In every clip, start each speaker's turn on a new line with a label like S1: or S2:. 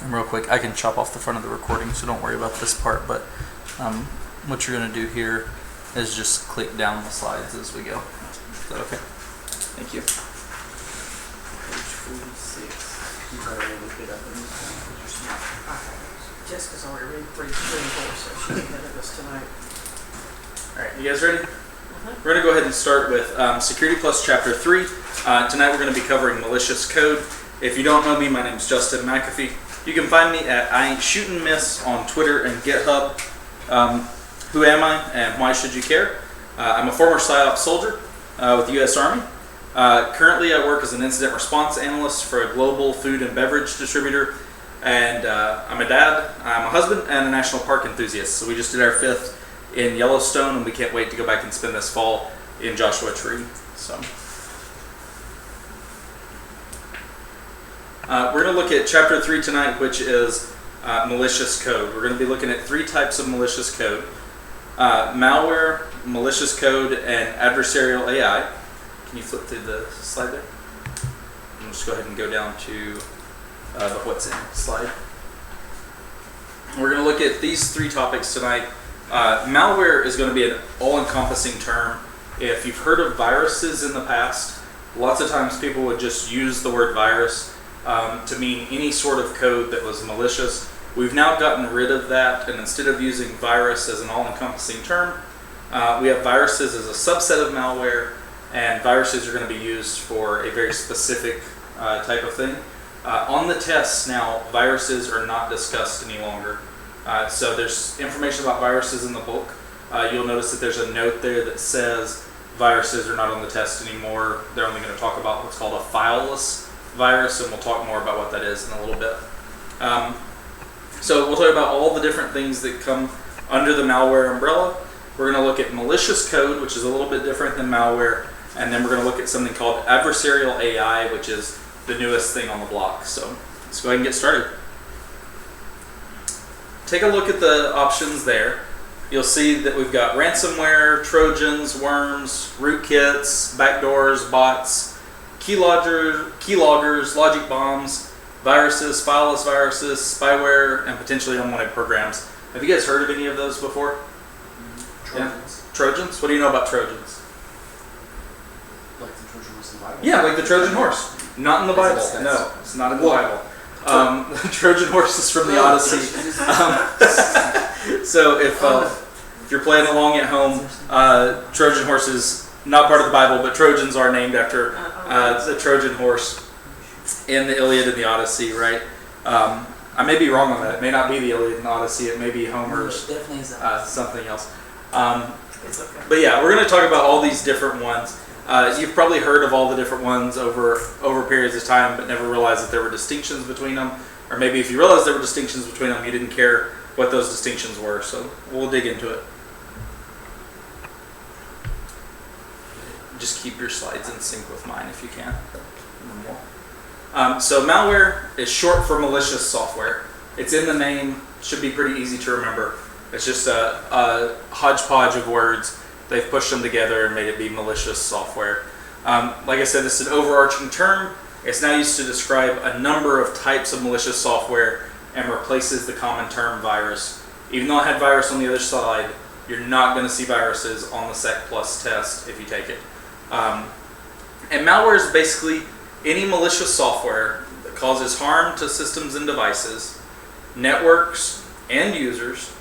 S1: And real quick, I can chop off the front of the recording, so don't worry about this part, but what you're going to do here is just click down the slides as we go. Is that okay? Thank you.
S2: Page 46. You probably looked it up in this one because you're smart.
S3: Jessica's already read 3 and 4, so she's ahead of us tonight.
S1: All right, you guys ready? We're going to go ahead and start with Security Plus Chapter 3. Tonight we're going to be covering malicious code. If you don't know me, my name is Justin McAfee. You can find me at IAin'tShootin on Twitter and GitHub. Who am I and why should you care? I'm a former PsyOps soldier with the U.S. Army. Currently I work as an incident response analyst for a global food and beverage distributor. And I'm a dad, I'm a husband, and a national park enthusiast. So we just did our 5th in Yellowstone, and we can't wait to go back and spend this fall in Joshua Tree. So we're going to look at Chapter 3 tonight, which is malicious code. We're going to be looking at 3 types of malicious code. Malware, malicious code, and adversarial AI. Can you flip through the slide there? And we'll just go ahead and go down to the what's in slide. We're going to look at these 3 topics tonight. Malware is going to be an all-encompassing term. If you've heard of viruses in the past, lots of times people would just use the word virus to mean any sort of code that was malicious. We've now gotten rid of that, and instead of using virus as an all-encompassing term, we have viruses as a subset of malware, and viruses are going to be used for a very specific type of thing. On the tests now, viruses are not discussed any longer. So there's information about viruses in the book. You'll notice that there's a note there that says viruses are not on the test anymore. They're only going to talk about what's called a fileless virus, and we'll talk more about what that is in a little bit. So we'll talk about all the different things that come under the malware umbrella. We're going to look at malicious code, which is a little bit different than malware, and then we're going to look at something called adversarial AI, which is the newest thing on the block. So let's go ahead and get started. Take a look at the options there. You'll see that we've got ransomware, trojans, worms, rootkits, backdoors, bots, keyloggers, logic bombs, viruses, fileless viruses, spyware, and potentially unwanted programs. Have you guys heard of any of those before?
S2: Trojans.
S1: Yeah. Trojans? What do you know about Trojans?
S2: Like the Trojan horse in the Bible?
S1: Yeah, like the Trojan horse. Not in the Bible. No, it's not in the Bible. Trojan horse is from the Odyssey. So if you're playing along at home, Trojan horse is not part of the Bible, but Trojans are named after the Trojan horse in the Iliad and the Odyssey, right? I may be wrong on that. It may not be the Iliad and Odyssey. It may be Homer's something else.
S3: It's okay.
S1: But yeah, we're going to talk about all these different ones. You've probably heard of all the different ones over periods of time, but never realized that there were distinctions between them. Or maybe if you realized there were distinctions between them, you didn't care what those distinctions were. So we'll dig into it. Just keep your slides in sync with mine if you can. So malware is short for malicious software. It's in the name. Should be pretty easy to remember. It's just a hodgepodge of words. They've pushed them together and made it be malicious software. Like I said, it's an overarching term. It's now used to describe a number of types of malicious software and replaces the common term virus. Even though I had virus on the other side, you're not going to see viruses on the Sec Plus test if you take it. And malware is basically any malicious software that causes harm to systems and devices, networks and users,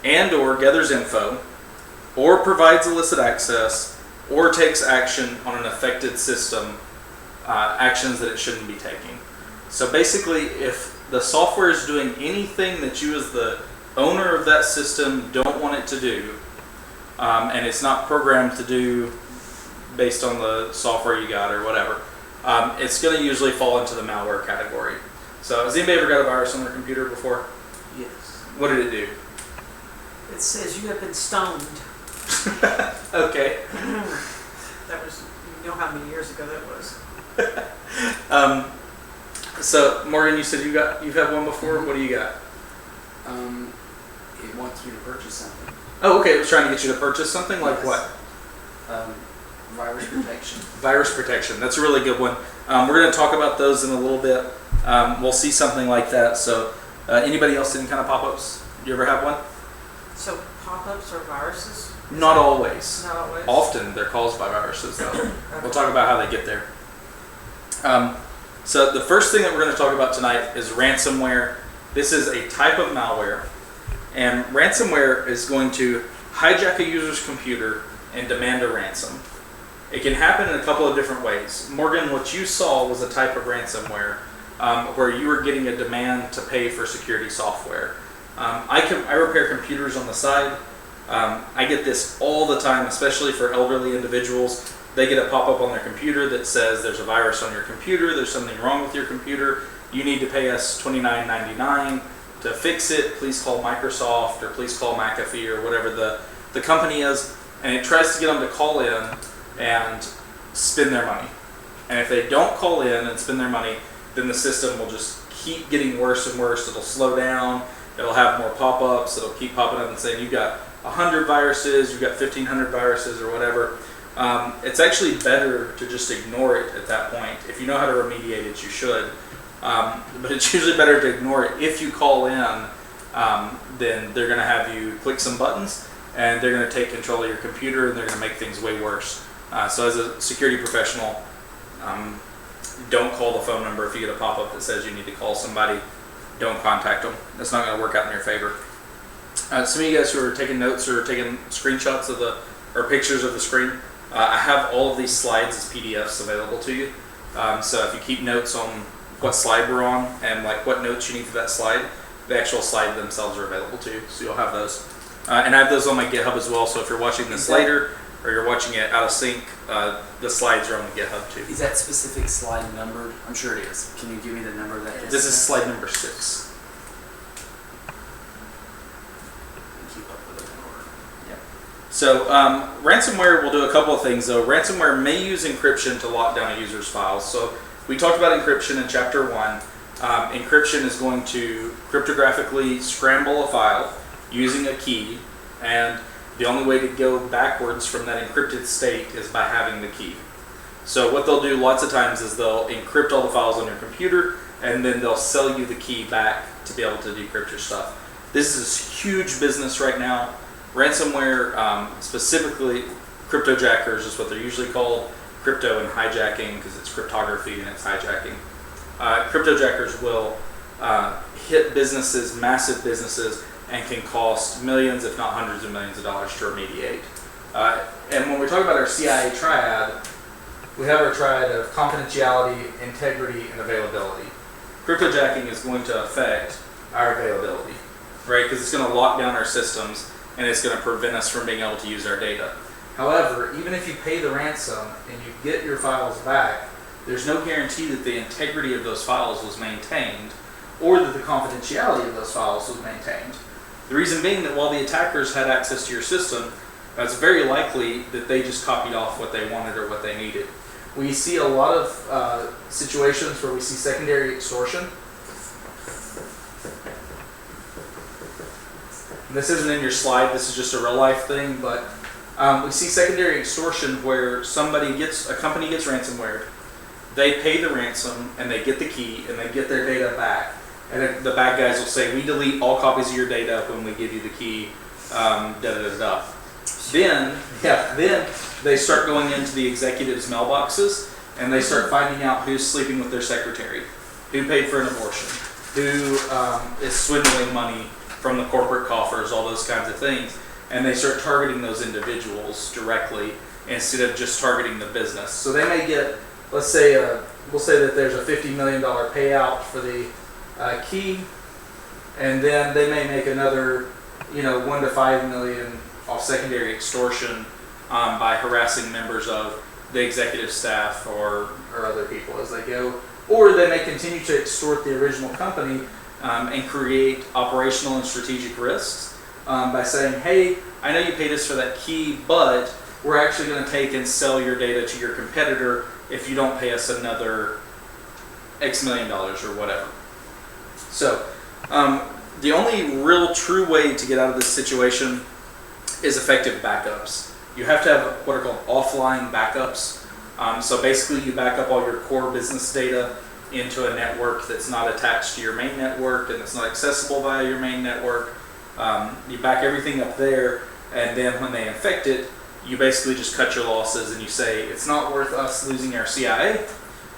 S1: and or gathers info, or provides illicit access, or takes action on an affected system, actions that it shouldn't be taking. So basically, if the software is doing anything that you as the owner of that system don't want it to do, and it's not programmed to do based on the software you got or whatever, it's going to usually fall into the malware category. So has anybody ever got a virus on their computer before?
S3: Yes.
S1: What did it do?
S3: It says you have been stoned.
S1: Okay.
S3: That was, you know how many years ago that was.
S1: So Morgan, you said you've had one before. What do you got?
S2: It wants you to purchase something.
S1: Oh, okay. It was trying to get you to purchase something. Like
S2: Yes.
S1: what?
S2: Virus protection.
S1: Virus protection. That's a really good one. We're going to talk about those in a little bit. We'll see something like that. So Anybody else any kind of pop-ups? You ever have one?
S3: So pop-ups are viruses?
S1: Not always.
S3: Not always.
S1: Often they're caused by viruses, though.
S3: Okay.
S1: We'll talk about how they get there. So the first thing that we're going to talk about tonight is ransomware. This is a type of malware, and ransomware is going to hijack a user's computer and demand a ransom. It can happen in a couple of different ways. Morgan, what you saw was a type of ransomware where you were getting a demand to pay for security software. I repair computers on the side. I get this all the time, especially for elderly individuals. They get a pop-up on their computer that says there's a virus on your computer, there's something wrong with your computer, you need to pay us $29.99 to fix it, please call Microsoft or please call McAfee or whatever the company is, and it tries to get them to call in and spend their money. And if they don't call in and spend their money, then the system will just keep getting worse and worse. It'll slow down, it'll have more pop-ups, it'll keep popping up and saying you've got 100 viruses, you've got 1,500 viruses or whatever. It's actually better to just ignore it at that point. If you know how to remediate it, you should. But it's usually better to ignore it. If you call in, then they're going to have you click some buttons, and they're going to take control of your computer, and they're going to make things way worse. So as a security professional, don't call the phone number if you get a pop-up that says you need to call somebody. Don't contact them. That's not going to work out in your favor. Some of you guys who are taking notes or taking screenshots of or pictures of the screen, I have all of these slides as PDFs available to you. So if you keep notes on what slide we're on and like what notes you need for that slide, the actual slide themselves are available to you. So you'll have those. And I have those on my GitHub as well. So if you're watching this later or you're watching it out of sync, the slides are on the GitHub too.
S2: Is that specific slide numbered? I'm sure it is. Can you give me the number that is?
S1: This is slide number 6.
S2: Keep up with it in order.
S1: So ransomware will do a couple of things though. Ransomware may use encryption to lock down a user's files. So we talked about encryption in chapter 1. Encryption is going to cryptographically scramble a file using a key, and the only way to go backwards from that encrypted state is by having the key. So what they'll do lots of times is they'll encrypt all the files on your computer, and then they'll sell you the key back to be able to decrypt your stuff. This is huge business right now. Ransomware, specifically cryptojackers is what they're usually called. Crypto and hijacking, because it's cryptography and it's hijacking. Cryptojackers will hit businesses, massive businesses, and can cost millions, if not hundreds of millions of dollars to remediate. And when we talk about our CIA triad, we have our triad of confidentiality, integrity, and availability. Cryptojacking is going to affect our availability, right? Because it's going to lock down our systems, and it's going to prevent us from being able to use our data. However, even if you pay the ransom and you get your files back, there's no guarantee that the integrity of those files was maintained or that the confidentiality of those files was maintained. The reason being that while the attackers had access to your system, it's very likely that they just copied off what they wanted or what they needed. We see a lot of situations where we see secondary extortion. This isn't in your slide, this is just a real life thing, but we see secondary extortion where a company gets ransomware, they pay the ransom and they get the key and they get their data back. And then the bad guys will say, we delete all copies of your data when we give you the key, Then they start going into the executives' mailboxes and they start finding out who's sleeping with their secretary, who paid for an abortion, who is swindling money from the corporate coffers, all those kinds of things. And they start targeting those individuals directly instead of just targeting the business. So they may get, we'll say that there's a $50 million payout for the key, and then they may make another, 1 to 5 million off secondary extortion by harassing members of the executive staff or other people as they go. Or they may continue to extort the original company and create operational and strategic risks by saying, hey, I know you paid us for that key, but we're actually going to take and sell your data to your competitor if you don't pay us another X million dollars or whatever. So the only real true way to get out of this situation is effective backups. You have to have what are called offline backups. So basically you back up all your core business data into a network that's not attached to your main network and it's not accessible via your main network. You back everything up there, and then when they infect it, you basically just cut your losses and you say, it's not worth us losing our CIA.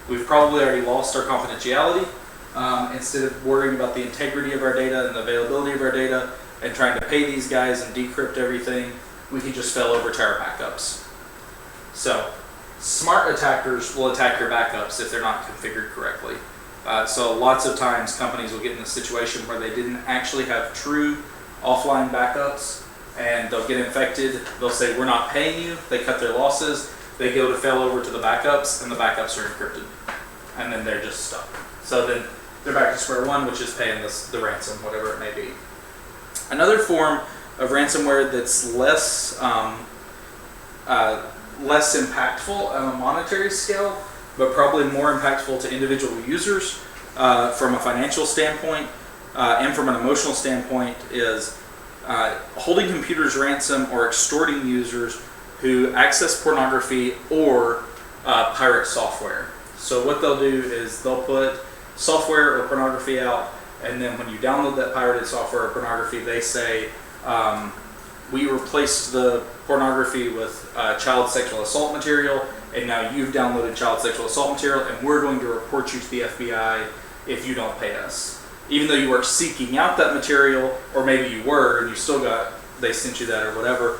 S1: We've probably already lost our confidentiality. Instead of worrying about the integrity of our data and the availability of our data and trying to pay these guys and decrypt everything, we can just fail over to our backups. So smart attackers will attack your backups if they're not configured correctly. So lots of times companies will get in a situation where they didn't actually have true offline backups, and they'll get infected. They'll say, we're not paying you. They cut their losses. They go to fail over to the backups, and the backups are encrypted. And then they're just stuck. So then they're back to square one, which is paying the ransom, whatever it may be. Another form of ransomware that's less impactful on a monetary scale, but probably more impactful to individual users from a financial standpoint and from an emotional standpoint, is holding computers ransom or extorting users who access pornography or pirate software. So what they'll do is they'll put software or pornography out, and then when you download that pirated software or pornography, they say, we replaced the pornography with child sexual assault material, and now you've downloaded child sexual assault material, and we're going to report you to the FBI if you don't pay us. Even though you weren't seeking out that material, or maybe you were and you still they sent you that or whatever,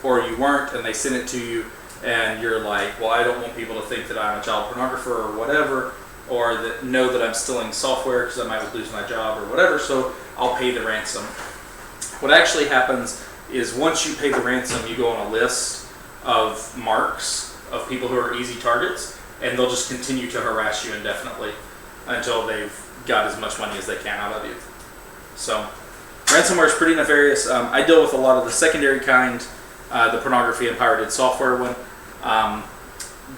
S1: or you weren't and they sent it to you, and you're like, well, I don't want people to think that I'm a child pornographer or whatever, or that know that I'm stealing software because I might lose my job or whatever, so I'll pay the ransom. What actually happens is once you pay the ransom, you go on a list of marks of people who are easy targets, and they'll just continue to harass you indefinitely until they've got as much money as they can out of you. So ransomware is pretty nefarious. I deal with a lot of the secondary kind, the pornography and pirated software one,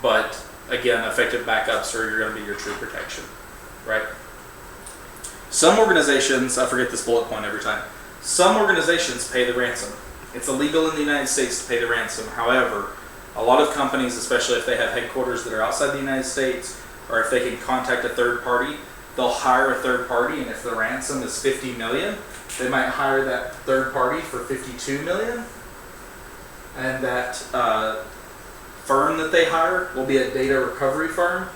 S1: but again, effective backups are going to be your true protection, right? Some organizations, I forget this bullet point every time, some organizations pay the ransom. It's illegal in the United States to pay the ransom. However, a lot of companies, especially if they have headquarters that are outside the United States, or if they can contact a third party, they'll hire a third party, and if the ransom is $50 million, they might hire that third party for $52 million, and that firm that they hire will be a data recovery firm,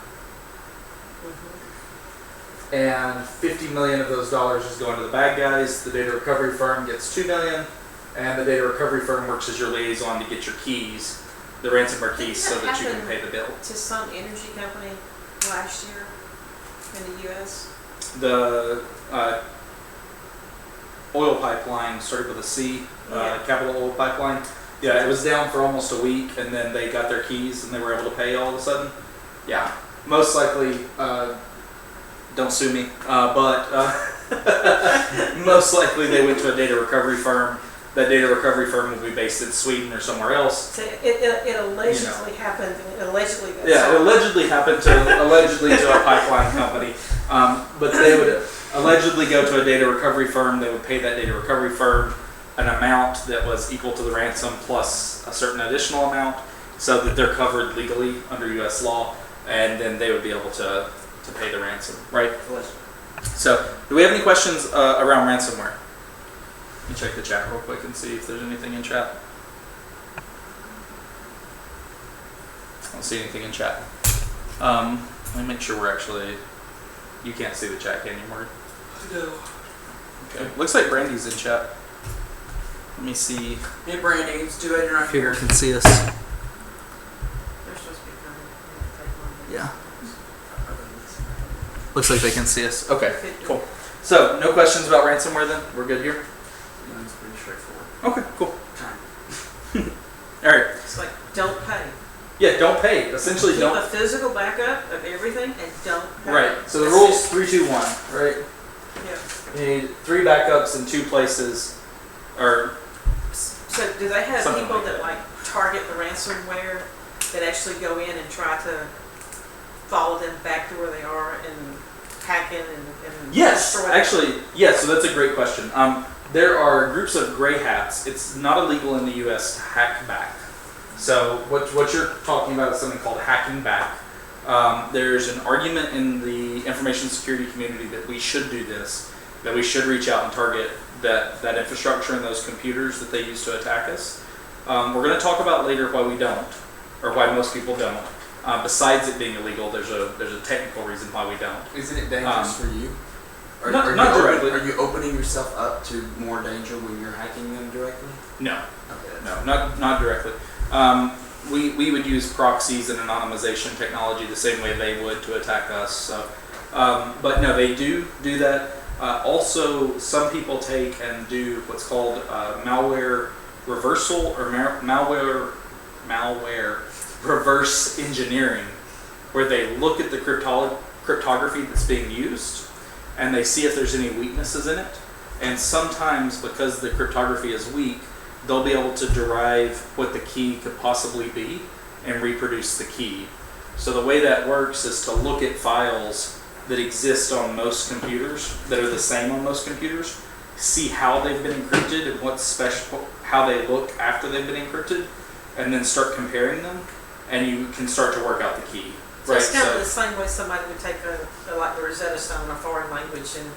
S1: and $50 million of those dollars is going to the bad guys. The data recovery firm gets $2 million, and the data recovery firm works as your liaison to get your keys, the ransomware keys, so that you can pay the bill.
S3: To some energy company last year in the U.S.
S1: The oil pipeline started with a C, Capital Oil Pipeline. Yeah, it was down for almost a week, and then they got their keys and they were able to pay all of a sudden. Yeah, most likely, don't sue me, but most likely they went to a data recovery firm. That data recovery firm will be based in Sweden or somewhere else.
S3: So it allegedly happened. It allegedly got
S1: it allegedly happened to a pipeline company, but they would allegedly go to a data recovery firm. They would pay that data recovery firm an amount that was equal to the ransom plus a certain additional amount, so that they're covered legally under U.S. law, and then they would be able to pay the ransom, right? So, do we have any questions around ransomware? Let me check the chat real quick and see if there's anything in chat. I don't see anything in chat. Let me make sure we're actually... You can't see the chat, can you, Morgan?
S2: No.
S1: Okay. Looks like Brandy's in chat. Let me see.
S2: Hey, Brandy, it's 2 right here.
S1: Can see us.
S3: They're supposed to be coming.
S1: Yeah. Looks like they can see us. Okay, cool. So, no questions about ransomware then? We're good here?
S2: No, it's pretty straightforward.
S1: Okay, cool. All right.
S3: It's like, don't pay.
S1: Yeah, don't pay. Essentially,
S3: Keep
S1: don't.
S3: a physical backup of everything and don't pay.
S1: Right. So the rule is 3-2-1, right?
S3: Yeah.
S1: You need 3 backups in 2 places, or.
S3: So do they have
S1: Something
S3: people
S1: like
S3: that
S1: that.
S3: like target the ransomware that actually go in and try to follow them back to where they are and hack in and
S1: Yes,
S3: destroy them?
S1: actually, yes. So that's a great question. There are groups of gray hats. It's not illegal in the U.S. to hack back. So what you're talking about is something called hacking back. There's an argument in the information security community that we should do this, that we should reach out and target that infrastructure and those computers that they use to attack us. We're going to talk about later why we don't, or why most people don't. Besides it being illegal, there's a technical reason why we don't.
S2: Isn't it dangerous for you?
S1: Not directly.
S2: Are you opening yourself up to more danger when you're hacking them directly?
S1: No.
S2: Okay.
S1: No, not directly. We would use proxies and anonymization technology the same way they would to attack us. So, but no, they do that. Also, some people take and do what's called malware reversal or malware reverse engineering, where they look at the cryptography that's being used and they see if there's any weaknesses in it. And sometimes, because the cryptography is weak, they'll be able to derive what the key could possibly be and reproduce the key. So the way that works is to look at files that exist on most computers, that are the same on most computers, see how they've been encrypted and what's special, how they look after they've been encrypted, and then start comparing them, and you can start to work out the key.
S3: So it's kind of the same way somebody would take like the Rosetta Stone, a foreign language, and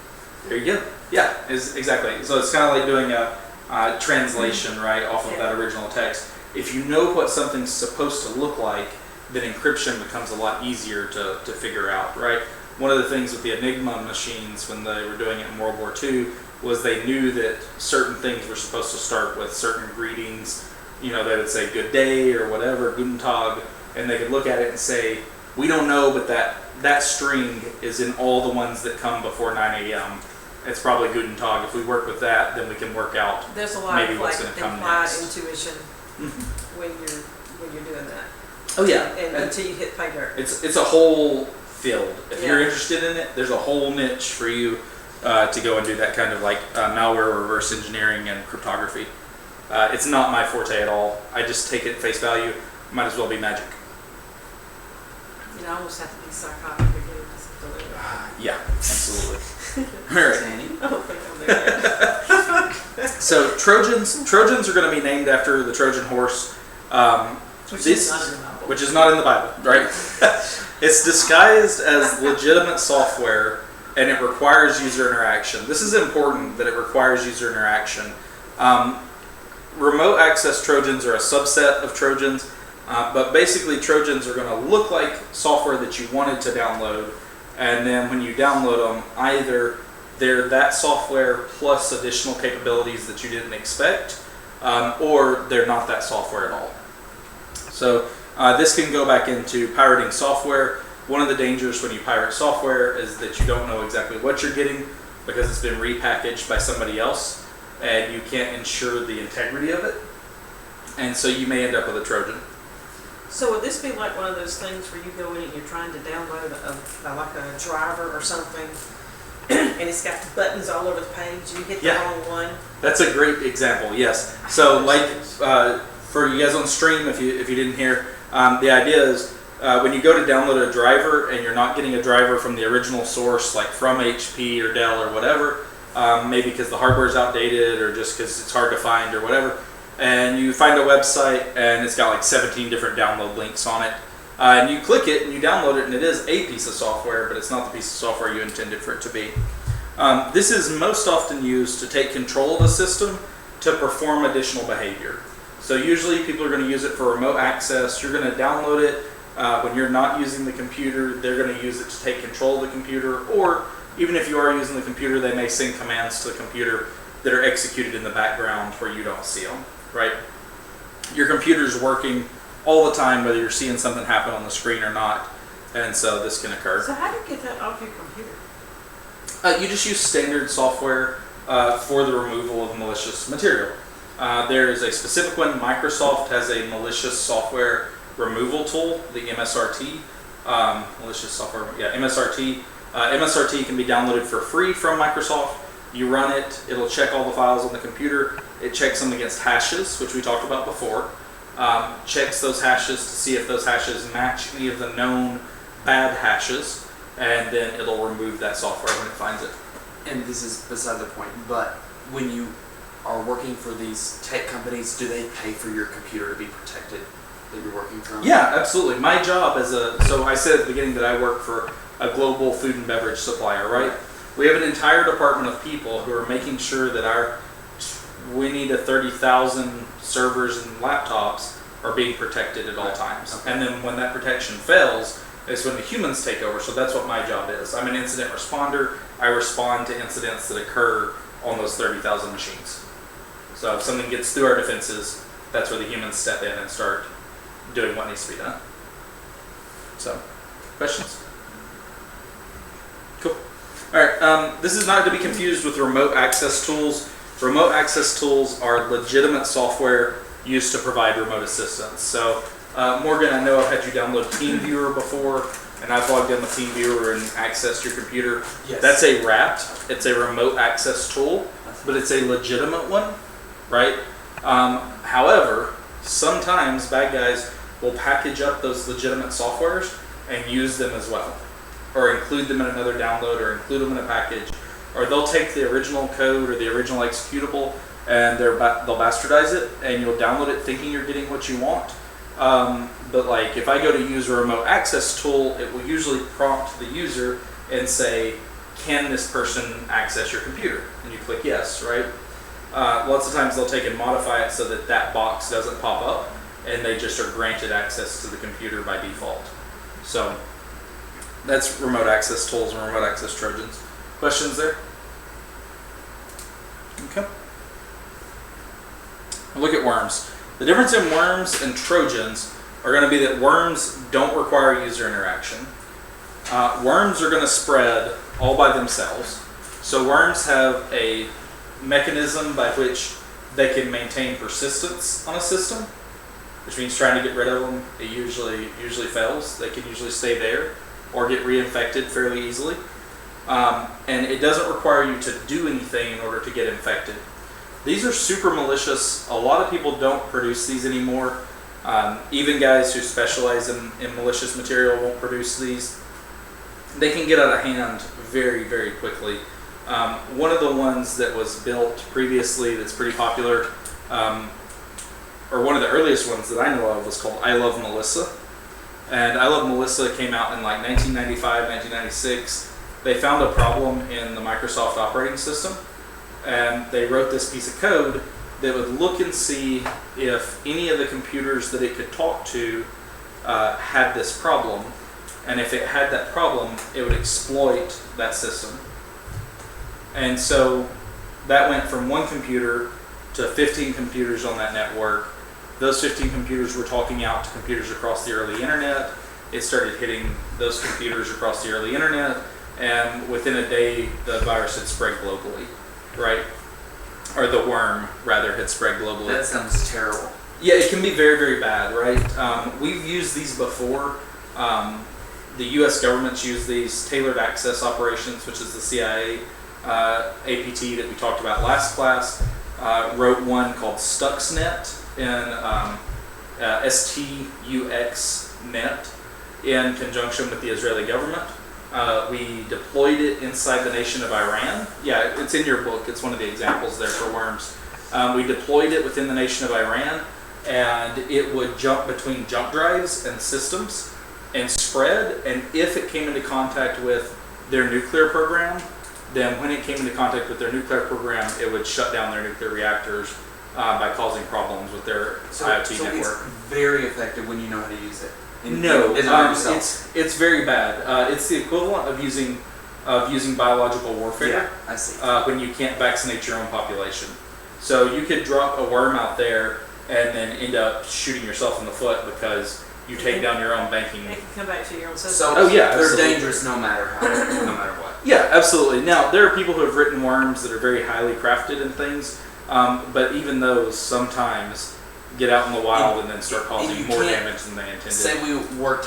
S1: there you go. Yeah, exactly. So it's kind of like doing a translation, right, off of that original text. If you know what something's supposed to look like, then encryption becomes a lot easier to figure out, right? One of the things with the Enigma machines when they were doing it in World War II was they knew that certain things were supposed to start with certain greetings. You know, they would say good day or whatever, Guten Tag, and they could look at it and say, we don't know, but that string is in all the ones that come before 9 a.m. It's probably Guten Tag. If we work with that, then we can work out
S3: there's a lot
S1: maybe
S3: of
S1: what's
S3: like
S1: going to come
S3: implied
S1: next.
S3: intuition when you're doing that.
S1: Oh yeah,
S3: And until you hit pay dirt.
S1: it's a whole field. If you're
S3: Yeah.
S1: interested in it, there's a whole niche for you to go and do that kind of like malware reverse engineering and cryptography. It's not my forte at all. I just take it at face value. Might as well be magic.
S3: You know, I almost have to be psychotic to get this delivered.
S1: Yeah, absolutely. All right.
S2: Danny?
S3: I don't think I'm there yet.
S1: So Trojans are going to be named after the Trojan horse.
S3: Which
S1: This-
S3: is not in the Bible.
S1: Which is not in the Bible, right? It's disguised as legitimate software, and it requires user interaction. This is important that it requires user interaction. Remote access Trojans are a subset of Trojans, but basically Trojans are going to look like software that you wanted to download, and then when you download them, either they're that software plus additional capabilities that you didn't expect, or they're not that software at all. So this can go back into pirating software. One of the dangers when you pirate software is that you don't know exactly what you're getting because it's been repackaged by somebody else and you can't ensure the integrity of it. And so you may end up with a Trojan.
S3: So would this be like one of those things where you go in and you're trying to download like a driver or something, and it's got buttons all over the page, and you hit the
S1: Yeah.
S3: wrong one?
S1: That's a great example, yes. So like for you guys on stream, if you didn't hear, the idea is when you go to download a driver and you're not getting a driver from the original source, like from HP or Dell or whatever, maybe because the hardware is outdated or just because it's hard to find or whatever, and you find a website and it's got like 17 different download links on it, and you click it and you download it and it is a piece of software, but it's not the piece of software you intended for it to be. This is most often used to take control of a system to perform additional behavior. So usually people are going to use it for remote access. You're going to download it when you're not using the computer. They're going to use it to take control of the computer, or even if you are using the computer, they may send commands to the computer that are executed in the background where you don't see them, right? Your computer's working all the time, whether you're seeing something happen on the screen or not, and so this can occur.
S3: So how do you get that off your computer?
S1: You just use standard software for the removal of malicious material. There is a specific one. Microsoft has a malicious software removal tool, the MSRT. Malicious software, yeah, MSRT. MSRT can be downloaded for free from Microsoft. You run it, it'll check all the files on the computer. It checks them against hashes, which we talked about before. Checks those hashes to see if those hashes match any of the known bad hashes, and then it'll remove that software when it finds it.
S2: And this is beside the point, but when you are working for these tech companies, do they pay for your computer to be protected? that you're working from?
S1: Yeah, absolutely. My job so I said at the beginning that I work for a global food and beverage supplier, right? We have an entire department of people who are making sure that our 20 to 30,000 servers and laptops are being protected at all times.
S2: Okay.
S1: And then when that protection fails, is when the humans take over. So that's what my job is. I'm an incident responder. I respond to incidents that occur on those 30,000 machines. So if something gets through our defenses, that's where the humans step in and start doing what needs to be done. So, questions? Cool. All right, this is not to be confused with remote access tools. Remote access tools are legitimate software used to provide remote assistance. So, Morgan, I know I've had you download TeamViewer before, and I've logged in with TeamViewer and accessed your computer.
S2: Yes.
S1: That's a RAT. It's a remote access tool, but it's a legitimate one, right? However, sometimes bad guys will package up those legitimate softwares and use them as well, or include them in another download, or include them in a package, or they'll take the original code or the original executable and they'll bastardize it, and you'll download it thinking you're getting what you want. But like if I go to use a remote access tool, it will usually prompt the user and say, can this person access your computer? And you click yes, right? Lots of times they'll take and modify it so that that box doesn't pop up, and they just are granted access to the computer by default. So that's remote access tools and remote access Trojans. Questions there? Okay. Look at worms. The difference in worms and Trojans are going to be that worms don't require user interaction. Worms are going to spread all by themselves. So worms have a mechanism by which they can maintain persistence on a system, which means trying to get rid of them, it usually fails. They can usually stay there or get reinfected fairly easily. And it doesn't require you to do anything in order to get infected. These are super malicious. A lot of people don't produce these anymore. Even guys who specialize in malicious material won't produce these. They can get out of hand very, very quickly. One of the ones that was built previously that's pretty popular, or one of the earliest ones that I know of, was called I Love Melissa. And I Love Melissa came out in like 1995, 1996. They found a problem in the Microsoft operating system, and they wrote this piece of code that would look and see if any of the computers that it could talk to had this problem. And if it had that problem, it would exploit that system. And so that went from one computer to 15 computers on that network. Those 15 computers were talking out to computers across the early internet. It started hitting those computers across the early internet, and within a day, the virus had spread globally, right? Or the worm, rather, had spread globally.
S2: That sounds terrible.
S1: Yeah, it can be very, very bad, right? We've used these before. The U.S. government's used these tailored access operations, which is the CIA APT that we talked about last class. Wrote one called Stuxnet in STUXNet in conjunction with the Israeli government. We deployed it inside the nation of Iran. Yeah, it's in your book. It's one of the examples there for worms. We deployed it within the nation of Iran, and it would jump between jump drives and systems and spread. And if it came into contact with their nuclear program, then when it came into contact with their nuclear program, it would shut down their nuclear reactors by causing problems with their IoT network.
S2: It's very effective when you know how to use it.
S1: No, it's very bad. It's the equivalent of using biological warfare.
S2: Yeah, I see.
S1: When you can't vaccinate your own population. So you could drop a worm out there and then end up shooting yourself in the foot because you take down your own banking.
S3: It can come back to your own system.
S2: So
S1: they're
S2: absolutely dangerous no matter how, no matter what.
S1: Yeah, absolutely. Now, there are people who have written worms that are very highly crafted and things, but even those sometimes get out in the wild and then start causing more damage than they intended.
S2: Say we were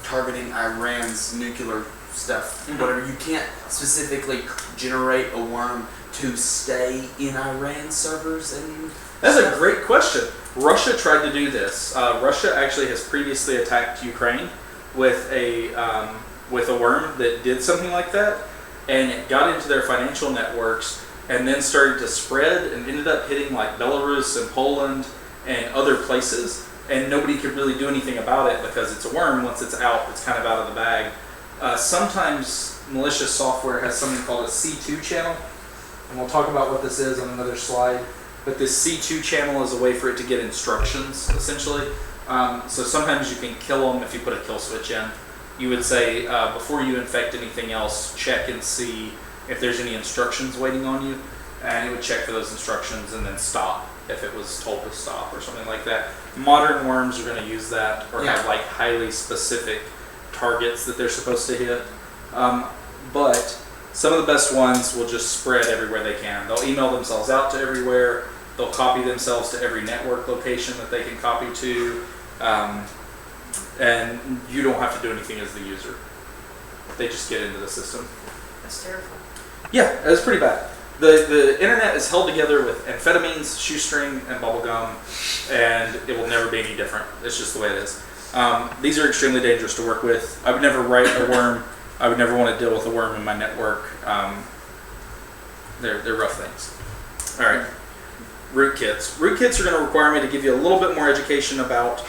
S2: targeting Iran's nuclear stuff, whatever. You can't specifically generate a worm to stay in Iran servers and.
S1: That's a great question. Russia tried to do this. Russia actually has previously attacked Ukraine with a worm that did something like that, and it got into their financial networks and then started to spread and ended up hitting like Belarus and Poland and other places. and nobody could really do anything about it because it's a worm. Once it's out, it's kind of out of the bag. Sometimes malicious software has something called a C2 channel, and we'll talk about what this is on another slide. But this C2 channel is a way for it to get instructions, essentially. So sometimes you can kill them if you put a kill switch in. You would say, before you infect anything else, check and see if there's any instructions waiting on you, and it would check for those instructions and then stop if it was told to stop or something like that. Modern worms are going to use that or have like highly specific targets that they're supposed to hit. But some of the best ones will just spread everywhere they can. They'll email themselves out to everywhere. They'll copy themselves to every network location that they can copy to. And you don't have to do anything as the user. They just get into the system.
S3: That's terrible.
S1: Yeah, it's pretty bad. The internet is held together with amphetamines, shoestring, and bubble gum, and it will never be any different. It's just the way it is. These are extremely dangerous to work with. I would never write a worm. I would never want to deal with a worm in my network. They're rough things. All right, rootkits. Rootkits are going to require me to give you a little bit more education about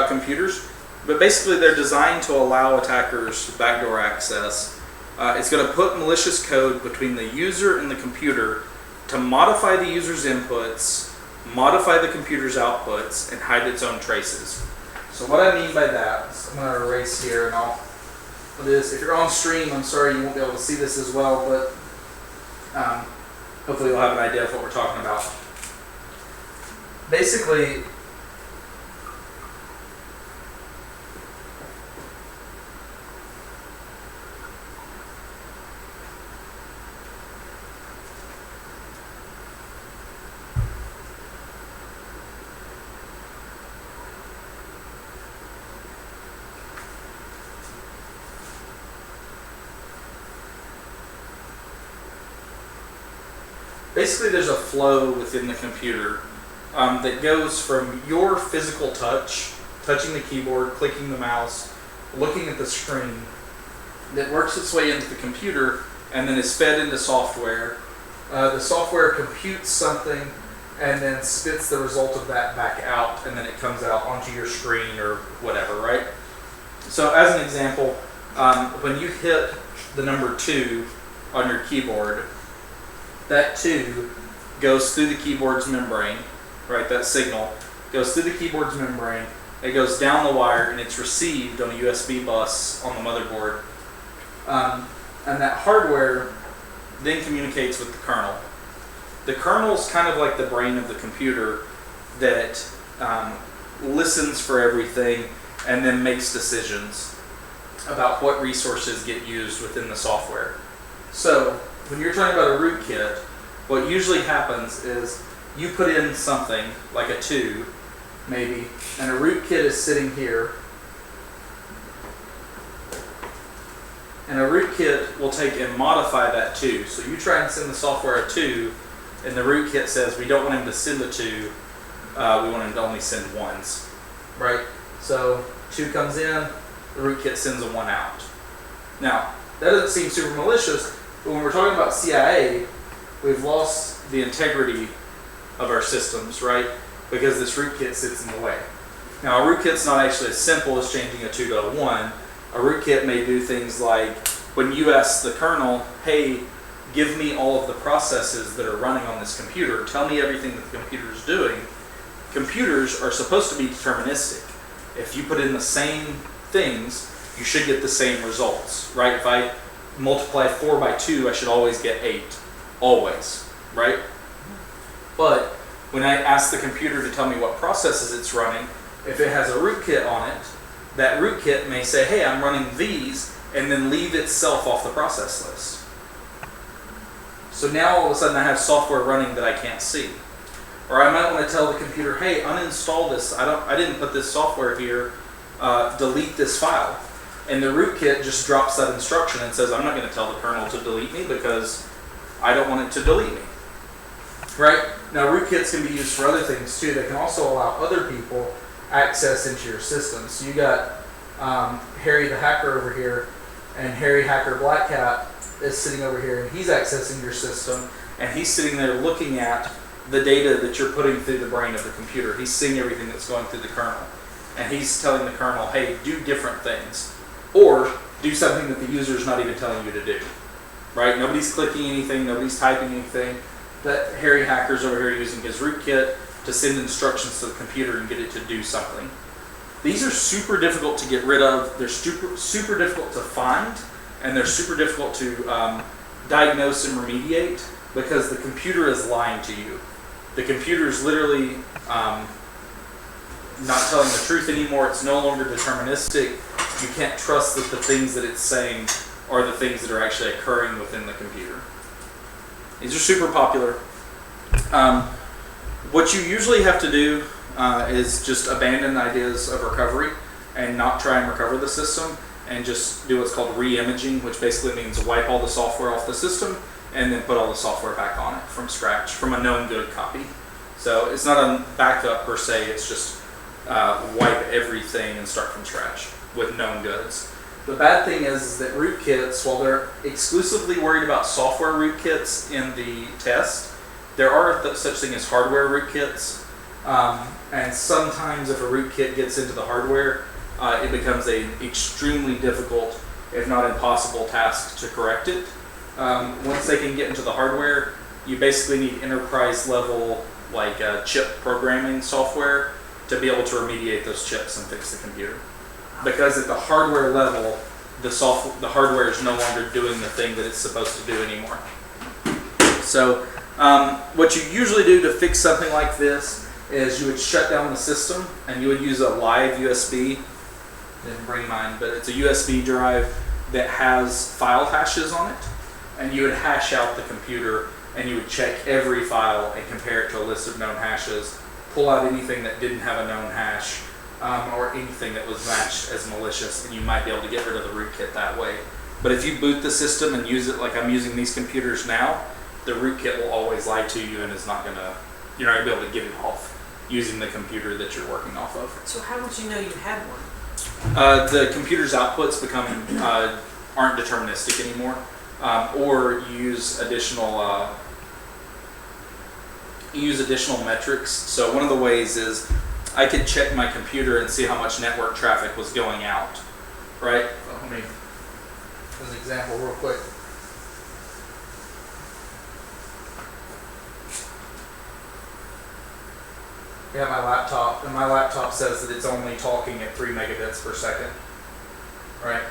S1: computers, but basically they're designed to allow attackers backdoor access. It's going to put malicious code between the user and the computer to modify the user's inputs, modify the computer's outputs, and hide its own traces. So what I mean by that is I'm going to erase here, and I'll put this. If you're on stream, I'm sorry you won't be able to see this as well, but hopefully you'll have an idea of what we're talking about. Basically, there's a flow within the computer that goes from your physical touch, touching the keyboard, clicking the mouse, looking at the screen, that works its way into the computer and then is fed into software. The software computes something and then spits the result of that back out, and then it comes out onto your screen or whatever, right? So as an example, when you hit the number 2 on your keyboard, that 2 goes through the keyboard's membrane, right? That signal goes through the keyboard's membrane, it goes down the wire, and it's received on a USB bus on the motherboard. And that hardware then communicates with the kernel. The kernel's kind of like the brain of the computer that listens for everything and then makes decisions about what resources get used within the software. So when you're talking about a rootkit, what usually happens is you put in something like a 2, maybe, and a rootkit is sitting here. And a rootkit will take and modify that 2. So you try and send the software a 2, and the rootkit says we don't want him to send a 2, we want him to only send 1s, right? So 2 comes in, the rootkit sends a 1 out. Now, that doesn't seem super malicious, but when we're talking about CIA, we've lost the integrity of our systems, right? Because this rootkit sits in the way. Now, a rootkit's not actually as simple as changing a 2 to a 1. A rootkit may do things like when you ask the kernel, hey, give me all of the processes that are running on this computer, tell me everything that the computer is doing. Computers are supposed to be deterministic. If you put in the same things, you should get the same results, right? If I multiply 4 by 2, I should always get 8. Always, right? But when I ask the computer to tell me what processes it's running, if it has a rootkit on it, that rootkit may say, hey, I'm running these, and then leave itself off the process list. So now all of a sudden I have software running that I can't see. Or I might want to tell the computer, hey, uninstall this. I didn't put this software here. Delete this file. And the rootkit just drops that instruction and says, I'm not going to tell the kernel to delete me because I don't want it to delete me. Right? Now rootkits can be used for other things too. They can also allow other people access into your system. So you got Harry the hacker over here, and Harry Hacker Black Cat is sitting over here, and he's accessing your system, and he's sitting there looking at the data that you're putting through the brain of the computer. He's seeing everything that's going through the kernel. And he's telling the kernel, hey, do different things. Or do something that the user is not even telling you to do. Right? Nobody's clicking anything, nobody's typing anything. That hairy hacker's over here using his rootkit to send instructions to the computer and get it to do something. These are super difficult to get rid of. They're super difficult to find, and they're super difficult to diagnose and remediate because the computer is lying to you. The computer is literally not telling the truth anymore. It's no longer deterministic. You can't trust that the things that it's saying are the things that are actually occurring within the computer. These are super popular. What you usually have to do is just abandon ideas of recovery and not try and recover the system and just do what's called re-imaging, which basically means wipe all the software off the system and then put all the software back on it from scratch, from a known good copy. So it's not a backup per se, it's just wipe everything and start from scratch with known goods. The bad thing is that rootkits, while they're exclusively worried about software rootkits in the test, there are such thing as hardware rootkits. And sometimes if a rootkit gets into the hardware, it becomes an extremely difficult, if not impossible, task to correct it. Once they can get into the hardware, you basically need enterprise level, like chip programming software to be able to remediate those chips and fix the computer. Because at the hardware level, the hardware is no longer doing the thing that it's supposed to do anymore. So what you usually do to fix something like this is you would shut down the system and you would use a live USB. Didn't bring mine, but it's a USB drive that has file hashes on it, and you would hash out the computer and you would check every file and compare it to a list of known hashes, pull out anything that didn't have a known hash, or anything that was matched as malicious, and you might be able to get rid of the rootkit that way. But if you boot the system and use it like I'm using these computers now, the rootkit will always lie to you and you're not gonna be able to get it off using the computer that you're working off of.
S3: So how would you know you had one?
S1: The computer's outputs aren't deterministic anymore, or you use additional metrics. So one of the ways is I could check my computer and see how much network traffic was going out, right? Let me, as an example real quick. We have my laptop, and my laptop says that it's only talking at 3 megabits per second, right?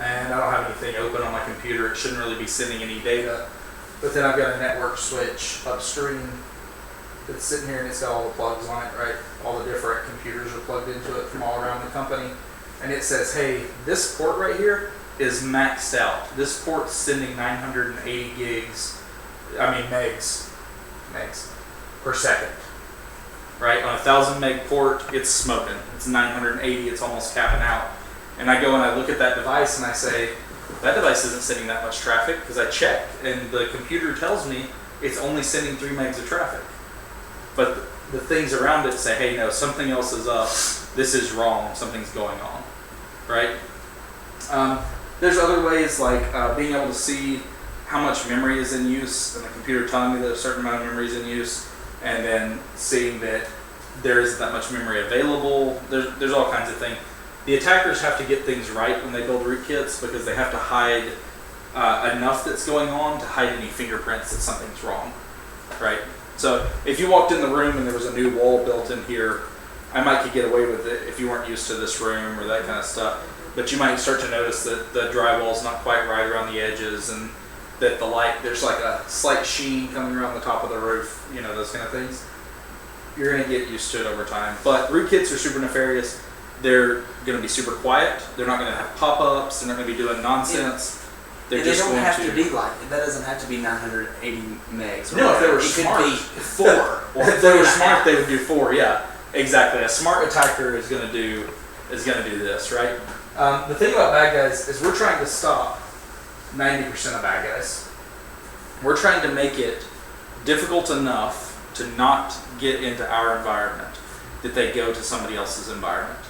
S1: And I don't have anything open on my computer. It shouldn't really be sending any data. But then I've got a network switch upstream that's sitting here and it's got all the plugs on it, right? All the different computers are plugged into it from all around the company. And it says, hey, this port right here is maxed out. This port's sending 980 megs per second. Right? On a 1,000 meg port, it's smoking. It's 980, it's almost capping out. And I go and I look at that device and I say, that device isn't sending that much traffic, because I check and the computer tells me it's only sending 3 megs of traffic. But the things around it say, hey, no, something else is up. This is wrong. Something's going on. Right? There's other ways, like being able to see how much memory is in use, and the computer telling me that a certain amount of memory is in use, and then seeing that there isn't that much memory available. There's all kinds of things. The attackers have to get things right when they build rootkits, because they have to hide enough that's going on to hide any fingerprints that something's wrong, right? So if you walked in the room and there was a new wall built in here, I might could get away with it if you weren't used to this room or that kind of stuff. But you might start to notice that the drywall's not quite right around the edges, and that the light, there's like a slight sheen coming around the top of the roof, those kind of things. You're going to get used to it over time. But rootkits are super nefarious. They're going to be super quiet. They're not going to have pop-ups. They're not going to be doing nonsense.
S2: They don't have to be like, that doesn't have to be 980 megs.
S1: No, if they were smart.
S2: It could be 4.
S1: If they were smart, they would do 4, yeah. Exactly. A smart attacker is going to do this, right? The thing about bad guys is we're trying to stop 90% of bad guys. We're trying to make it difficult enough to not get into our environment that they go to somebody else's environment.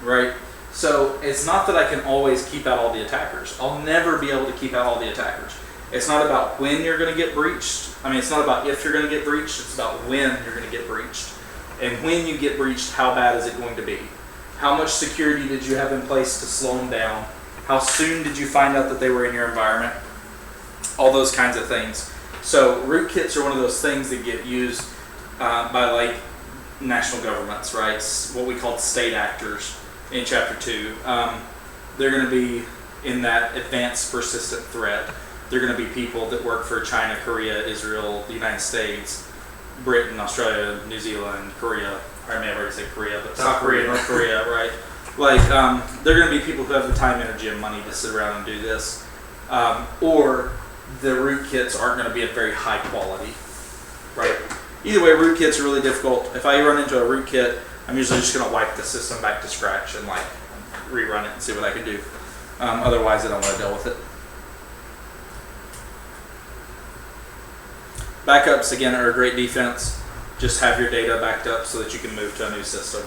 S1: Right? So it's not that I can always keep out all the attackers. I'll never be able to keep out all the attackers. It's not about when you're going to get breached. I mean, it's not about if you're going to get breached. It's about when you're going to get breached. And when you get breached, how bad is it going to be? How much security did you have in place to slow them down? How soon did you find out that they were in your environment? All those kinds of things. So rootkits are one of those things that get used by like national governments, right? What we call state actors in Chapter 2. They're going to be in that advanced persistent threat. They're going to be people that work for China, Korea, Israel, the United States, Britain, Australia, New Zealand, Korea. I may have already said Korea, but South Korea, North Korea, right? Like, they're going to be people who have the time, energy, and money to sit around and do this. Or the rootkits aren't going to be of very high quality, right? Either way, rootkits are really difficult. If I run into a rootkit, I'm usually just going to wipe the system back to scratch and like rerun it and see what I can do. Otherwise, I don't want to deal with it. Backups, again, are a great defense. Just have your data backed up so that you can move to a new system,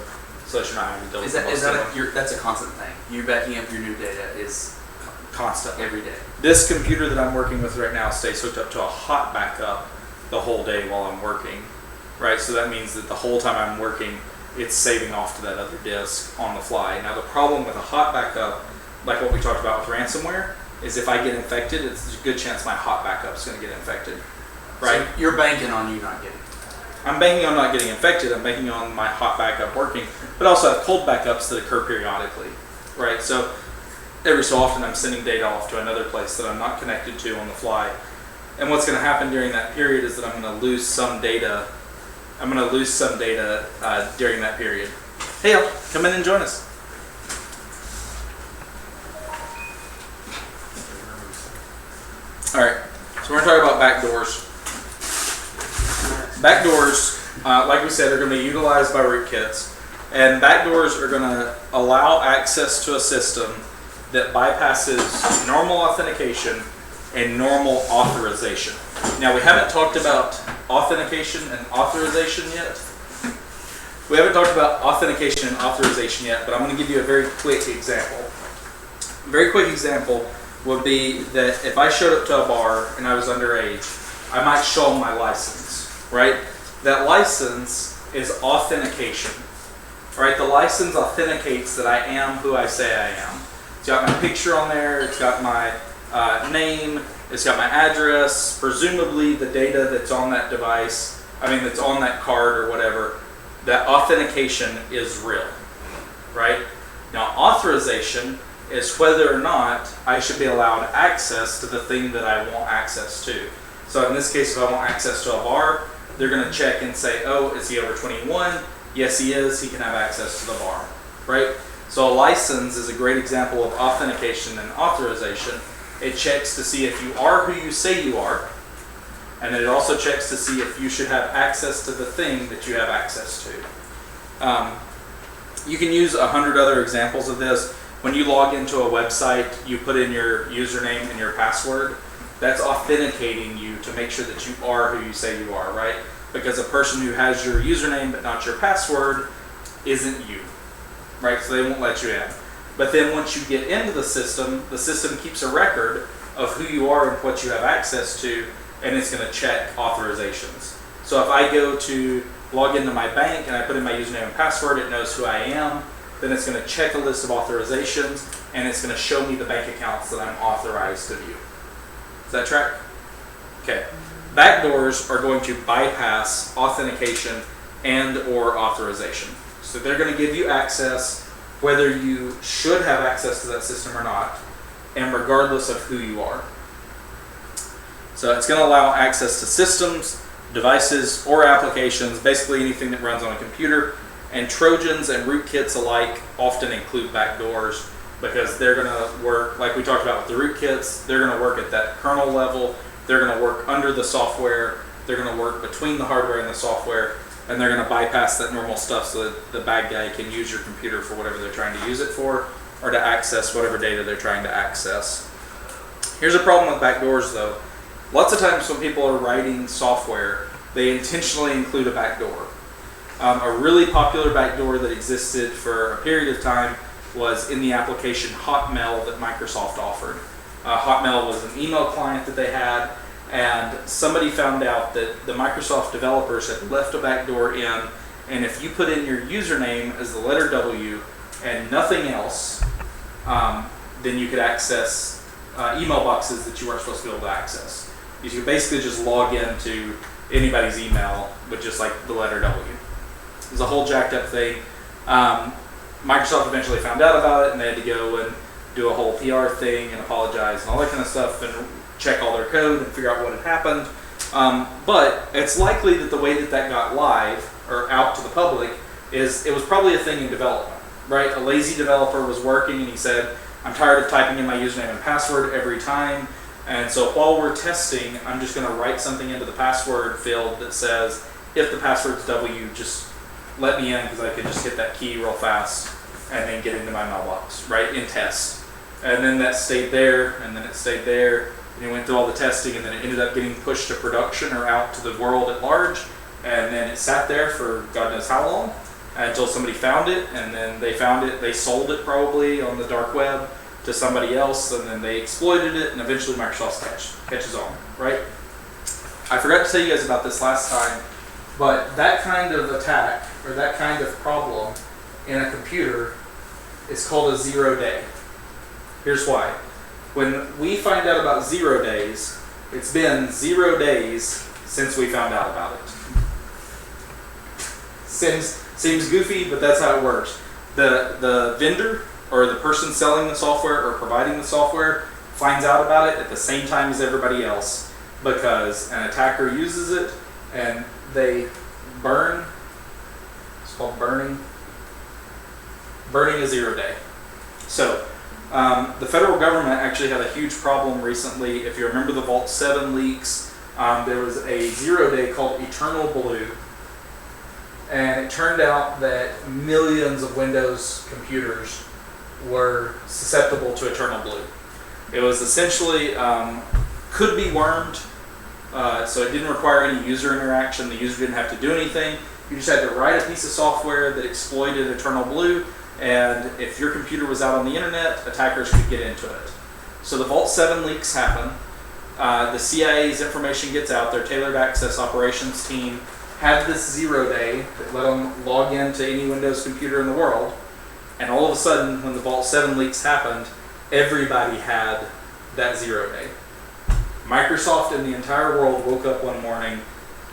S1: so that you're not having to deal with it.
S2: That's a constant thing. You backing up your new data is
S1: constant
S2: every day.
S1: This computer that I'm working with right now stays hooked up to a hot backup the whole day while I'm working, right? So that means that the whole time I'm working, it's saving off to that other disk on the fly. Now the problem with a hot backup, like what we talked about with ransomware, is if I get infected, it's a good chance my hot backup is going to get infected. Right.
S2: So you're banking on you not getting.
S1: I'm banking on not getting infected. I'm banking on my hot backup working, but also have cold backups that occur periodically, right? So every so often I'm sending data off to another place that I'm not connected to on the fly. And what's going to happen during that period is that I'm going to lose some data. I'm going to lose some data during that period. Hey, y'all, come in and join us. All right, so we're going to talk about backdoors. Backdoors, like we said, are going to be utilized by rootkits, and backdoors are going to allow access to a system that bypasses normal authentication and normal authorization. Now, we haven't talked about authentication and authorization yet. We haven't talked about authentication and authorization yet, but I'm going to give you a very quick example. A very quick example would be that if I showed up to a bar and I was underage, I might show them my license, right? That license is authentication, right? The license authenticates that I am who I say I am. It's got my picture on there, it's got my name, it's got my address, presumably the data that's on that device, that's on that card or whatever. That authentication is real, right? Now, authorization is whether or not I should be allowed access to the thing that I want access to. So in this case, if I want access to a bar, they're going to check and say, oh, is he over 21? Yes, he is. He can have access to the bar, right? So a license is a great example of authentication and authorization. It checks to see if you are who you say you are, and then it also checks to see if you should have access to the thing that you have access to. You can use 100 other examples of this. When you log into a website, you put in your username and your password. That's authenticating you to make sure that you are who you say you are, right? Because a person who has your username but not your password isn't you, right? So they won't let you in. But then once you get into the system keeps a record of who you are and what you have access to, and it's going to check authorizations. So if I go to log into my bank and I put in my username and password, it knows who I am. Then it's going to check a list of authorizations, and it's going to show me the bank accounts that I'm authorized to view. Does that track? Okay. Backdoors are going to bypass authentication and or authorization. So they're going to give you access whether you should have access to that system or not, and regardless of who you are. So it's going to allow access to systems, devices, or applications, basically anything that runs on a computer. And Trojans and rootkits alike often include backdoors because they're going to work, like we talked about with the rootkits, they're going to work at that kernel level, they're going to work under the software, they're going to work between the hardware and the software, and they're going to bypass that normal stuff so that the bad guy can use your computer for whatever they're trying to use it for, or to access whatever data they're trying to access. Here's a problem with backdoors though. Lots of times when people are writing software, they intentionally include a backdoor. A really popular backdoor that existed for a period of time was in the application Hotmail that Microsoft offered. Hotmail was an email client that they had, and somebody found out that the Microsoft developers had left a backdoor in, and if you put in your username as the letter W and nothing else, then you could access email boxes that you weren't supposed to be able to access. You could basically just log into anybody's email with just like the letter W. It was a whole jacked up thing. Microsoft eventually found out about it, and they had to go and do a whole PR thing and apologize and all that kind of stuff and check all their code and figure out what had happened. But it's likely that the way that got live or out to the public is it was probably a thing in development, right? A lazy developer was working and he said, I'm tired of typing in my username and password every time. And so while we're testing, I'm just going to write something into the password field that says, if the password's W, just let me in because I could just hit that key real fast and then get into my mailbox, right, in test. And then that stayed there, and then it stayed there, and it went through all the testing, and then it ended up getting pushed to production or out to the world at large, and then it sat there for God knows how long until somebody found it, and then they found it, they sold it probably on the dark web to somebody else, and then they exploited it, and eventually Microsoft catches on, right? I forgot to tell you guys about this last time, but that kind of attack, or that kind of problem in a computer is called a 0 day. Here's why. When we find out about 0 days, it's been 0 days since we found out about it. Seems goofy, but that's how it works. The vendor or the person selling the software or providing the software finds out about it at the same time as everybody else because an attacker uses it and they burn. It's called burning. Burning a 0 day. So the federal government actually had a huge problem recently. If you remember the Vault 7 leaks, there was a 0 day called Eternal Blue. And it turned out that millions of Windows computers were susceptible to Eternal Blue. It was essentially, could be wormed, so it didn't require any user interaction. The user didn't have to do anything. You just had to write a piece of software that exploited Eternal Blue, and if your computer was out on the internet, attackers could get into it. So the Vault 7 leaks happen. The CIA's information gets out. Their tailored access operations team had this 0 day that let them log into any Windows computer in the world. And all of a sudden, when the Vault 7 leaks happened, everybody had that 0 day. Microsoft and the entire world woke up one morning,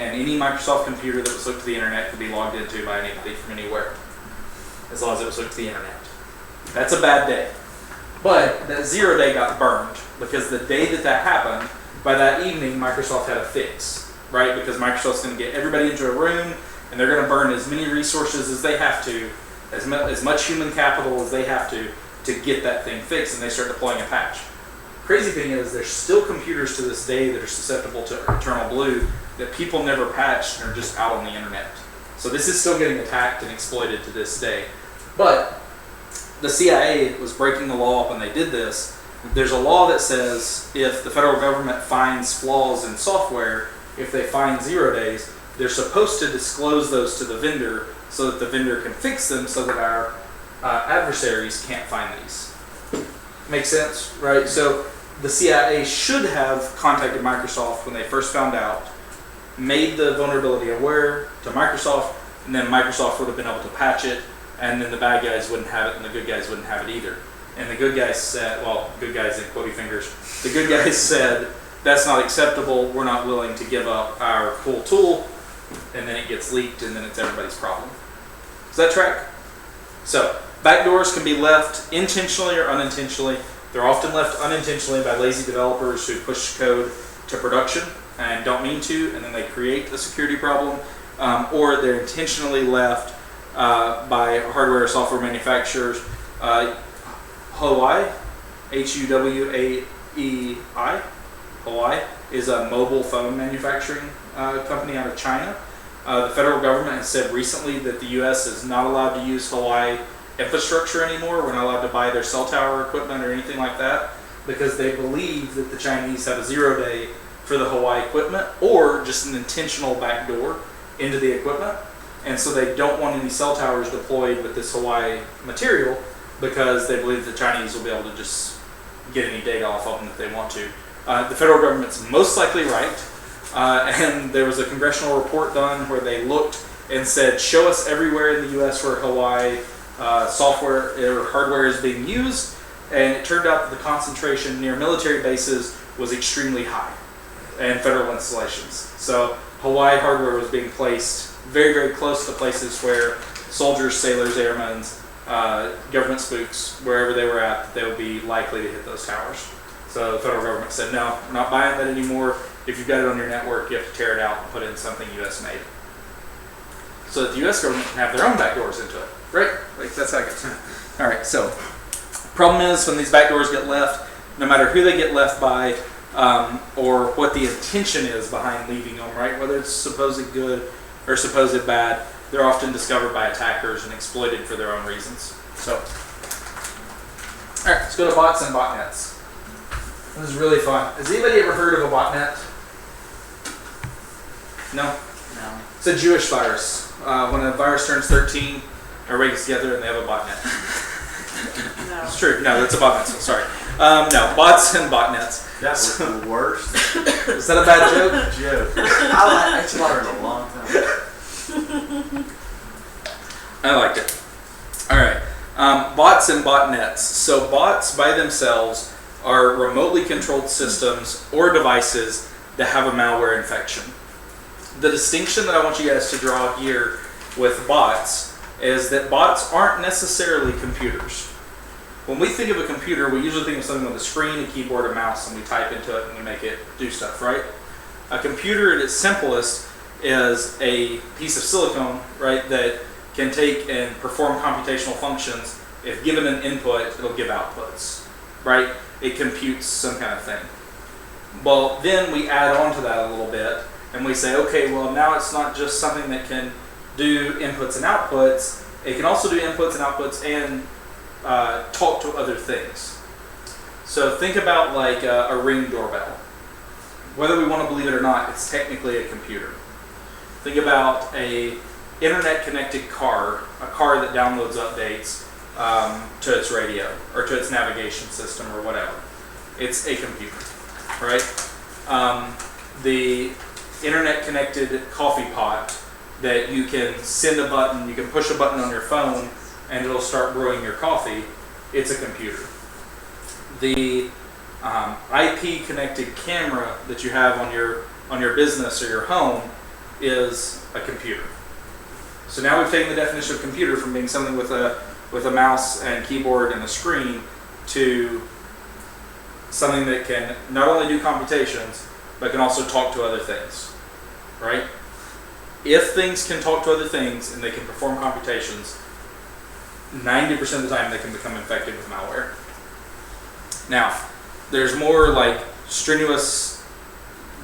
S1: and any Microsoft computer that was hooked to the internet could be logged into by anybody from anywhere, as long as it was hooked to the internet. That's a bad day. But that 0 day got burned, because the day that happened, by that evening, Microsoft had a fix, right? Because Microsoft's going to get everybody into a room, and they're going to burn as many resources as they have to, as much human capital as they have to get that thing fixed, and they start deploying a patch. Crazy thing is, there's still computers to this day that are susceptible to Eternal Blue that people never patched and are just out on the internet. So this is still getting attacked and exploited to this day. But the CIA was breaking the law when they did this. There's a law that says if the federal government finds flaws in software, if they find 0 days, they're supposed to disclose those to the vendor so that the vendor can fix them so that our adversaries can't find these. Makes sense, right? So the CIA should have contacted Microsoft when they first found out, made the vulnerability aware to Microsoft, and then Microsoft would have been able to patch it, and then the bad guys wouldn't have it, and the good guys wouldn't have it either. And the good guys said, well, good guys in quotey fingers, the good guys said, that's not acceptable, we're not willing to give up our cool tool, and then it gets leaked, and then it's everybody's problem. Does that track? So, backdoors can be left intentionally or unintentionally. They're often left unintentionally by lazy developers who push code to production and don't mean to, and then they create a security problem, or they're intentionally left by hardware or software manufacturers. Huawei, Huawei, Huawei is a mobile phone manufacturing company out of China. The federal government has said recently that the U.S. is not allowed to use Huawei infrastructure anymore. We're not allowed to buy their cell tower equipment or anything like that because they believe that the Chinese have a 0 day for the Huawei equipment or just an intentional backdoor into the equipment. And so they don't want any cell towers deployed with this Huawei material because they believe the Chinese will be able to just get any data off of them if they want to. The federal government's most likely right, and there was a congressional report done where they looked and said, show us everywhere in the U.S. where Hawaii software or hardware is being used, and it turned out that the concentration near military bases was extremely high, and federal installations. So Hawaii hardware was being placed very, very close to places where soldiers, sailors, airmen, government spooks, wherever they were at, they would be likely to hit those towers. So the federal government said, no, we're not buying that anymore. If you've got it on your network, you have to tear it out and put in something U.S. made. So that the U.S. government can have their own backdoors into it, right? Like, that's how it goes. All right, so problem is when these backdoors get left, no matter who they get left by, or what the intention is behind leaving them, right? Whether it's supposed good or supposed bad, they're often discovered by attackers and exploited for their own reasons. So, all right, let's go to bots and botnets. This is really fun. Has anybody ever heard of a botnet? No?
S2: No.
S1: It's a Jewish virus. When a virus turns 13, everybody gets together and they have a botnet.
S3: No.
S1: It's true. No, that's a botnet. So sorry. No, bots and botnets.
S4: That was the worst
S1: Is that a bad joke?
S4: joke
S2: I actually
S4: I've heard in a long time.
S1: I liked it. All right. Bots and botnets. So bots by themselves are remotely controlled systems or devices that have a malware infection. The distinction that I want you guys to draw here with bots is that bots aren't necessarily computers. When we think of a computer, we usually think of something with a screen, a keyboard, a mouse, and we type into it and we make it do stuff, right? A computer at its simplest is a piece of silicone, right, that can take and perform computational functions. If given an input, it'll give outputs, right? It computes some kind of thing. Well, then we add on to that a little bit, and we say, okay, well, now it's not just something that can do inputs and outputs. It can also do inputs and outputs and talk to other things. So think about like a Ring doorbell. Whether we want to believe it or not, it's technically a computer. Think about a internet-connected car, a car that downloads updates to its radio or to its navigation system or whatever. It's a computer, right? The internet-connected coffee pot that you can send a button, you can push a button on your phone and it'll start brewing your coffee, it's a computer. The IP-connected camera that you have on your business or your home is a computer. So now we've taken the definition of computer from being something with a mouse and keyboard and a screen to something that can not only do computations, but can also talk to other things, right? If things can talk to other things and they can perform computations, 90% of the time they can become infected with malware. Now, there's more like strenuous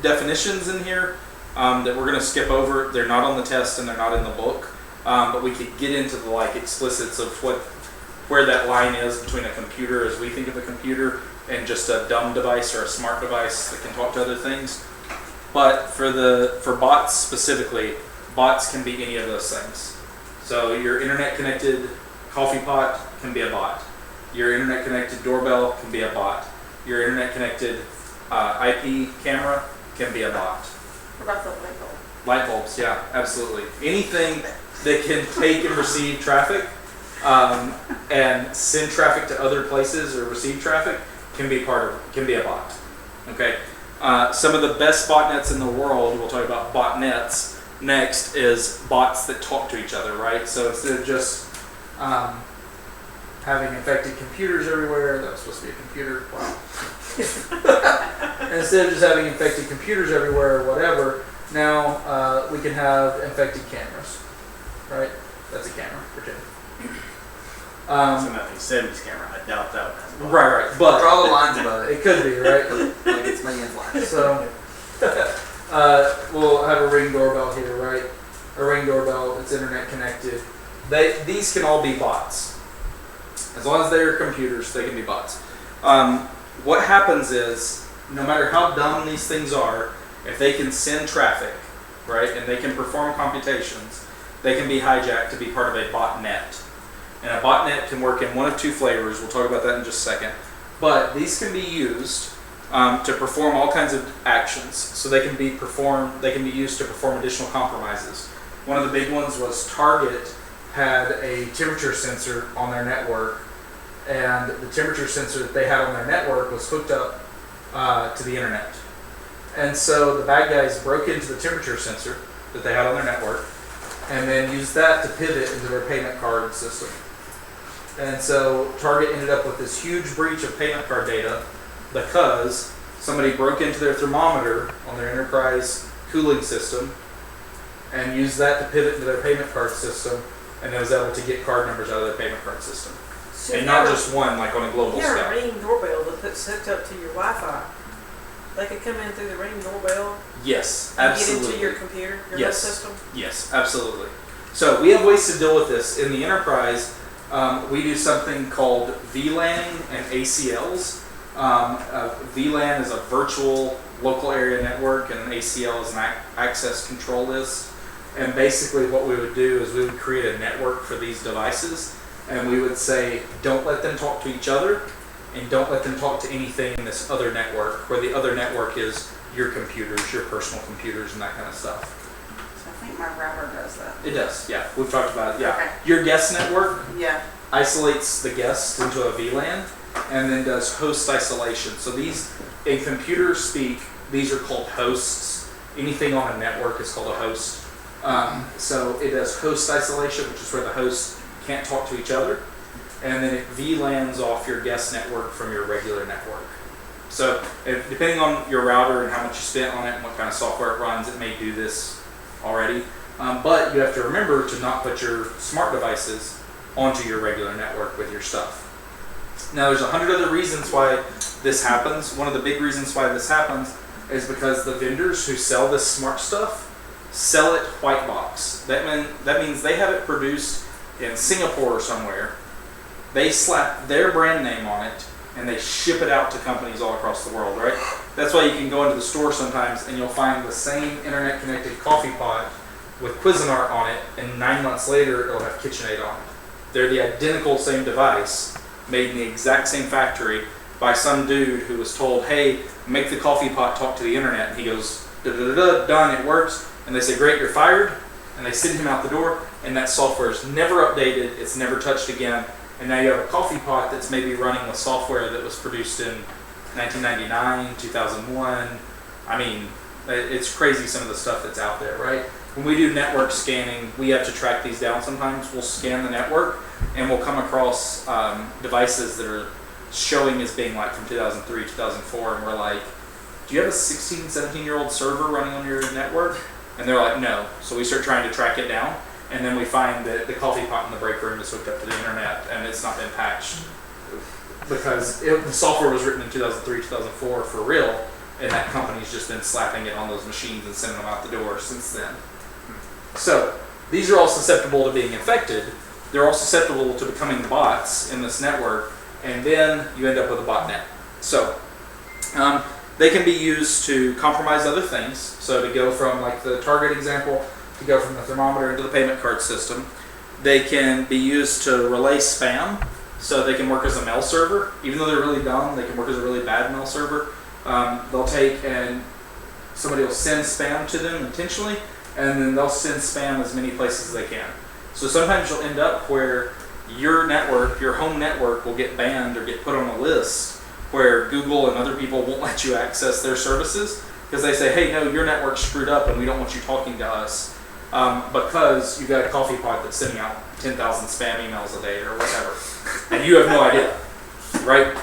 S1: definitions in here that we're going to skip over. They're not on the test and they're not in the book, but we could get into the like explicits of where that line is between a computer as we think of a computer and just a dumb device or a smart device that can talk to other things. But for bots specifically, bots can be any of those things. So your internet connected coffee pot can be a bot. Your internet connected doorbell can be a bot. Your internet connected IP camera can be a bot.
S3: What about the light bulb?
S1: Light bulbs, yeah, absolutely. Anything that can take and receive traffic and send traffic to other places or receive traffic can be a bot. Okay. Some of the best botnets in the world, we'll talk about botnets next, is bots that talk to each other, right? So instead of just having infected computers everywhere, that was supposed to be a computer, wow. Instead of just having infected computers everywhere or whatever, now we can have infected cameras, right? That's a camera, pretend.
S4: So nothing 70s camera. I doubt that one has a button.
S1: Right, but
S2: draw the lines above it.
S1: it could be, right?
S2: Like it's man's life.
S1: So we'll have a Ring doorbell here, right? A Ring doorbell, it's internet connected. These can all be bots. As long as they're computers, they can be bots. What happens is, no matter how dumb these things are, if they can send traffic, right, and they can perform computations, they can be hijacked to be part of a botnet. And a botnet can work in one of two flavors. We'll talk about that in just a second. but these can be used to perform all kinds of actions. So they can be used to perform additional compromises. One of the big ones was Target had a temperature sensor on their network, and the temperature sensor that they had on their network was hooked up to the internet. And so the bad guys broke into the temperature sensor that they had on their network, and then used that to pivot into their payment card system. And so Target ended up with this huge breach of payment card data because somebody broke into their thermometer on their enterprise cooling system and used that to pivot into their payment card system, and it was able to get card numbers out of their payment card system.
S3: So
S1: And not just one, like on a global
S3: you have a
S1: scale.
S3: Ring doorbell that's hooked up to your Wi-Fi. They could come in through the Ring doorbell
S1: Yes,
S3: and
S1: absolutely.
S3: get into your computer, your
S1: Yes.
S3: whole system.
S1: Yes, absolutely. So we have ways to deal with this. In the enterprise, we do something called VLANing and ACLs. VLAN is a virtual local area network, and an ACL is an access control list. And basically what we would do is we would create a network for these devices, and we would say, don't let them talk to each other, and don't let them talk to anything in this other network, where the other network is your computers, your personal computers, and that kind of stuff.
S5: So I think my router does that.
S1: It does, yeah. We've talked about it, yeah.
S5: Okay.
S1: Your guest network
S5: Yeah.
S1: isolates the guest into a VLAN and then does host isolation. So these, in computer speak, these are called hosts. Anything on a network is called a host. So it does host isolation, which is where the hosts can't talk to each other. And then it VLANs off your guest network from your regular network. So depending on your router and how much you spent on it and what kind of software it runs, it may do this already. But you have to remember to not put your smart devices onto your regular network with your stuff. Now there's 100 other reasons why this happens. One of the big reasons why this happens is because the vendors who sell this smart stuff sell it white box. That means they have it produced in Singapore or somewhere. They slap their brand name on it and they ship it out to companies all across the world, right? That's why you can go into the store sometimes and you'll find the same internet connected coffee pot with Cuisinart on it, and 9 months later it'll have KitchenAid on it. They're the identical same device, made in the exact same factory by some dude who was told, hey, make the coffee pot talk to the internet. And he goes, da-da-da-da, done, it works. And they say, great, you're fired. And they send him out the door, and that software is never updated, it's never touched again. And now you have a coffee pot that's maybe running with software that was produced in 1999, 2001. I mean, it's crazy some of the stuff that's out there, right? When we do network scanning, we have to track these down sometimes. We'll scan the network, and we'll come across devices that are showing as being like from 2003, 2004, and we're like, do you have a 16, 17-year-old server running on your network? And they're like, no. So we start trying to track it down, and then we find that the coffee pot in the break room is hooked up to the internet, and it's not been patched. Because the software was written in 2003, 2004 for real, and that company's just been slapping it on those machines and sending them out the door since then. So these are all susceptible to being infected. They're all susceptible to becoming bots in this network, and then you end up with a botnet. So they can be used to compromise other things. So to go from, like the Target example, to go from the thermometer into the payment card system. They can be used to relay spam. So they can work as a mail server. Even though they're really dumb, they can work as a really bad mail server. They'll take and somebody will send spam to them intentionally, and then they'll send spam as many places as they can. So sometimes you'll end up where your network, your home network, will get banned or get put on a list where Google and other people won't let you access their services because they say, hey, no, your network's screwed up and we don't want you talking to us because you've got a coffee pot that's sending out 10,000 spam emails a day or whatever. And you have no idea, right?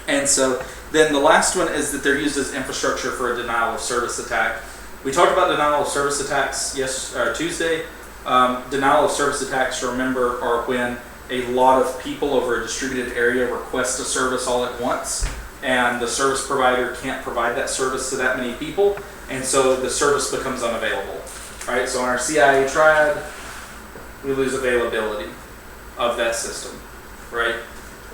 S1: And so then the last one is that they're used as infrastructure for a denial of service attack. We talked about denial of service attacks Tuesday. Denial of service attacks, remember, are when a lot of people over a distributed area request a service all at once, and the service provider can't provide that service to that many people, and so the service becomes unavailable. Right? So in our CIA triad, we lose availability of that system. Right?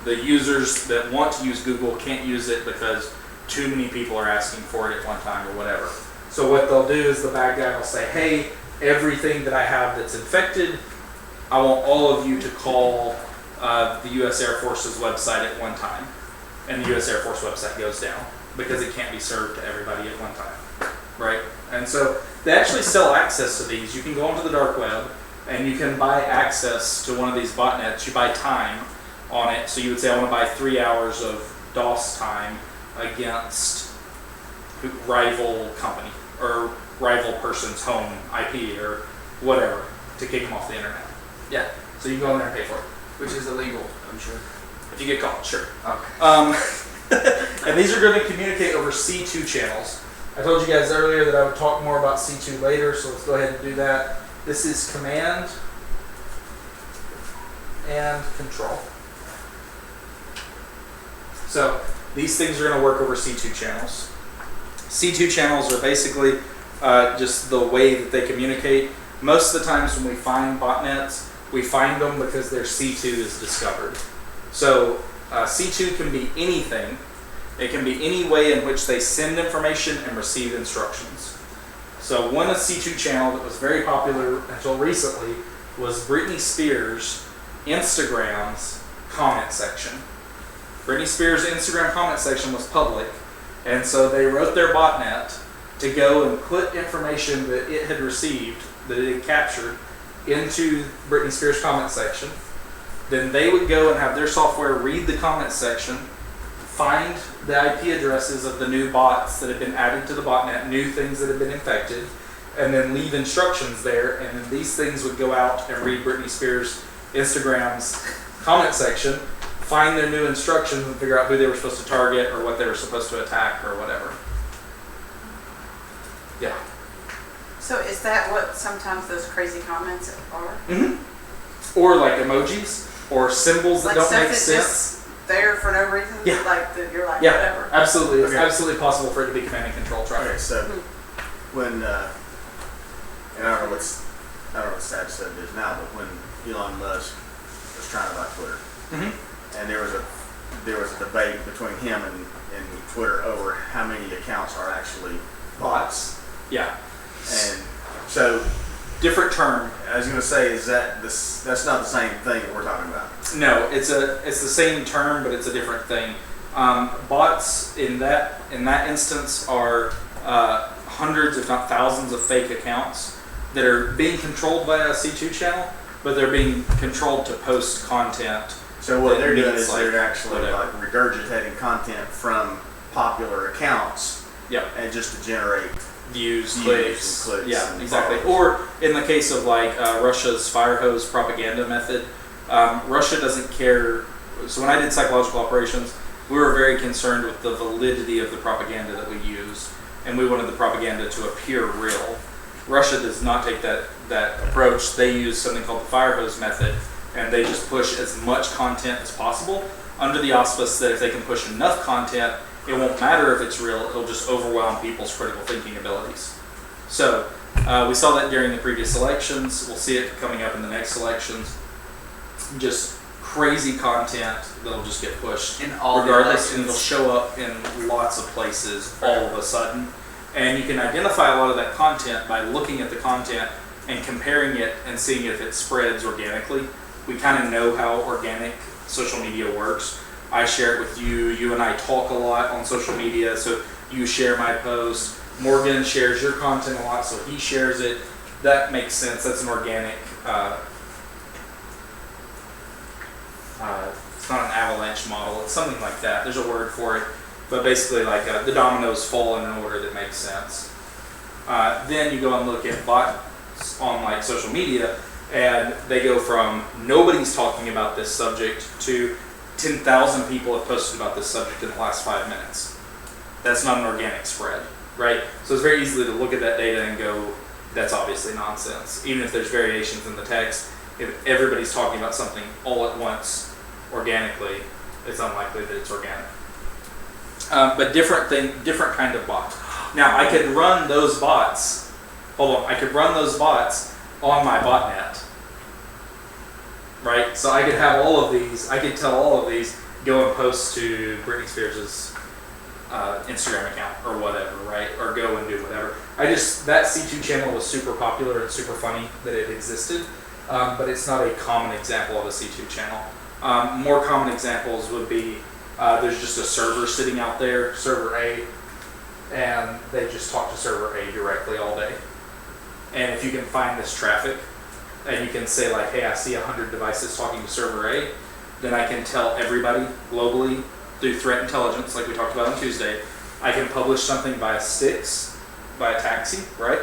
S1: The users that want to use Google can't use it because too many people are asking for it at one time or whatever. So what they'll do is the bad guy will say, hey, everything that I have that's infected, I want all of you to call the U.S. Air Force's website at one time. and the U.S. Air Force website goes down because it can't be served to everybody at one time, right? And so they actually sell access to these. You can go onto the dark web and you can buy access to one of these botnets. You buy time on it. So you would say, I want to buy 3 hours of DOS time against rival company or rival person's home IP or whatever to kick them off the internet. Yeah. So you can go in there and pay for it.
S2: Which is illegal, I'm sure.
S1: If you get caught, sure.
S2: Okay.
S1: And these are going to communicate over C2 channels. I told you guys earlier that I would talk more about C2 later, so let's go ahead and do that. This is command and control. So these things are going to work over C2 channels. C2 channels are basically just the way that they communicate. Most of the times when we find botnets, we find them because their C2 is discovered. So C2 can be anything. It can be any way in which they send information and receive instructions. So one C2 channel that was very popular until recently was Britney Spears' Instagram's comment section. Britney Spears' Instagram comment section was public, and so they wrote their botnet to go and put information that it had received, that it had captured, into Britney Spears' comment section. Then they would go and have their software read the comment section, find the IP addresses of the new bots that had been added to the botnet, new things that had been infected, and then leave instructions there, and then these things would go out and read Britney Spears' Instagram's comment section, find their new instructions, and figure out who they were supposed to target or what they were supposed to attack or whatever. Yeah.
S5: So is that what sometimes those crazy comments are?
S1: Mm-hmm. Or like emojis or symbols that
S5: Like
S1: don't
S5: stuff
S1: make
S5: that's
S1: sense.
S5: just there for no reason?
S1: Yeah.
S5: Like that you're like,
S1: Yeah,
S5: whatever.
S1: absolutely. It's
S4: Okay.
S1: absolutely possible for it to be command and control traffic.
S4: Okay, so when and I don't know what stats said this now, but when Elon Musk was trying to buy Twitter,
S1: Mm-hmm.
S4: and there was a debate between him and Twitter over how many accounts are actually bots.
S1: Yeah.
S4: And so
S1: Different term.
S4: I was going to say, is that's not the same thing that we're talking about?
S1: No, it's the same term, but it's a different thing. Bots in that instance are hundreds, if not thousands, of fake accounts that are being controlled by a C2 channel, but they're being controlled to post content.
S4: So what
S1: that
S4: they're doing
S1: means,
S4: is
S1: like,
S4: they're actually
S1: whatever.
S4: like regurgitating content from popular accounts,
S1: Yep.
S4: and just to generate
S1: Views,
S4: and
S1: clicks.
S4: clicks
S1: Yeah,
S4: and
S1: exactly.
S4: followers.
S1: Or in the case of like Russia's fire hose propaganda method, Russia doesn't care. So when I did psychological operations, we were very concerned with the validity of the propaganda that we used, and we wanted the propaganda to appear real. Russia does not take that approach. They use something called the fire hose method, and they just push as much content as possible under the auspice that if they can push enough content, it won't matter if it's real, it'll just overwhelm people's critical thinking abilities. So we saw that during the previous elections. We'll see it coming up in the next elections. Just crazy content that'll just get pushed
S2: In all the
S1: regardless, and it'll
S2: elections.
S1: show up in lots of places all of a sudden. And you can identify a lot of that content by looking at the content and comparing it and seeing if it spreads organically. We kind of know how organic social media works. I share it with you. You and I talk a lot on social media, so you share my post. Morgan shares your content a lot, so he shares it. That makes sense. That's an organic. It's not an avalanche model. It's something like that. There's a word for it, but basically, like the dominoes fall in an order that makes sense. Then you go and look at bots on like social media, and they go from nobody's talking about this subject to 10,000 people have posted about this subject in the last 5 minutes. That's not an organic spread, right? So it's very easy to look at that data and go, that's obviously nonsense. Even if there's variations in the text, if everybody's talking about something all at once organically, it's unlikely that it's organic. But different kind of bot. Now I could run those bots. I could run those bots on my botnet. Right, so I could have all of these. I could tell all of these go and post to Britney Spears' Instagram account or whatever, right? Or go and do whatever. That C2 channel was super popular and super funny that it existed, but it's not a common example of a C2 channel. More common examples would be there's just a server sitting out there, server A, and they just talk to server A directly all day. And if you can find this traffic, and you can say like, hey, I see 100 devices talking to server A, then I can tell everybody globally through threat intelligence, like we talked about on Tuesday. I can publish something via sticks, via taxi, right?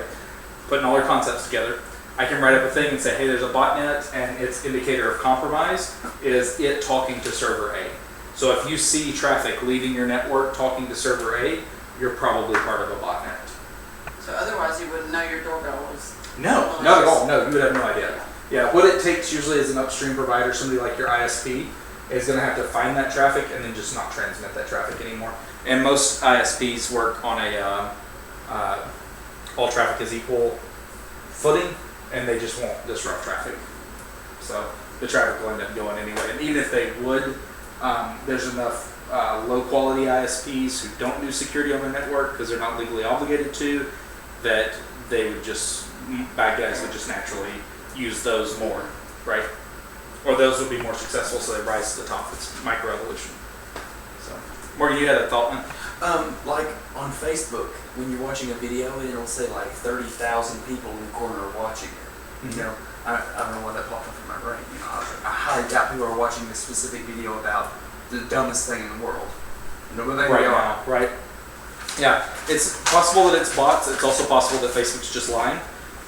S1: Putting all our concepts together. I can write up a thing and say, hey, there's a botnet, and its indicator of compromise is it talking to server A. So if you see traffic leaving your network talking to server A, you're probably part of a botnet.
S5: So otherwise you wouldn't know your doorbell was.
S1: No, not at all. No, you would have no idea. Yeah, what it takes usually as an upstream provider, somebody like your ISP, is going to have to find that traffic and then just not transmit that traffic anymore. And most ISPs work on a all traffic is equal footing, and they just won't disrupt traffic. So the traffic will end up going anyway. And even if they would, there's enough low quality ISPs who don't do security on their network because they're not legally obligated to, that they would just, bad guys would just naturally use those more, right? Or those would be more successful, so they rise to the top. It's microevolution. So, Morgan, you had a thought, man?
S2: Like on Facebook, when you're watching a video and it'll say like 30,000 people in the corner are watching it.
S1: Mhm.
S2: You know, I don't know why that popped up in my brain. You know, I highly doubt people are watching this specific video about the dumbest thing in the world. No, but they
S1: Right
S2: are.
S1: now, right? Yeah, it's possible that it's bots. It's also possible that Facebook's just lying.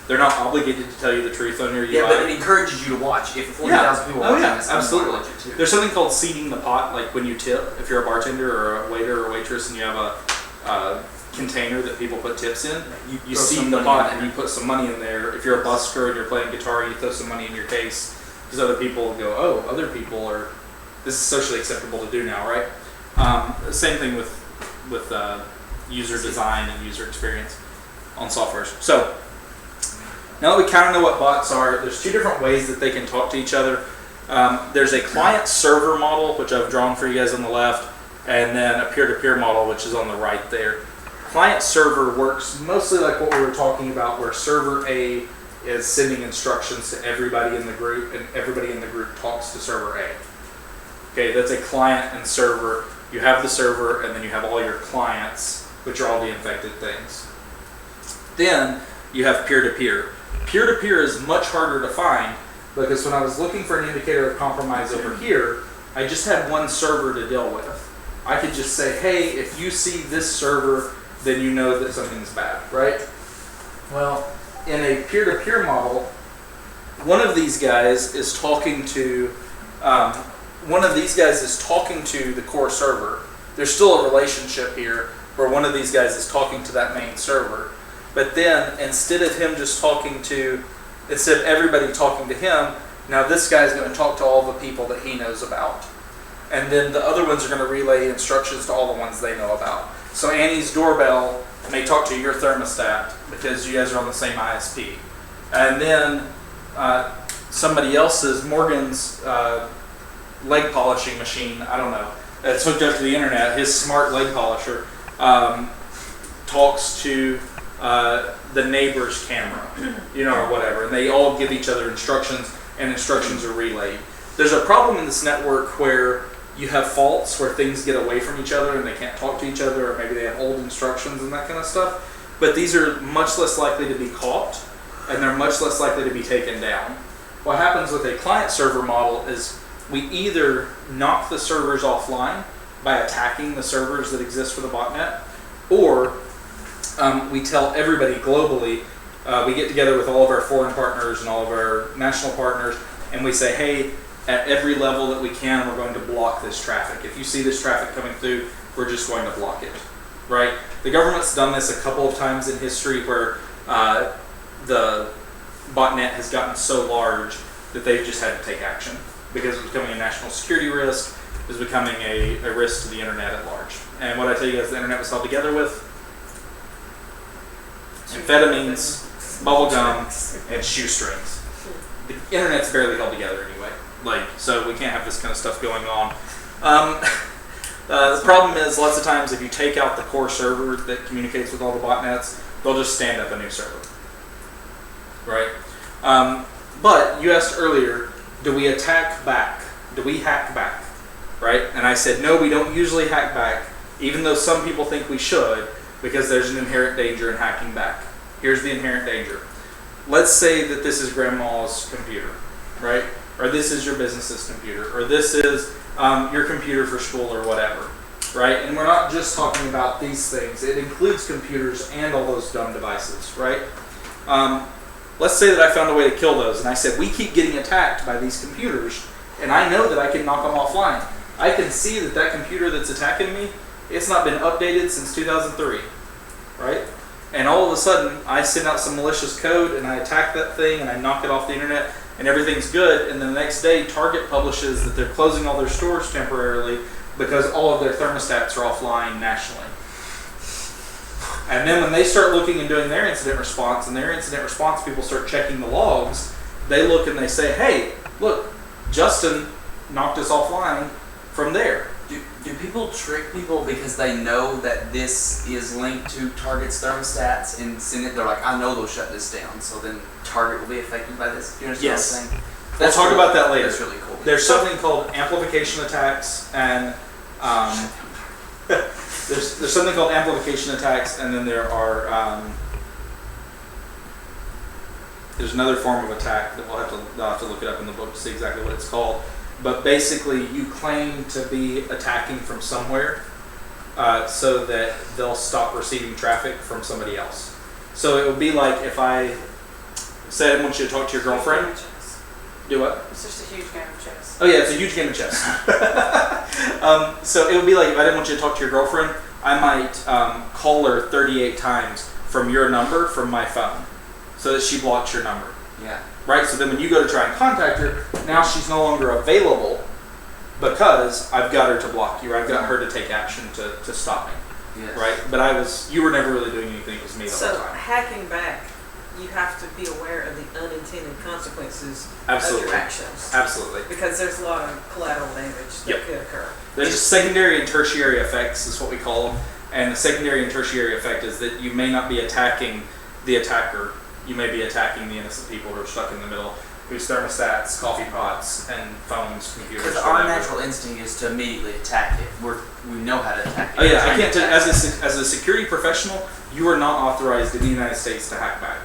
S1: They're not obligated to tell you the truth on your UI.
S2: Yeah, but it encourages you to watch. If 40,000 people are watching this, I'm
S1: absolutely.
S2: gonna watch it too.
S1: There's something called seeding the pot, like when you tip, if you're a bartender or a waiter or waitress and you have a container that people put tips in, you
S2: throw
S1: seed
S2: some
S1: the
S2: money
S1: pot
S2: in
S1: and you put some money in there. If you're a busker and you're playing guitar, you throw some money in your case because other people go, oh, other people are, this is socially acceptable to do now, right? Same thing with user design and user experience on software. So now that we kind of know what bots are, there's two different ways that they can talk to each other. There's a client-server model, which I've drawn for you guys on the left, and then a peer-to-peer model, which is on the right there. Client-server works mostly like what we were talking about, where server A is sending instructions to everybody in the group, and everybody in the group talks to server A. Okay, that's a client and server. You have the server, and then you have all your clients, which are all the infected things. Then you have peer-to-peer. Peer-to-peer is much harder to find because when I was looking for an indicator of compromise over here, I just had one server to deal with. I could just say, hey, if you see this server, then you know that something's bad, right? Well, in a peer-to-peer model, one of these guys is talking to the core server. There's still a relationship here where one of these guys is talking to that main server. But then instead of everybody talking to him, now this guy's going to talk to all the people that he knows about. And then the other ones are going to relay instructions to all the ones they know about. So Annie's doorbell may talk to your thermostat because you guys are on the same ISP. And then somebody else's, Morgan's leg polishing machine, I don't know, it's hooked up to the internet, his smart leg polisher talks to the neighbor's camera, or whatever, and they all give each other instructions, and instructions are relayed. There's a problem in this network where you have faults where things get away from each other and they can't talk to each other, or maybe they have old instructions and that kind of stuff, but these are much less likely to be caught, and they're much less likely to be taken down. What happens with a client-server model is we either knock the servers offline by attacking the servers that exist for the botnet, or we tell everybody globally, we get together with all of our foreign partners and all of our national partners, and we say, hey, at every level that we can, we're going to block this traffic. If you see this traffic coming through, we're just going to block it, right? The government's done this a couple of times in history where the botnet has gotten so large that they've just had to take action because it's becoming a national security risk, it's becoming a risk to the internet at large. And what I tell you guys the internet was held together with? Amphetamines, bubble gum, and shoestrings. The internet's barely held together anyway. So we can't have this kind of stuff going on. The problem is, lots of times if you take out the core server that communicates with all the botnets, they'll just stand up a new server, right? But you asked earlier, do we attack back? Do we hack back? right? And I said, no, we don't usually hack back, even though some people think we should, because there's an inherent danger in hacking back. Here's the inherent danger. Let's say that this is grandma's computer, right? Or this is your business's computer, or this is your computer for school or whatever, right? And we're not just talking about these things. It includes computers and all those dumb devices, right? Let's say that I found a way to kill those, and I said, we keep getting attacked by these computers, and I know that I can knock them offline. I can see that that computer that's attacking me, it's not been updated since 2003, right? And all of a sudden, I send out some malicious code, and I attack that thing, and I knock it off the internet, and everything's good, and then the next day, Target publishes that they're closing all their stores temporarily because all of their thermostats are offline nationally. And then when they start looking and doing their incident response, and their incident response people start checking the logs, they look and they say, hey, look, Justin knocked us offline from there.
S2: Do people trick people because they know that this is linked to Target's thermostats and send it? They're like, I know they'll shut this down, so then Target will be affected by this. Do you understand
S1: Yes.
S2: what I'm saying?
S1: We'll talk about that later.
S2: That's really cool.
S1: There's something called amplification attacks, and there's something called amplification attacks, and then there are there's another form of attack that I'll have to look it up in the book to see exactly what it's called. But basically, you claim to be attacking from somewhere so that they'll stop receiving traffic from somebody else. So it would be like if I said I want you to talk to your girlfriend. Do what?
S5: It's just a huge game of chess.
S1: Oh yeah, it's a huge game of chess. So it would be like if I didn't want you to talk to your girlfriend, I might call her 38 times from your number from my phone so that she blocks your number.
S2: Yeah.
S1: Right? So then when you go to try and contact her, now she's no longer available because I've got her to block you, or I've got her to take action to stop me.
S2: Yes.
S1: Right? But you were never really doing anything, it was me the whole
S3: So
S1: time.
S3: hacking back, you have to be aware of the unintended consequences
S1: Absolutely.
S3: of your actions.
S1: Absolutely.
S3: Because there's a lot of collateral damage that
S1: Yep.
S3: could occur.
S1: There's secondary and tertiary effects is what we call them. And the secondary and tertiary effect is that you may not be attacking the attacker. You may be attacking the innocent people who are stuck in the middle, whose thermostats, coffee pots, and phones, computers.
S2: Because our
S1: whatever.
S2: natural instinct is to immediately attack it. We know how to attack it.
S1: Oh yeah, I can't. As a security professional, you are not authorized in the United States to hack back.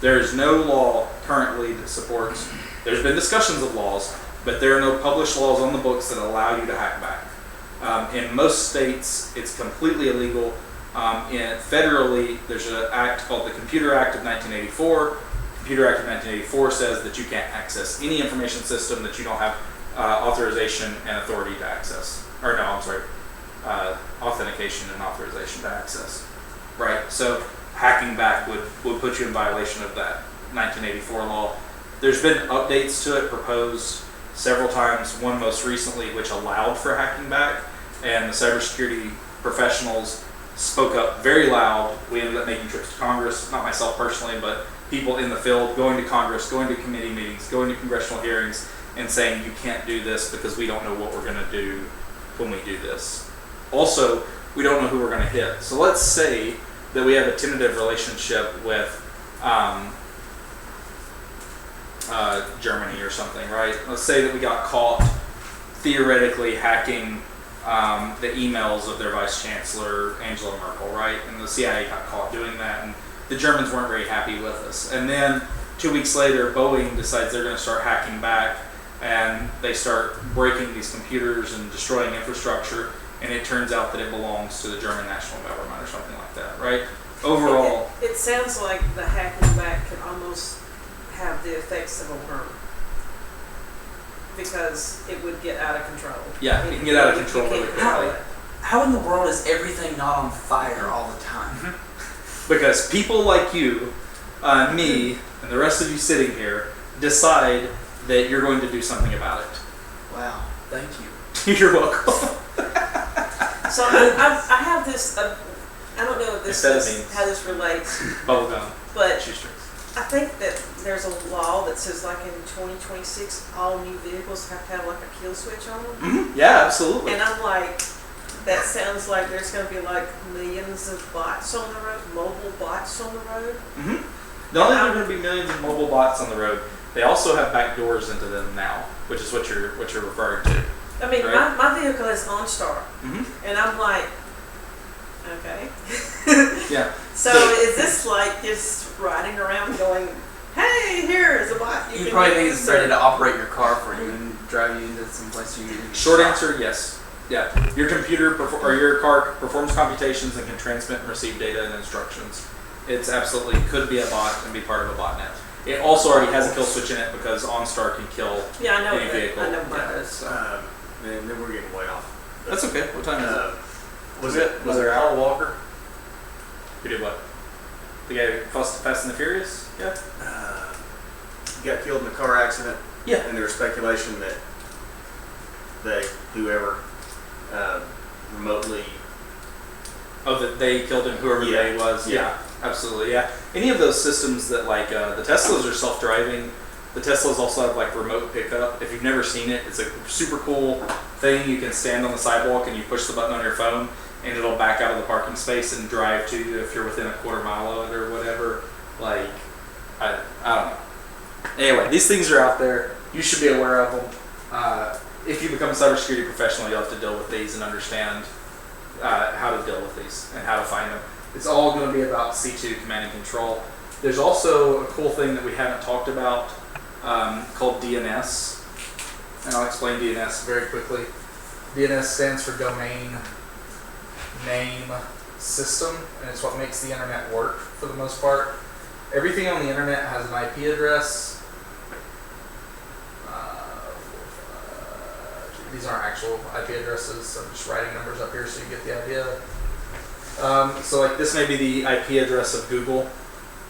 S1: There is no law currently that supports. There's been discussions of laws, but there are no published laws on the books that allow you to hack back. In most states, it's completely illegal. Federally, there's an act called the Computer Act of 1984. Computer Act of 1984 says that you can't access any information system that you don't have authorization and authority to access. Or no, I'm sorry, authentication and authorization to access. Right? So hacking back would put you in violation of that 1984 law. There's been updates to it proposed several times, one most recently which allowed for hacking back, and the cybersecurity professionals spoke up very loud. We ended up making trips to Congress, not myself personally, but people in the field going to Congress, going to committee meetings, going to congressional hearings, and saying you can't do this because we don't know what we're going to do when we do this. Also, we don't know who we're going to hit. So let's say that we have a tentative relationship with Germany or something, right? Let's say that we got caught theoretically hacking the emails of their Vice Chancellor, Angela Merkel, right? And the CIA got caught doing that, and the Germans weren't very happy with us. And then 2 weeks later, Boeing decides they're going to start hacking back, and they start breaking these computers and destroying infrastructure, and it turns out that it belongs to the German national government or something like that, right? Overall,
S3: It sounds like the hacking back can almost have the effects of a worm. Because it would get out of control.
S1: yeah, it can get out of control
S3: You
S1: really
S3: can't control
S1: quickly.
S3: it.
S2: How in the world is everything not on fire all the time?
S1: Because people like you, me, and the rest of you sitting here decide that you're going to do something about it.
S2: Wow, thank you.
S1: You're welcome.
S3: So I have this, I don't know if this is
S1: Amphetamines.
S3: how this relates,
S1: Bubblegum.
S3: but
S1: Shoestrings.
S3: I think that there's a law that says like in 2026, all new vehicles have to have like a kill switch on them.
S1: Mm-hmm. Yeah, absolutely.
S3: And I'm like, that sounds like there's going to be like millions of bots on the road, mobile bots on the road.
S1: Mm-hmm. Not only are there going to be millions of mobile bots on the road, they also have back doors into them now, which is what you're referring to.
S3: I mean,
S1: Right.
S3: my vehicle has OnStar, and I'm like, okay.
S1: Yeah.
S3: So is this like just riding around going, hey, here is a bot
S2: You
S3: can
S2: probably think
S3: use,
S2: it's
S3: or-
S2: ready to operate your car for you and drive you into some place you need.
S1: Short answer, yes. Yeah. Your computer or your car performs computations and can transmit and receive data and instructions. It's absolutely could be a bot and be part of a botnet. It also already has a kill switch in it because OnStar can kill
S3: Yeah, I know
S1: any
S3: that.
S1: vehicle.
S3: I know about
S1: Yeah,
S3: that.
S1: so.
S4: And then we're getting way off.
S1: That's okay. What time is it?
S4: Was there Al Walker?
S1: Who did what? The guy who Fast and the Furious? Yeah.
S4: He got killed in a car accident.
S1: Yeah.
S4: And there was speculation that whoever, remotely.
S1: Oh, that they killed him, whoever
S4: Yeah.
S1: they was.
S4: Yeah.
S1: Yeah, absolutely. Yeah. Any of those systems that like the Teslas are self-driving. The Teslas also have like remote pickup. If you've never seen it, it's a super cool thing. You can stand on the sidewalk and you push the button on your phone and it'll back out of the parking space and drive to you if you're within a quarter mile of it or whatever. Like, I don't know. Anyway, these things are out there. You should be aware of them. If you become a cybersecurity professional, you'll have to deal with these and understand how to deal with these and how to find them. It's all going to be about C2 command and control. There's also a cool thing that we haven't talked about called DNS, and I'll explain DNS very quickly. DNS stands for Domain Name System, and it's what makes the internet work for the most part. Everything on the internet has an IP address. These aren't actual IP addresses. I'm just writing numbers up here so you get the idea. So like this may be the IP address of Google,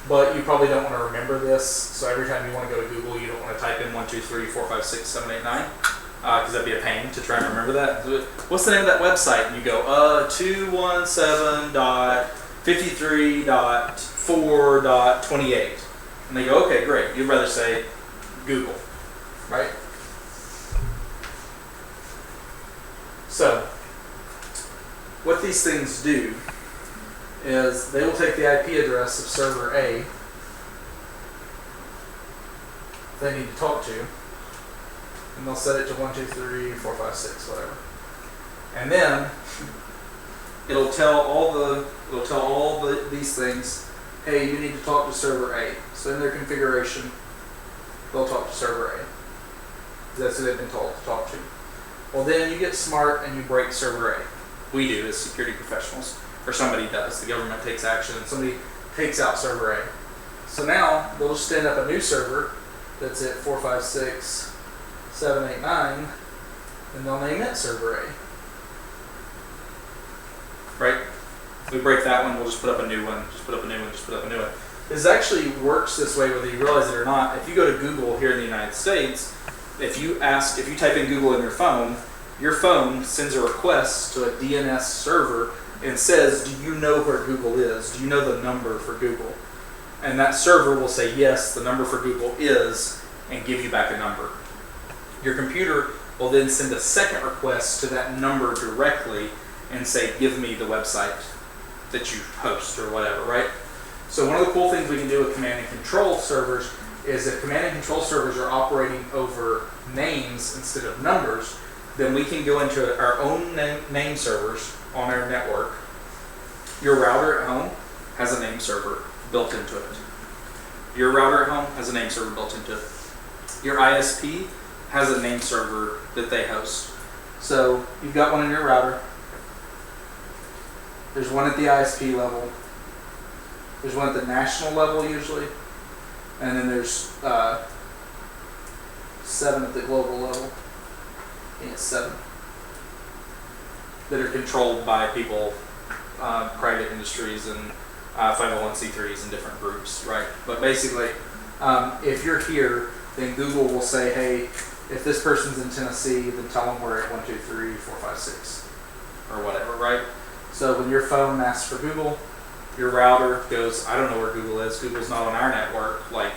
S1: but you probably don't want to remember this. So every time you want to go to Google, you don't want to type in 1, 2, 3, 4, 5, 6, 7, 8, 9, because that'd be a pain to try and remember that. What's the name of that website? And you go 217.53.4.28, and they go, okay, great. You'd rather say Google, right? So, what these things do is they will take the IP address of server A they need to talk to, and they'll set it to 1, 2, 3, 4, 5, 6, whatever. And then it'll tell all these things, hey, you need to talk to server A. So in their configuration, they'll talk to server A. That's who they've been told to talk to. Well, then you get smart and you break server A. We do as security professionals, or somebody does. The government takes action and somebody takes out server A. So now they'll just stand up a new server that's at 4, 5, 6, 7, 8, 9, and they'll name it server A. Right? If we break that one, we'll just put up a new one, just put up a new one, just put up a new one. This actually works this way whether you realize it or not. If you go to Google here in the United States, if you type in Google in your phone sends a request to a DNS server and says, do you know where Google is? Do you know the number for Google? And that server will say, yes, the number for Google is, and give you back a number. Your computer will then send a second request to that number directly and say, give me the website that you host or whatever, right? So one of the cool things we can do with command and control servers is if command and control servers are operating over names instead of numbers, then we can go into our own name servers on our network. Your router at home has a name server built into it. Your router at home has a name server built into it. Your ISP has a name server that they host. So you've got one in your router. There's one at the ISP level. There's one at the national level usually. And then there's 7 at the global level. I think it's 7. That are controlled by people, private industries and 501c3s and different groups, right? But basically, if you're here, then Google will say, hey, if this person's in Tennessee, then tell them we're at 1, 2, 3, 4, 5, 6, or whatever, right? So when your phone asks for Google, your router goes, I don't know where Google is. Google's not on our network, like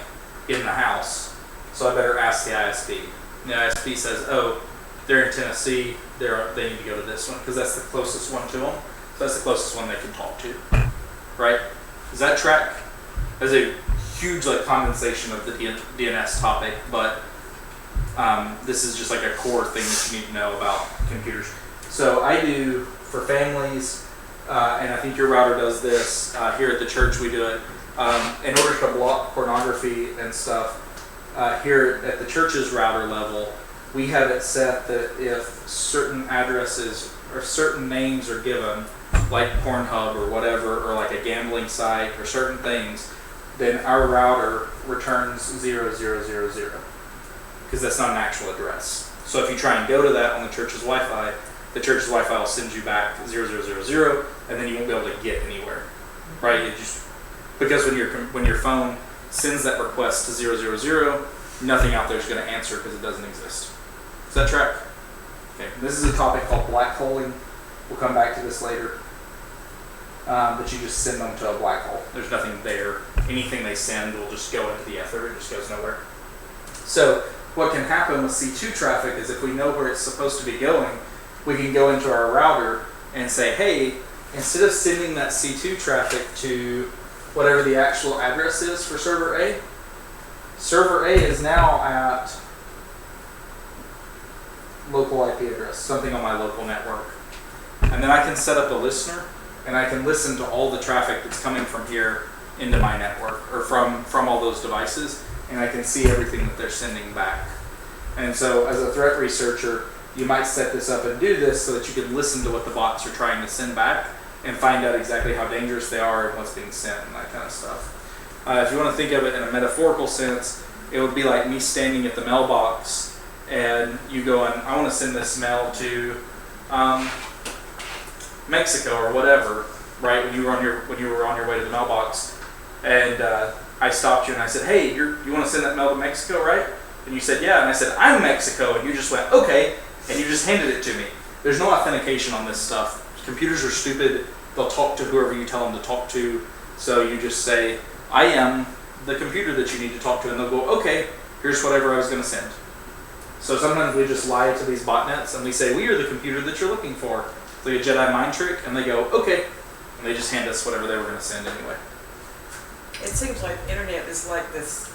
S1: in the house. So I better ask the ISP. And the ISP says, oh, they're in Tennessee. They need to go to this one because that's the closest one to them. So that's the closest one they can talk to, right? Does that track? That's a huge condensation of the DNS topic, but This is just like a core thing that you need to know about computers. So I do for families, and I think your router does this. Here at the church we do it. In order to block pornography and stuff, here at the church's router level, we have it set that if certain addresses or certain names are given, like Pornhub or whatever, or like a gambling site or certain things, then our router returns 0000, because that's not an actual address. So if you try and go to that on the church's Wi-Fi, the church's Wi-Fi will send you back 0000, and then you won't be able to get anywhere, right? It just, because when your phone sends that request to 000, nothing out there is going to answer because it doesn't exist. Does that track? Okay. This is a topic called black holing. We'll come back to this later. But you just send them to a black hole. There's nothing there. Anything they send will just go into the ether. It just goes nowhere. So what can happen with C2 traffic is if we know where it's supposed to be going, we can go into our router and say, hey, instead of sending that C2 traffic to whatever the actual address is for server A is now at local IP address, something on my local network. And then I can set up a listener, and I can listen to all the traffic that's coming from here into my network, or from all those devices, and I can see everything that they're sending back. And so as a threat researcher, you might set this up and do this so that you can listen to what the bots are trying to send back and find out exactly how dangerous they are and what's being sent and that kind of stuff. If you want to think of it in a metaphorical sense, it would be like me standing at the mailbox and you going, I want to send this mail to Mexico or whatever, right? When you were on your way to the mailbox, and I stopped you and I said, hey, you want to send that mail to Mexico, right? And you said, yeah. And I said, I'm Mexico, and you just went, okay, and you just handed it to me. There's no authentication on this stuff. Computers are stupid. They'll talk to whoever you tell them to talk to. So you just say, I am the computer that you need to talk to, and they'll go, okay, here's whatever I was going to send. So sometimes we just lie to these botnets and we say, we are the computer that you're looking for. It's like a Jedi mind trick, and they go, okay. And they just hand us whatever they were going to send anyway.
S3: It seems like the internet is like this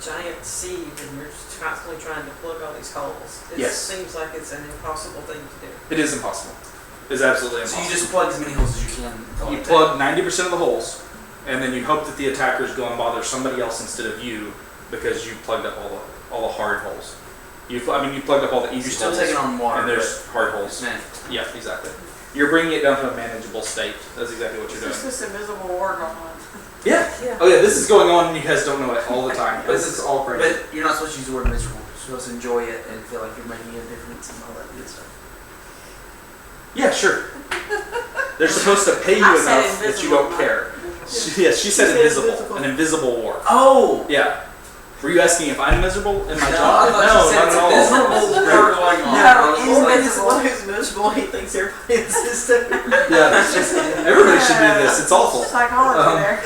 S3: giant sieve, and you're just constantly trying to plug all these holes. It
S1: Yes.
S3: seems like it's an impossible thing to do.
S1: It is impossible. It's absolutely impossible.
S2: So you just plug as many holes as you can.
S1: You plug 90% of the holes, and then you hope that the attackers go and bother somebody else instead of you, because you plugged up all the hard holes. You plugged up all the easy
S2: You're still
S1: holes.
S2: taking on water,
S1: and there's hard holes.
S2: Man.
S1: Yeah, exactly. You're bringing it down to a manageable state. That's exactly what you're
S5: There's
S1: doing.
S5: this invisible war going on.
S1: Yeah.
S3: Yeah.
S1: Oh yeah, this is going on and you guys don't know it all the time. This is all crazy.
S2: But you're not supposed to use the word miserable. You're supposed to enjoy it and feel like you're making a difference and all that good stuff.
S1: Yeah, sure. They're supposed to pay you
S5: I said
S1: enough that you don't
S5: invisible.
S1: care. She said invisible. An invisible war.
S2: Oh!
S1: Yeah. Were you asking if I'm miserable in my
S2: No,
S1: job?
S2: I thought you said it's invisible.
S1: Great.
S2: War going on.
S5: No,
S2: I was like,
S5: invisible.
S3: who's miserable, he thinks everybody in the system.
S1: Yeah, everybody should do this. It's awful.
S5: Psychology there.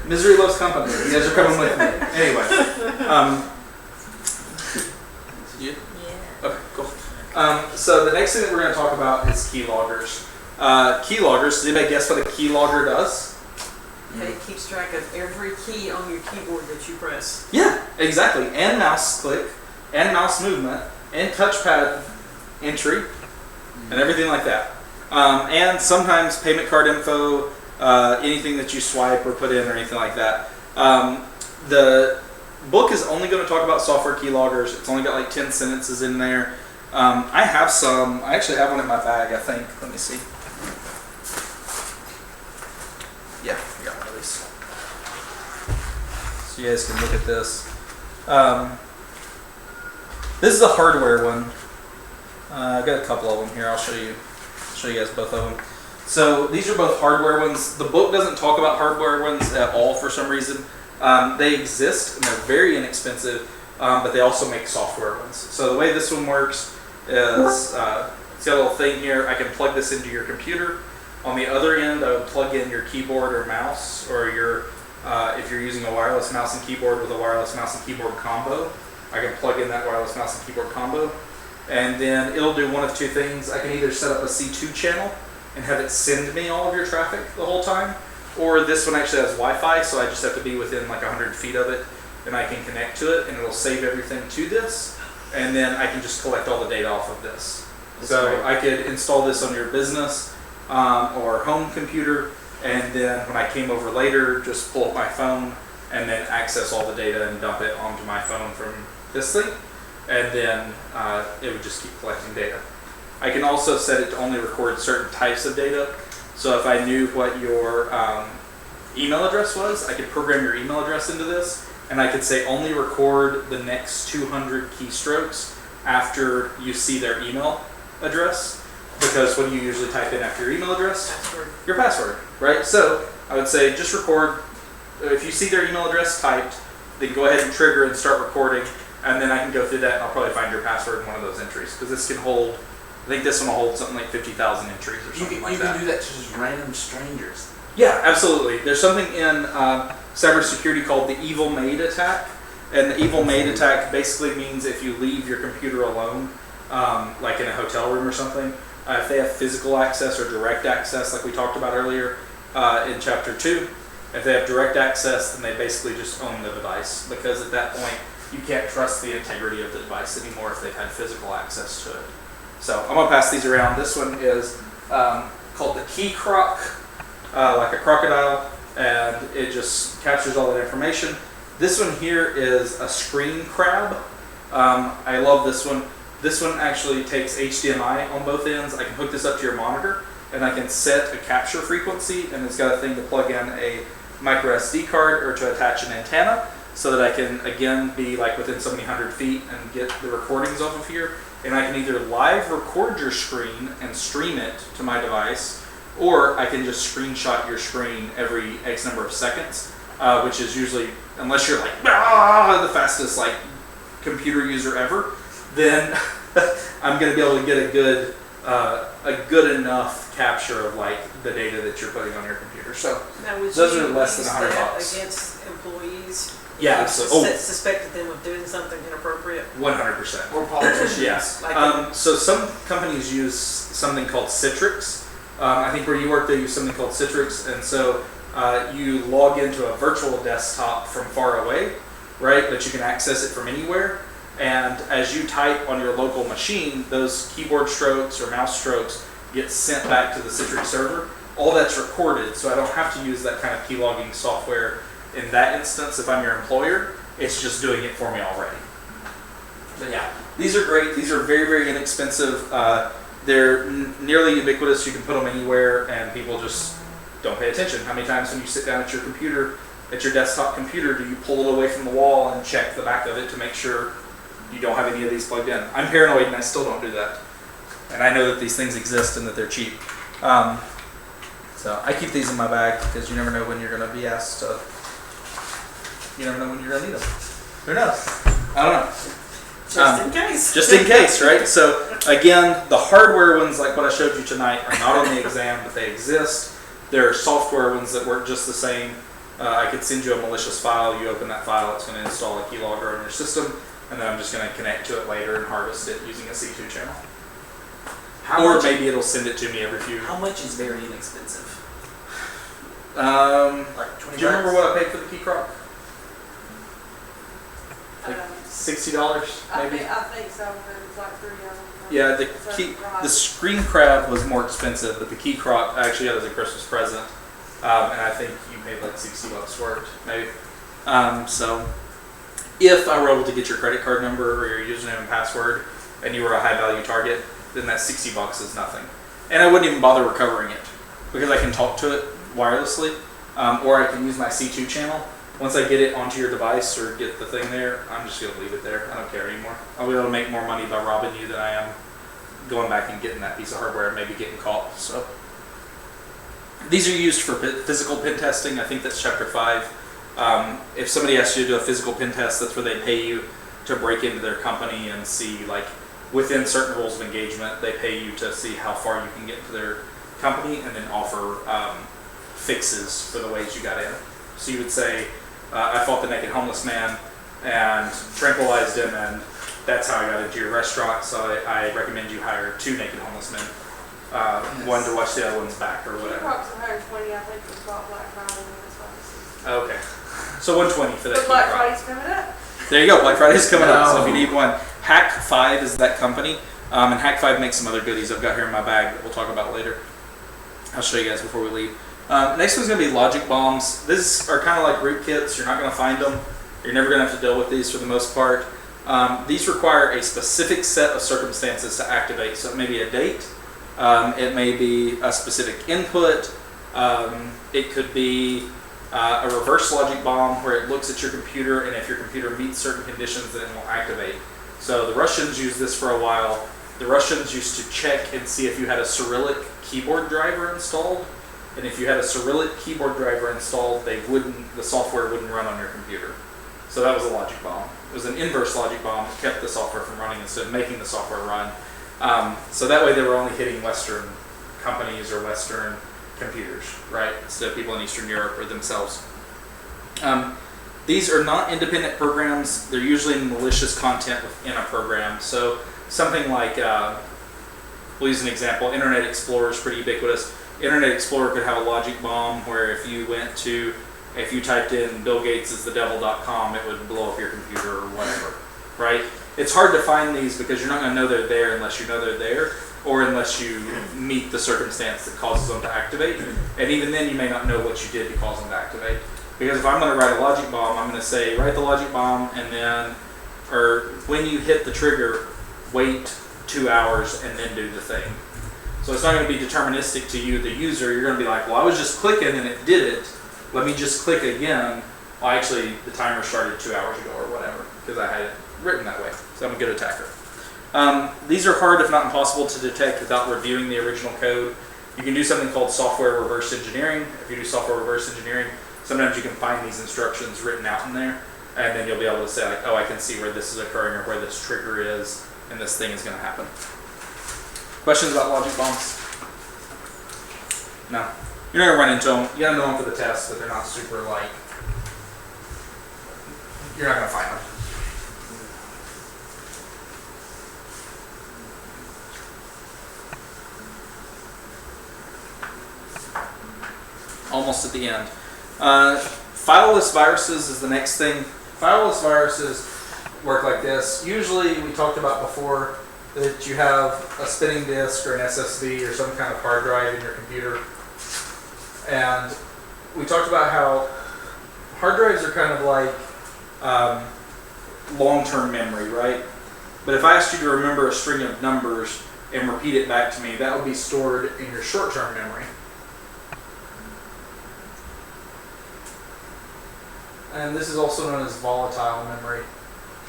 S1: Misery loves company. You guys are coming with me. Anyway. You?
S3: Yeah.
S1: Okay, cool. So the next thing that we're going to talk about is keyloggers. Keyloggers, does anybody guess what a keylogger does?
S3: It keeps track of every key on your keyboard that you press.
S1: Yeah, exactly. And mouse click, and mouse movement, and touchpad entry, and everything like that. And sometimes payment card info, anything that you swipe or put in or anything like that. The book is only going to talk about software keyloggers. It's only got like 10 sentences in there. I have some. I actually have one in my bag, I think. Let me see. Yeah, I got one of these. So you guys can look at this. This is a hardware one. I've got a couple of them here. I'll show you guys both of them. So these are both hardware ones. The book doesn't talk about hardware ones at all for some reason. They exist and they're very inexpensive, but they also make software ones. So the way this one works is, it's got a little thing here. I can plug this into your computer. On the other end, I would plug in your keyboard or mouse, or your, if you're using a wireless mouse and keyboard with a wireless mouse and keyboard combo, I can plug in that wireless mouse and keyboard combo. And then it'll do one of two things. I can either set up a C2 channel and have it send me all of your traffic the whole time, or this one actually has Wi-Fi, so I just have to be within like 100 feet of it, and I can connect to it, and it'll save everything to this, and then I can just collect all the data off of this.
S2: That's
S1: So
S2: great.
S1: I could install this on your business or home computer, and then when I came over later, just pull up my phone and then access all the data and dump it onto my phone from this thing, and then it would just keep collecting data. I can also set it to only record certain types of data. So if I knew what your email address was, I could program your email address into this, and I could say only record the next 200 keystrokes after you see their email address, because what do you usually type in after your email address?
S3: Password.
S1: Your password, right? So I would say just record, if you see their email address typed, then go ahead and trigger and start recording, and then I can go through that and I'll probably find your password in one of those entries, because this can hold, I think this one will hold something like 50,000 entries or
S2: You
S1: something
S2: can,
S1: like
S2: you
S1: that.
S2: can do that to just random strangers.
S1: Yeah, absolutely. There's something in cybersecurity called the evil maid attack, and the evil maid attack basically means if you leave your computer alone, like in a hotel room or something, if they have physical access or direct access, like we talked about earlier in chapter 2, if they have direct access, then they basically just own the device, because at that point you can't trust the integrity of the device anymore if they've had physical access to it. So I'm gonna pass these around. This one is called the key croc, like a crocodile, and it just captures all that information. This one here is a screen crab. I love this one. This one actually takes HDMI on both ends. I can hook this up to your monitor, and I can set a capture frequency, and it's got a thing to plug in a micro SD card or to attach an antenna, so that I can again be like within so many 100 feet and get the recordings off of here. And I can either live record your screen and stream it to my device, or I can just screenshot your screen every X number of seconds, which is usually, unless you're like the fastest like computer user ever, then I'm going to be able to get a good enough capture of like the data that you're putting on your computer. So
S3: Now, would
S1: those
S3: you
S1: are less than
S3: use
S1: $100
S3: that
S1: bucks.
S3: against employees?
S1: Yeah,
S3: If you
S1: absolutely.
S3: suspected them of doing something inappropriate?
S1: 100%.
S2: Or politicians.
S1: Yes.
S2: Like
S1: So some companies use something called Citrix. I think where you work, they use something called Citrix, and so you log into a virtual desktop from far away, right? But you can access it from anywhere. And as you type on your local machine, those keyboard strokes or mouse strokes get sent back to the Citrix server. All that's recorded, so I don't have to use that kind of key logging software in that instance if I'm your employer. It's just doing it for me already. But yeah, these are great. These are very, very inexpensive. They're nearly ubiquitous. You can put them anywhere, and people just don't pay attention. How many times when you sit down at your computer, at your desktop computer, do you pull it away from the wall and check the back of it to make sure you don't have any of these plugged in? I'm paranoid, and I still don't do that. And I know that these things exist and that they're cheap. So I keep these in my bag because you never know when you're going to be asked to. You never know when you're going to need them. Who knows? I don't know.
S3: Just in case.
S1: Just in case, right? So again, the hardware ones like what I showed you tonight are not on the exam, but they exist. There are software ones that work just the same. I could send you a malicious file. You open that file, it's going to install a keylogger on your system, and then I'm just going to connect to it later and harvest it using a C2 channel. Or maybe it'll send it to me every few.
S2: How much is very inexpensive?
S4: Like 20
S1: Do you remember what I paid for the key croc? Like
S5: Um,
S1: $60 maybe?
S5: I think so, but it's like 3 of them.
S1: Yeah, the
S5: So,
S1: key,
S5: right.
S1: the screen crab was more expensive, but the key croc I actually got as a Christmas present, and I think you paid like $60 for it, maybe. So, if I were able to get your credit card number or your username and password, and you were a high value target, then that $60 is nothing, and I wouldn't even bother recovering it because I can talk to it wirelessly, or I can use my C2 channel. Once I get it onto your device or get the thing there, I'm just going to leave it there. I don't care anymore. I'll be able to make more money by robbing you than I am going back and getting that piece of hardware and maybe getting caught. So these are used for physical pen testing. I think that's chapter 5. If somebody asks you to do a physical pen test, that's where they pay you to break into their company and see, like, within certain rules of engagement, they pay you to see how far you can get into their company and then offer fixes for the ways you got in. So you would say, I fought the naked homeless man and tranquilized him, and that's how I got into your restaurant, so I recommend you hire 2 naked homeless men, one to watch the other one's back or whatever.
S5: Crocs 120, I think it was bought Black Friday when it's obviously.
S1: Okay. So 120 for that.
S5: But
S1: key
S5: Black
S1: prop.
S5: Friday's coming up.
S1: There you go. Black Friday's coming up, so if you
S2: No.
S1: need one, Hack 5 is that company, and Hack 5 makes some other goodies I've got here in my bag that we'll talk about later. I'll show you guys before we leave. Next one's going to be logic bombs. These are kind of like rootkits. You're not going to find them. You're never going to have to deal with these for the most part. These require a specific set of circumstances to activate. So it may be a date. It may be a specific input. It could be a reverse logic bomb where it looks at your computer, and if your computer meets certain conditions, then it will activate. So the Russians used this for a while. The Russians used to check and see if you had a Cyrillic keyboard driver installed. And if you had a Cyrillic keyboard driver installed, the software wouldn't run on your computer. So that was a logic bomb. It was an inverse logic bomb that kept the software from running instead of making the software run. So that way they were only hitting Western companies or Western computers, right? Instead of people in Eastern Europe or themselves. These are not independent programs. They're usually malicious content within a program. So something like, we'll use an example, Internet Explorer is pretty ubiquitous. Internet Explorer could have a logic bomb where if you typed in Bill Gates is the devil.com, it would blow up your computer or whatever, right? It's hard to find these because you're not going to know they're there unless you know they're there, or unless you meet the circumstance that causes them to activate. And even then you may not know what you did to cause them to activate. Because if I'm going to write a logic bomb, I'm going to say write the logic bomb and then, or when you hit the trigger, wait 2 hours and then do the thing. So it's not going to be deterministic to you, the user. You're going to be like, well, I was just clicking and it did it. Let me just click again. Well, actually, the timer started 2 hours ago or whatever, because I had it written that way. So I'm a good attacker. These are hard, if not impossible, to detect without reviewing the original code. You can do something called software reverse engineering. If you do software reverse engineering, sometimes you can find these instructions written out in there, and then you'll be able to say, like, oh, I can see where this is occurring or where this trigger is, and this thing is going to happen. Questions about logic bombs? No. You're not going to run into them. You got to know them for the test, but they're not super, like, you're not going to find them. Almost at the end. Fileless viruses is the next thing. Fileless viruses work like this. Usually, we talked about before that you have a spinning disk or an SSD or some kind of hard drive in your computer. And we talked about how hard drives are kind of like long-term memory, right? But if I asked you to remember a string of numbers and repeat it back to me, that would be stored in your short-term memory. And this is also known as volatile memory.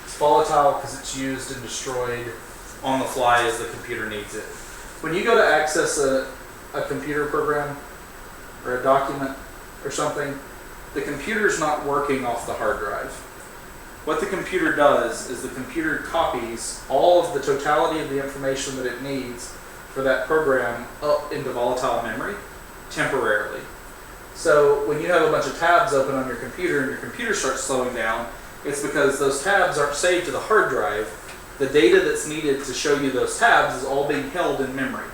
S1: It's volatile because it's used and destroyed on the fly as the computer needs it. When you go to access a computer program or a document or something, the computer's not working off the hard drive. What the computer does is the computer copies all of the totality of the information that it needs for that program up into volatile memory temporarily. So when you have a bunch of tabs open on your computer and your computer starts slowing down, it's because those tabs aren't saved to the hard drive. The data that's needed to show you those tabs is all being held in memory.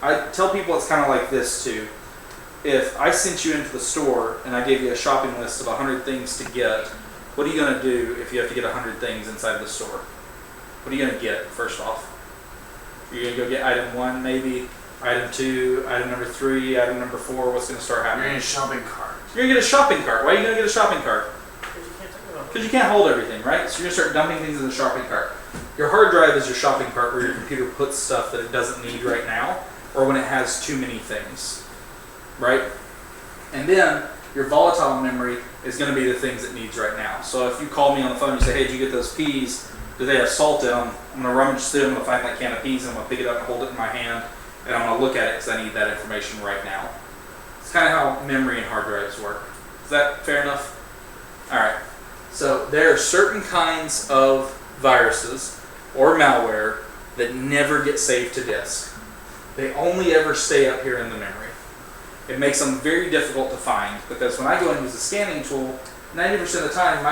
S1: I tell people it's kind of like this too. If I sent you into the store and I gave you a shopping list of 100 things to get, what are you going to do if you have to get 100 things inside the store? What are you going to get, first off? You're going to go get item 1 maybe, item 2, item number 3, item number 4, what's going to start happening?
S2: You're in a shopping cart.
S1: You're going to get a shopping cart. Why are you going to get a shopping cart?
S3: Because you can't take it all.
S1: Because you can't hold everything, right? So you're going to start dumping things in the shopping cart. Your hard drive is your shopping cart where your computer puts stuff that it doesn't need right now, or when it has too many things, right? And then your volatile memory is going to be the things it needs right now. So if you call me on the phone and you say, hey, did you get those peas? Do they have salt in them? I'm going to rummage through them, I'm going to find that can of peas, and I'm going to pick it up and hold it in my hand, and I'm going to look at it because I need that information right now. It's kind of how memory and hard drives work. Is that fair enough? All right. So there are certain kinds of viruses or malware that never get saved to disk. They only ever stay up here in the memory. It makes them very difficult to find because when I go and use a scanning tool, 90% of the time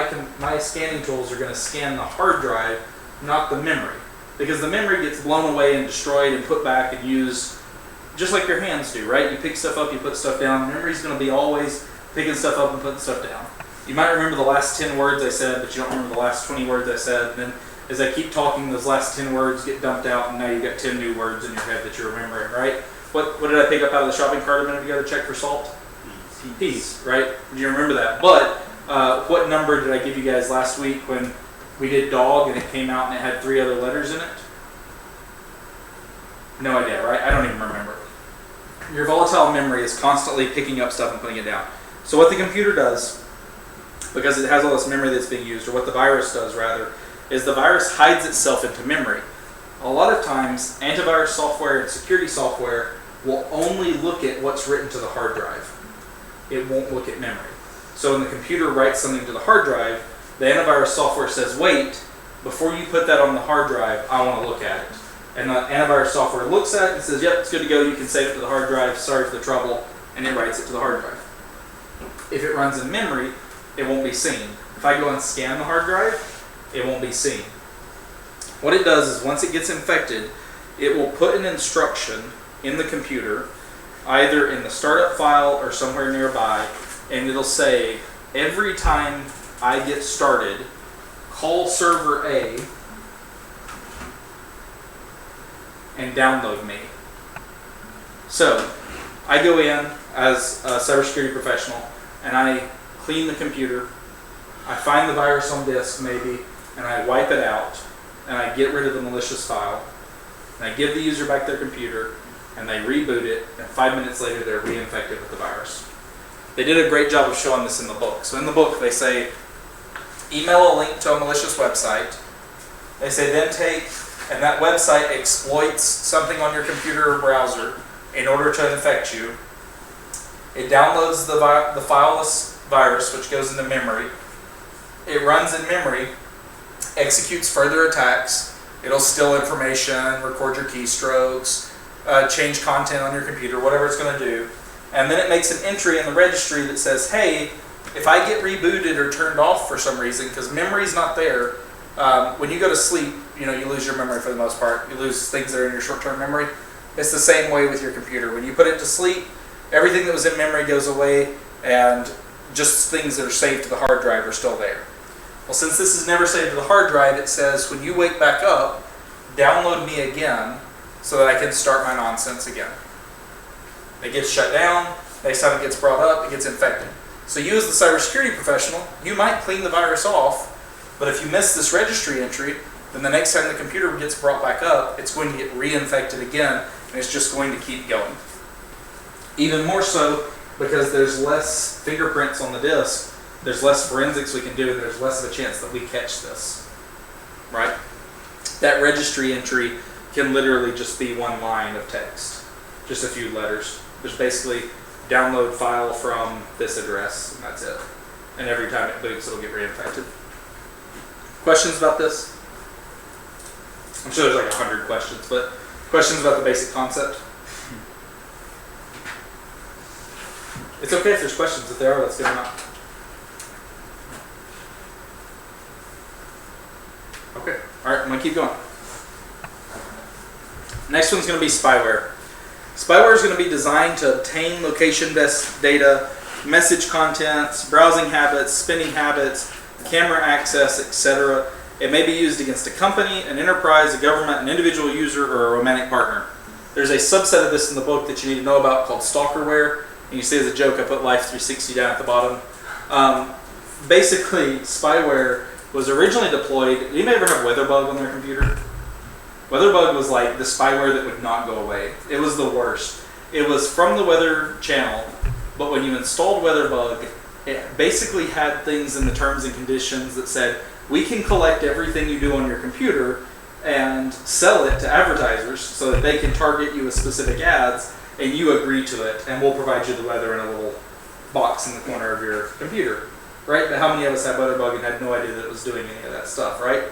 S1: my scanning tools are going to scan the hard drive, not the memory. Because the memory gets blown away and destroyed and put back and used just like your hands do, right? You pick stuff up, you put stuff down. Memory's going to be always picking stuff up and putting stuff down. You might remember the last 10 words I said, but you don't remember the last 20 words I said. And then as I keep talking, those last 10 words get dumped out, and now you've got 10 new words in your head that you're remembering, right? What did I pick up out of the shopping cart a minute ago to check for salt? Peas, right? Do you remember that? But what number did I give you guys last week when we did dog and it came out and it had 3 other letters in it? No idea, right? I don't even remember. Your volatile memory is constantly picking up stuff and putting it down. So what the computer does, because it has all this memory that's being used, or what the virus does rather, is the virus hides itself into memory. A lot of times, antivirus software and security software will only look at what's written to the hard drive. It won't look at memory. So when the computer writes something to the hard drive, the antivirus software says, wait, before you put that on the hard drive, I want to look at it. And the antivirus software looks at it and says, yep, it's good to go, you can save it to the hard drive, sorry for the trouble, and it writes it to the hard drive. If it runs in memory, it won't be seen. If I go and scan the hard drive, it won't be seen. What it does is once it gets infected, it will put an instruction in the computer, either in the startup file or somewhere nearby, and it'll say, every time I get started, call server A and download me. So I go in as a cybersecurity professional and I clean the computer, I find the virus on disk maybe, and I wipe it out, and I get rid of the malicious file, and I give the user back their computer, and they reboot it, and 5 minutes later they're reinfected with the virus. They did a great job of showing this in the book. So in the book they say, email a link to a malicious website. They say then take, and that website exploits something on your computer or browser in order to infect you. It downloads the fileless virus, which goes into memory. It runs in memory, executes further attacks. It'll steal information, record your keystrokes, change content on your computer, whatever it's going to do. And then it makes an entry in the registry that says, hey, if I get rebooted or turned off for some reason, because memory's not there, when you go to sleep, you lose your memory for the most part. You lose things that are in your short-term memory. It's the same way with your computer. When you put it to sleep, everything that was in memory goes away, and just things that are saved to the hard drive are still there. Well, since this is never saved to the hard drive, it says, when you wake back up, download me again so that I can start my nonsense again. It gets shut down, next time it gets brought up, it gets infected. So you as the cybersecurity professional, you might clean the virus off, but if you miss this registry entry, then the next time the computer gets brought back up, it's going to get reinfected again, and it's just going to keep going. Even more so, because there's less fingerprints on the disk, there's less forensics we can do, and there's less of a chance that we catch this, right? That registry entry can literally just be one line of text, just a few letters. There's basically download file from this address, and that's it. And every time it boots, it'll get reinfected. Questions about this? I'm sure there's like 100 questions, but questions about the basic concept? It's okay if there's questions. If there are, let's get them out. Okay, all right, I'm gonna keep going. Next one's gonna be spyware. Spyware is gonna be designed to obtain location-based data, message contents, browsing habits, spinning habits, camera access, etc. It may be used against a company, an enterprise, a government, an individual user, or a romantic partner. There's a subset of this in the book that you need to know about called stalkerware. And you see as a joke, I put Life 360 down at the bottom. Basically, spyware was originally deployed. Anybody ever have WeatherBug on their computer? WeatherBug was like the spyware that would not go away. It was the worst. It was from the Weather Channel, but when you installed WeatherBug, it basically had things in the terms and conditions that said, we can collect everything you do on your computer and sell it to advertisers so that they can target you with specific ads, and you agree to it, and we'll provide you the weather in a little box in the corner of your computer, right? But how many of us have WeatherBug and had no idea that it was doing any of that stuff, right?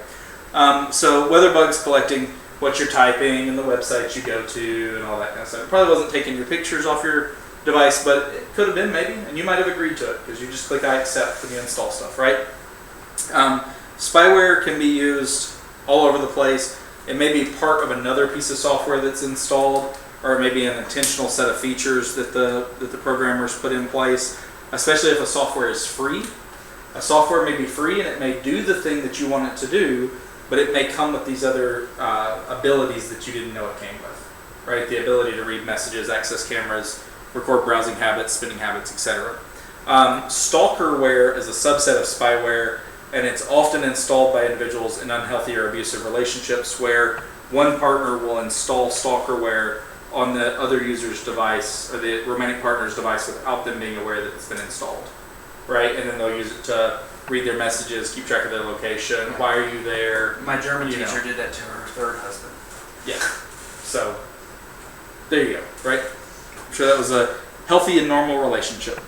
S1: So WeatherBug's collecting what you're typing and the websites you go to and all that kind of stuff. It probably wasn't taking your pictures off your device, but it could have been maybe, and you might have agreed to it because you just click I accept when you install stuff, right? Spyware can be used all over the place. It may be part of another piece of software that's installed, or it may be an intentional set of features that the programmers put in place, especially if a software is free. A software may be free and it may do the thing that you want it to do, but it may come with these other abilities that you didn't know it came with, right? The ability to read messages, access cameras, record browsing habits, spending habits, etc. Stalkerware is a subset of spyware, and it's often installed by individuals in unhealthy or abusive relationships where one partner will install stalkerware on the other user's device or the romantic partner's device without them being aware that it's been installed, right? And then they'll use it to read their messages, keep track of their location, why are you there?
S2: My German
S1: You know.
S2: teacher did that to her third husband.
S1: Yeah. So, there you go, right? I'm sure that was a healthy and normal relationship.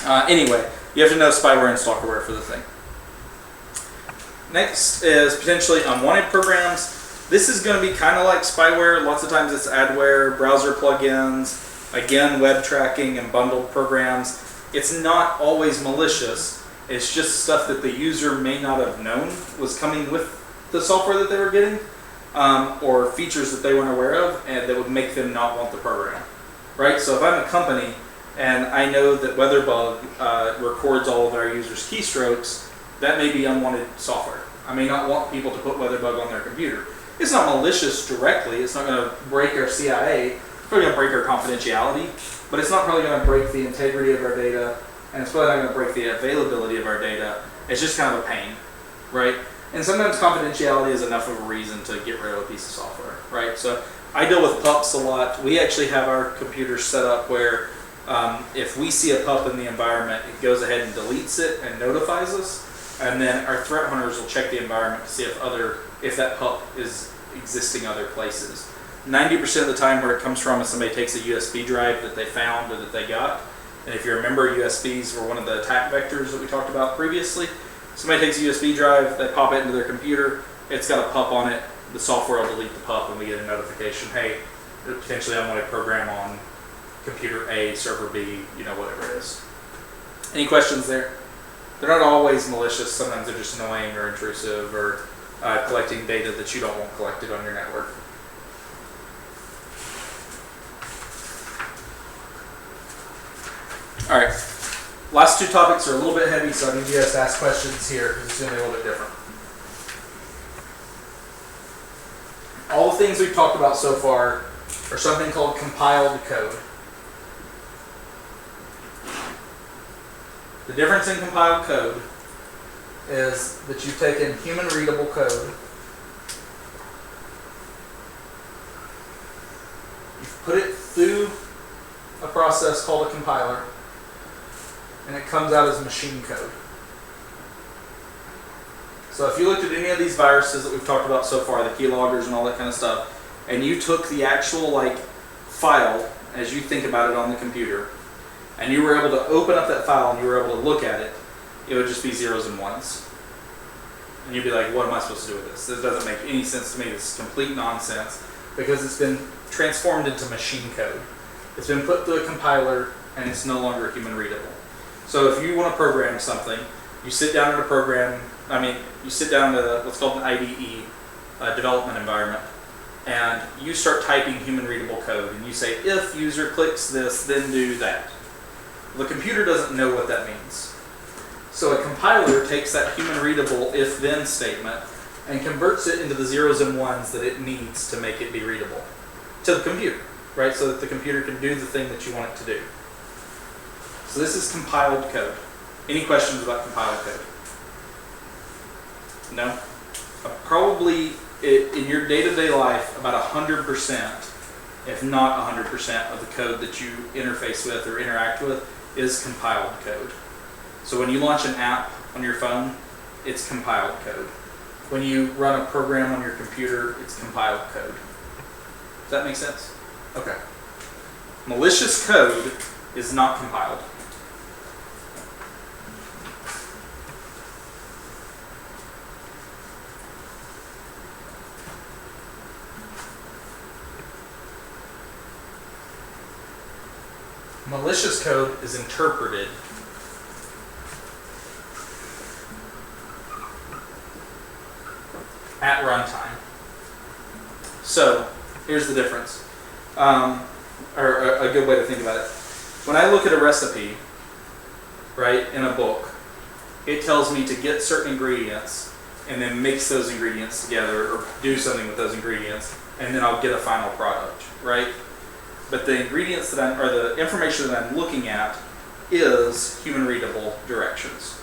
S1: Anyway, you have to know spyware and stalkerware for the thing. Next is potentially unwanted programs. This is going to be kind of like spyware. Lots of times it's adware, browser plugins, again, web tracking and bundled programs. It's not always malicious. It's just stuff that the user may not have known was coming with the software that they were getting, or features that they weren't aware of and that would make them not want the program, right? So if I'm a company and I know that WeatherBug records all of our users' keystrokes, that may be unwanted software. I may not want people to put WeatherBug on their computer. It's not malicious directly. It's not going to break our CIA. It's probably going to break our confidentiality, but it's not probably going to break the integrity of our data, and it's probably not going to break the availability of our data. It's just kind of a pain, right? And sometimes confidentiality is enough of a reason to get rid of a piece of software, right? So I deal with pups a lot. We actually have our computers set up where if we see a pup in the environment, it goes ahead and deletes it and notifies us. And then our threat hunters will check the environment to see if that pup is existing other places. 90% of the time where it comes from is somebody takes a USB drive that they found or that they got. And if you remember, USBs were one of the attack vectors that we talked about previously. Somebody takes a USB drive, they pop it into their computer, it's got a pup on it, the software will delete the pup and we get a notification, hey, potentially unwanted program on computer A, server B, whatever it is. Any questions there? They're not always malicious. Sometimes they're just annoying or intrusive or collecting data that you don't want collected on your network. All right. Last two topics are a little bit heavy, so I need you guys to ask questions here because it's going to be a little bit different. All the things we've talked about so far are something called compiled code. The difference in compiled code is that you've taken human readable code, you've put it through a process called a compiler, and it comes out as machine code. So if you looked at any of these viruses that we've talked about so far, the keyloggers and all that kind of stuff, and you took the actual file as you think about it on the computer, and you were able to open up that file and you were able to look at it, it would just be zeros and ones. And you'd be like, what am I supposed to do with this? This doesn't make any sense to me. This is complete nonsense because it's been transformed into machine code. It's been put through a compiler and it's no longer human readable. So if you want to program something, you sit down in you sit down to what's called an IDE, development environment, and you start typing human readable code and you say, if user clicks this, then do that. The computer doesn't know what that means. So a compiler takes that human readable if-then statement and converts it into the zeros and ones that it needs to make it be readable to the computer, right? So that the computer can do the thing that you want it to do. So this is compiled code. Any questions about compiled code? No? Probably in your day-to-day life, about 100%, if not 100% of the code that you interface with or interact with is compiled code. So when you launch an app on your phone, it's compiled code. When you run a program on your computer, it's compiled code. Does that make sense? Okay. Malicious code is not compiled. Malicious code is interpreted at runtime. So here's the difference, or a good way to think about it. When I look at a recipe, right, in a book, it tells me to get certain ingredients and then mix those ingredients together or do something with those ingredients, and then I'll get a final product, right? But the ingredients or the information that I'm looking at is human readable directions,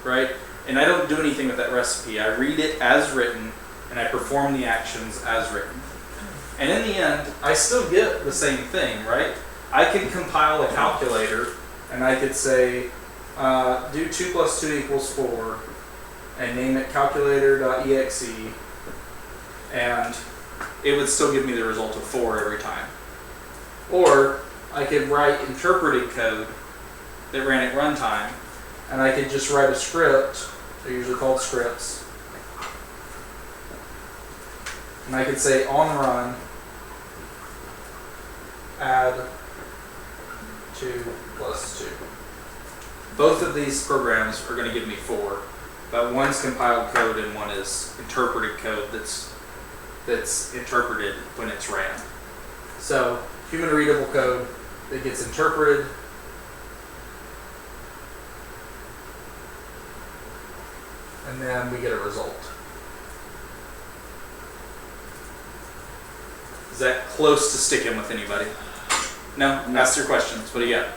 S1: right? And I don't do anything with that recipe. I read it as written and I perform the actions as written. And in the end, I still get the same thing, right? I could compile a calculator and I could say, do 2 + 2 = 4 and name it calculator.exe, and it would still give me the result of 4 every time. Or I could write interpreted code that ran at runtime, and I could just write a script, they're usually called scripts, and I could say on run, add 2 + 2. Both of these programs are going to give me 4, but one's compiled code and one is interpreted code that's interpreted when it's ran. So human readable code that gets interpreted, and then we get a result. Is that close to sticking with anybody? No? Ask your questions. What do you got?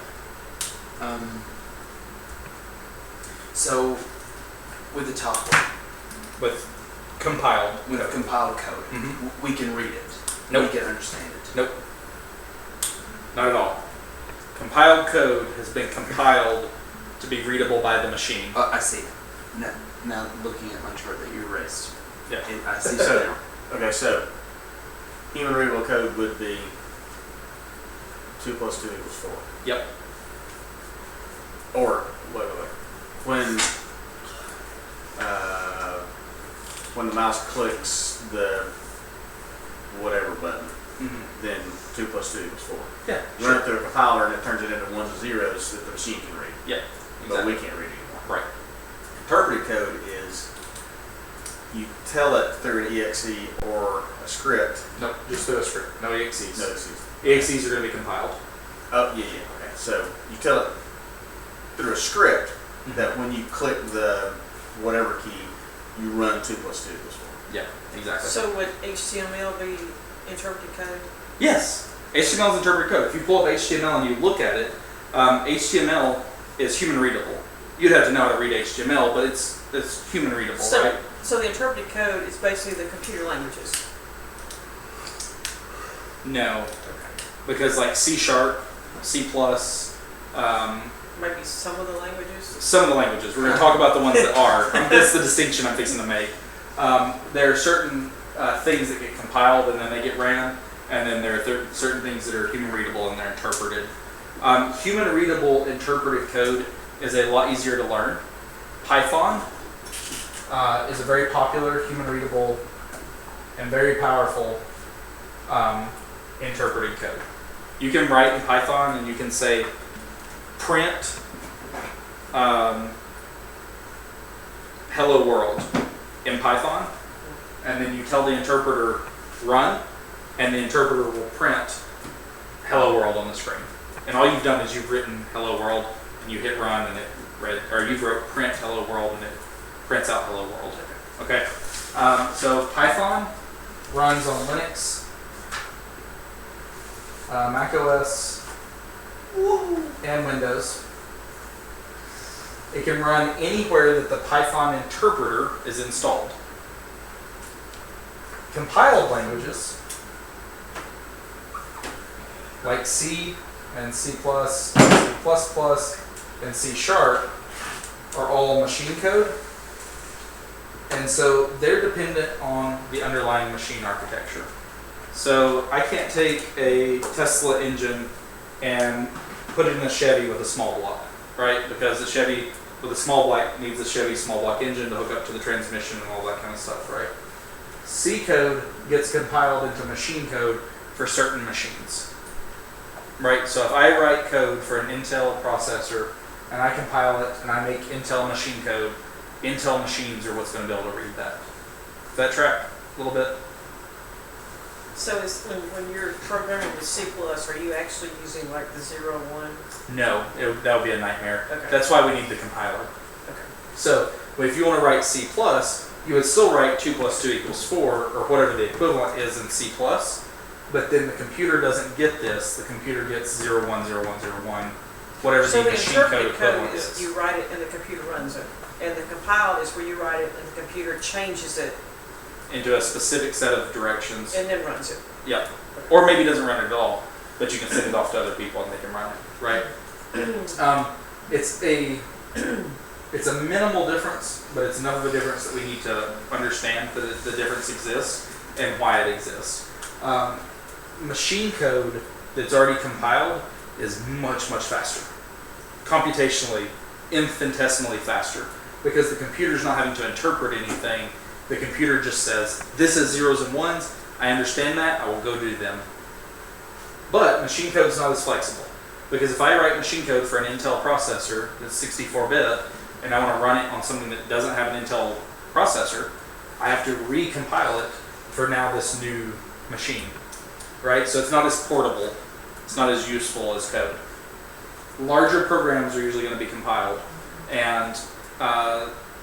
S2: So, with the top one,
S1: With compiled.
S2: with compiled code,
S1: Mhm.
S2: we can read it.
S1: Nope.
S2: We can understand it.
S1: Nope. Not at all. Compiled code has been compiled to be readable by the machine.
S2: I see. Now looking at my chart that you erased,
S1: Yeah.
S2: I see.
S4: So, okay, so human readable code would be 2 + 2 = 4.
S1: Yep.
S4: Or wait. When the mouse clicks the whatever button, then 2 + 2 = 4.
S1: Yeah.
S4: You run it through a compiler and it turns it into 1s and 0s that the machine can read.
S1: Yeah.
S4: But
S1: Exactly.
S4: we can't read anymore.
S1: Right.
S4: Interpreted code is you tell it through an exe or a script.
S1: Nope. Just through a script. No EXEs.
S4: No, excuse me.
S1: EXEs are going to be compiled.
S4: Oh, yeah. Okay. So you tell it through a script that when you click the whatever key, you run 2 + 2 = 4.
S1: Yeah. Exactly.
S3: So would HTML be interpreted code?
S1: Yes. HTML is interpreted code. If you pull up HTML and you look at it, HTML is human readable. You'd have to know how to read HTML, but it's human readable, right?
S3: So the interpreted code is basically the computer languages.
S1: No. Because like C#, C+,
S3: Maybe some of the languages.
S1: some of the languages. We're going to talk about the ones that are. That's the distinction I'm fixing to make. There are certain things that get compiled and then they get ran, and then there are certain things that are human readable and they're interpreted. Human readable interpreted code is a lot easier to learn. Python is a very popular human readable and very powerful interpreted code. You can write in Python and you can say print hello world in Python, and then you tell the interpreter run, and the interpreter will print hello world on the screen. And all you've done is you've written hello world and you hit run and it read, or you've wrote print hello world and it prints out hello world. Okay. So Python runs on Linux, Mac OS, and Windows. It can run anywhere that the Python interpreter is installed. Compiled languages like C and C++, C++, and C# are all machine code, and so they're dependent on the underlying machine architecture. So I can't take a Tesla engine and put it in a Chevy with a small block, right? Because the Chevy with a small block needs a Chevy small block engine to hook up to the transmission and all that kind of stuff, right? C code gets compiled into machine code for certain machines, right? So if I write code for an Intel processor and I compile it and I make Intel machine code, Intel machines are what's going to be able to read that. Does that track a little bit?
S3: So is, when you're programming with C++, are you actually using like the 0, 1?
S1: No, that would be a nightmare.
S3: Okay.
S1: That's why we need the compiler.
S3: Okay.
S1: So if you want to write C+, you would still write 2 + 2 = 4, or whatever the equivalent is in C+, but then the computer doesn't get this. The computer gets 0, 1, 0, 1, 0, 1, whatever
S3: So
S1: the
S3: the
S1: machine code
S3: interpreted
S1: equivalent
S3: code is
S1: is.
S3: you write it and the computer runs it. And the compiled is where you write it and the computer changes it
S1: Into a specific set of directions.
S3: and then runs it.
S1: Yep. Or maybe doesn't run it at all, but you can send it off to other people and they can run it, right? It's a minimal difference, but it's enough of a difference that we need to understand that the difference exists and why it exists. Machine code that's already compiled is much, much faster. Computationally, infinitesimally faster, because the computer's not having to interpret anything. The computer just says, this is zeros and ones, I understand that, I will go do them. But machine code is not as flexible, because if I write machine code for an Intel processor that's 64-bit, and I want to run it on something that doesn't have an Intel processor, I have to recompile it for now this new machine, right? So it's not as portable, it's not as useful as code. Larger programs are usually going to be compiled, and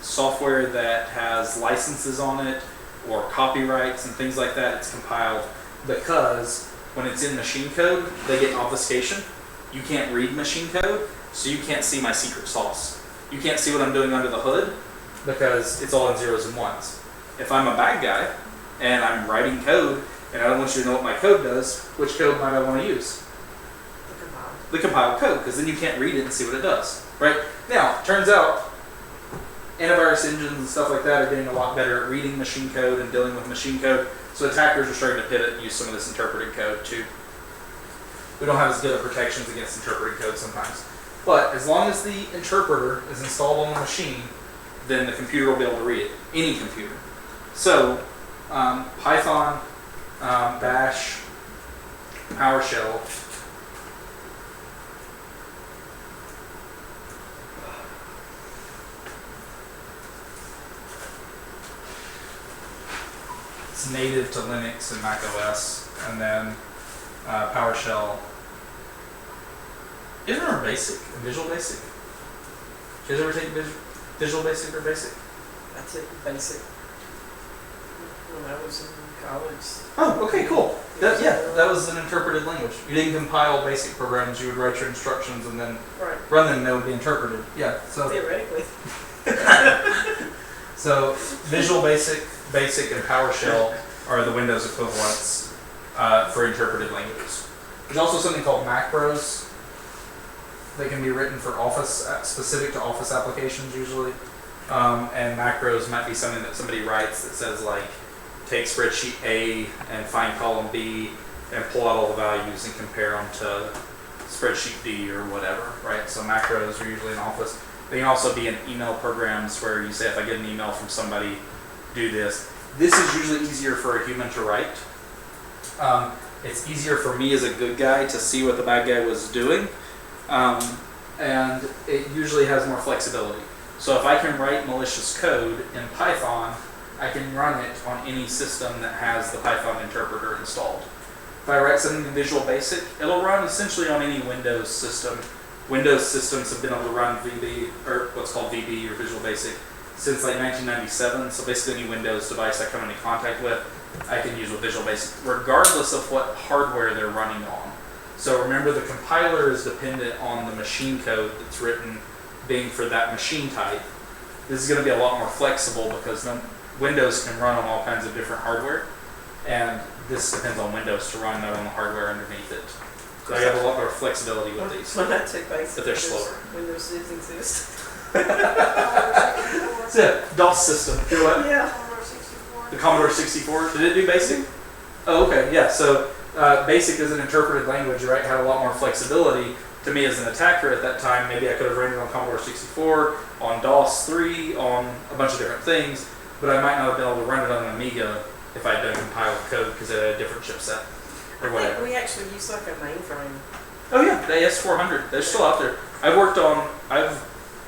S1: software that has licenses on it or copyrights and things like that, it's compiled, because when it's in machine code, they get obfuscation. You can't read machine code, so you can't see my secret sauce. You can't see what I'm doing under the hood because it's all in zeros and ones. If I'm a bad guy and I'm writing code and I don't want you to know what my code does, which code might I want to use?
S3: The compiled.
S1: The compiled code, because then you can't read it and see what it does, right? Now, turns out antivirus engines and stuff like that are getting a lot better at reading machine code and dealing with machine code, so attackers are starting to pivot and use some of this interpreted code too. We don't have as good of protections against interpreted code sometimes. But as long as the interpreter is installed on the machine, then the computer will be able to read it, any computer. So Python, Bash, PowerShell, it's native to Linux and Mac OS, and then PowerShell. Isn't there Basic and Visual Basic? Did you guys ever take Visual Basic or Basic?
S3: I took basic when I was in college.
S1: Oh, okay, cool. That was an interpreted language. You didn't compile basic programs, you would write your instructions and then
S3: Right.
S1: run them and they would be interpreted. Yeah, so
S3: Theoretically.
S1: so Visual Basic, Basic, and PowerShell are the Windows equivalents for interpreted languages. There's also something called macros. They can be written for Office, specific to Office applications usually. And macros might be something that somebody writes that says like, take spreadsheet A and find column B and pull out all the values and compare them to spreadsheet D or whatever, right? So macros are usually in Office. They can also be in email programs where you say, if I get an email from somebody, do this. This is usually easier for a human to write. It's easier for me as a good guy to see what the bad guy was doing. And it usually has more flexibility. So if I can write malicious code in Python, I can run it on any system that has the Python interpreter installed. If I write something in Visual Basic, it'll run essentially on any Windows system. Windows systems have been able to run VB, or what's called VB or Visual Basic, since like 1997. So basically any Windows device I come into contact with, I can use with Visual Basic, regardless of what hardware they're running on. So remember, the compiler is dependent on the machine code that's written being for that machine type. This is going to be a lot more flexible because Windows can run on all kinds of different hardware, and this depends on Windows to run, not on the hardware underneath it. So I have a lot more flexibility with these.
S3: When I took basic,
S1: But they're slower.
S3: Windows didn't exist.
S1: That's it. DOS system. Do what?
S3: Yeah.
S1: The Commodore 64. Did it do BASIC? Oh, okay. Yeah. So BASIC is an interpreted language, right? Had a lot more flexibility. To me as an attacker at that time, maybe I could have run it on Commodore 64, on DOS 3, on a bunch of different things, but I might not have been able to run it on an Amiga if I had done compiled code because it had a different chipset or
S3: I
S1: whatever.
S3: think we actually used like a mainframe.
S1: Oh yeah, the AS400. They're still out there.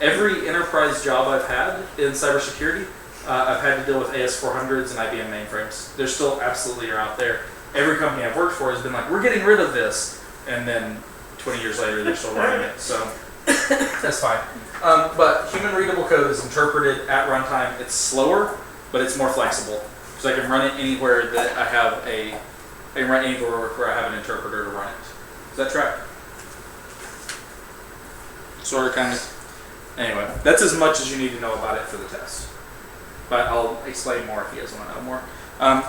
S1: Every enterprise job I've had in cybersecurity, I've had to deal with AS400s and IBM mainframes. They're still absolutely are out there. Every company I've worked for has been like, we're getting rid of this, and then 20 years later they're still running it. So That's fine. But human readable code is interpreted at runtime. It's slower, but it's more flexible. So I can run it anywhere that I can run anywhere where I have an interpreter to run it. Does that track? Sort of, kind of. Anyway, that's as much as you need to know about it for the test. But I'll explain more if you guys want to know more.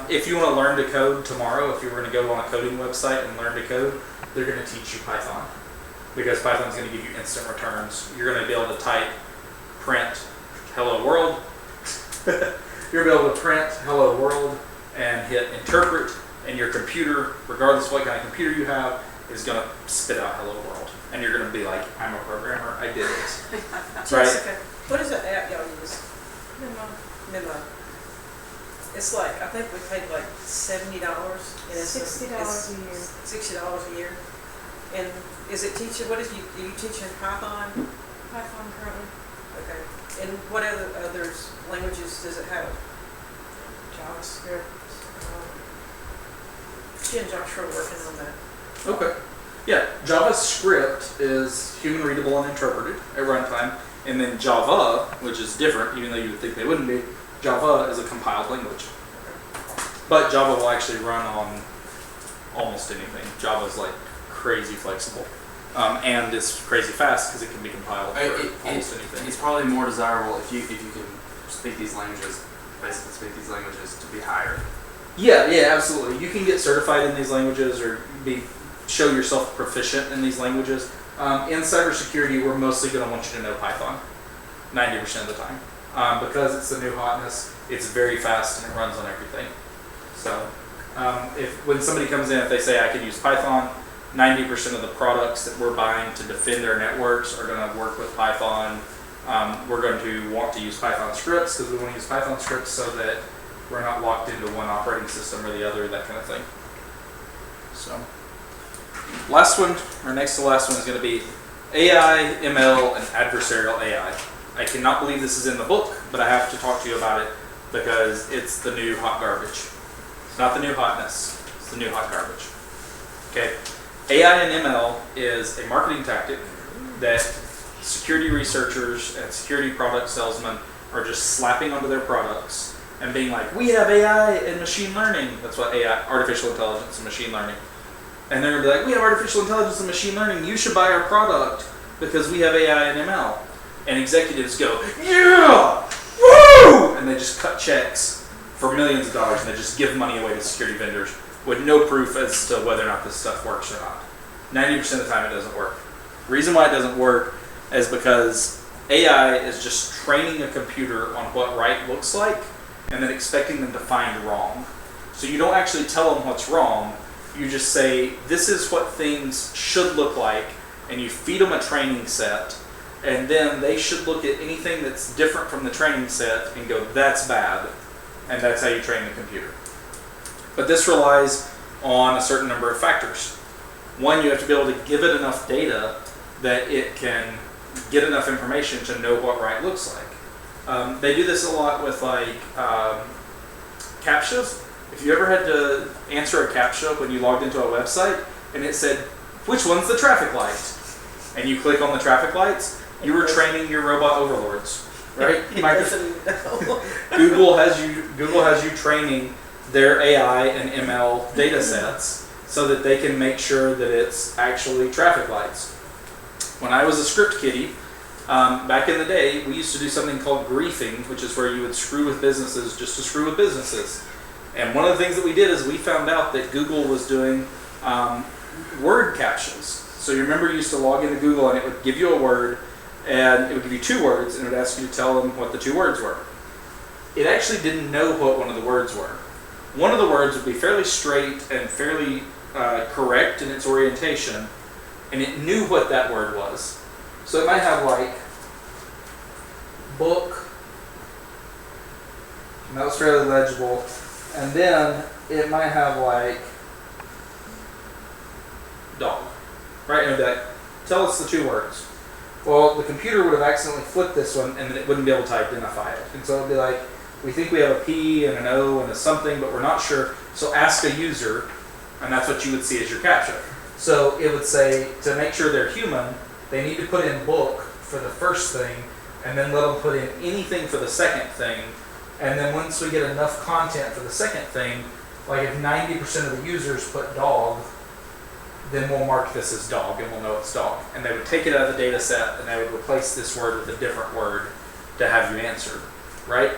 S1: If you want to learn to code tomorrow, if you were going to go on a coding website and learn to code, they're going to teach you Python. Because Python's going to give you instant returns. You're going to be able to type, print, hello world. You're going to be able to print hello world and hit interpret, and your computer, regardless of what kind of computer you have, is going to spit out hello world. And you're going to be like, I'm a programmer, I did this.
S3: Jessica, what is that app y'all use? Memo. It's like, I think we paid like $70. And it's
S5: $60 a year.
S3: $60 a year. And is it teaching, what is you teaching Python?
S5: Python currently.
S3: Okay. And what others languages does it have?
S5: JavaScript.
S3: She and Josh are working on that.
S1: Okay. Yeah, JavaScript is human readable and interpreted at runtime. And then Java, which is different, even though you would think they wouldn't be, Java is a compiled language. But Java will actually run on almost anything. Java is like crazy flexible. And it's crazy fast because it can be compiled for almost anything.
S2: It's probably more desirable if you can speak these languages, basically speak these languages to be hired.
S1: Yeah, absolutely. You can get certified in these languages or show yourself proficient in these languages. In cybersecurity, we're mostly going to want you to know Python 90% of the time. Because it's the new hotness, it's very fast and it runs on everything. So when somebody comes in, if they say I can use Python, 90% of the products that we're buying to defend their networks are going to work with Python. We're going to want to use Python scripts because we want to use Python scripts so that we're not locked into one operating system or the other, that kind of thing. So, last one, or next to last one, is going to be AI, ML, and adversarial AI. I cannot believe this is in the book, but I have to talk to you about it because it's the new hot garbage. It's not the new hotness, it's the new hot garbage. Okay, AI and ML is a marketing tactic that security researchers and security product salesmen are just slapping onto their products and being like, we have AI and machine learning. That's what AI, artificial intelligence and machine learning. And they're going to be like, we have artificial intelligence and machine learning. You should buy our product because we have AI and ML. And executives go, yeah, woo! And they just cut checks for millions of dollars and they just give money away to security vendors with no proof as to whether or not this stuff works or not. 90% of the time it doesn't work. The reason why it doesn't work is because AI is just training a computer on what right looks like and then expecting them to find wrong. So you don't actually tell them what's wrong. You just say, this is what things should look like, and you feed them a training set, and then they should look at anything that's different from the training set and go, that's bad, and that's how you train the computer. But this relies on a certain number of factors. One, you have to be able to give it enough data that it can get enough information to know what right looks like. They do this a lot with like CAPTCHAs. If you ever had to answer a CAPTCHA when you logged into a website and it said, which one's the traffic light? And you click on the traffic lights, you were training your robot overlords, right? Google has you training their AI and ML data sets so that they can make sure that it's actually traffic lights. When I was a script kiddie, back in the day, we used to do something called griefing, which is where you would screw with businesses just to screw with businesses. And one of the things that we did is we found out that Google was doing word CAPTCHAs. So you remember you used to log into Google and it would give you a word, and it would give you two words, and it would ask you to tell them what the two words were. It actually didn't know what one of the words were. One of the words would be fairly straight and fairly correct in its orientation, and it knew what that word was. So it might have like book, and that was fairly legible, and then it might have like dog, right? And it'd be like, tell us the two words. Well, the computer would have accidentally flipped this one, and then it wouldn't be able to identify it. And so it'd be like, we think we have a P and an O and a something, but we're not sure. So ask a user, and that's what you would see as your CAPTCHA. So it would say, to make sure they're human, they need to put in book for the first thing, and then let them put in anything for the second thing. And then once we get enough content for the second thing, like if 90% of the users put dog, then we'll mark this as dog and we'll know it's dog. And they would take it out of the data set and they would replace this word with a different word to have you answer, right?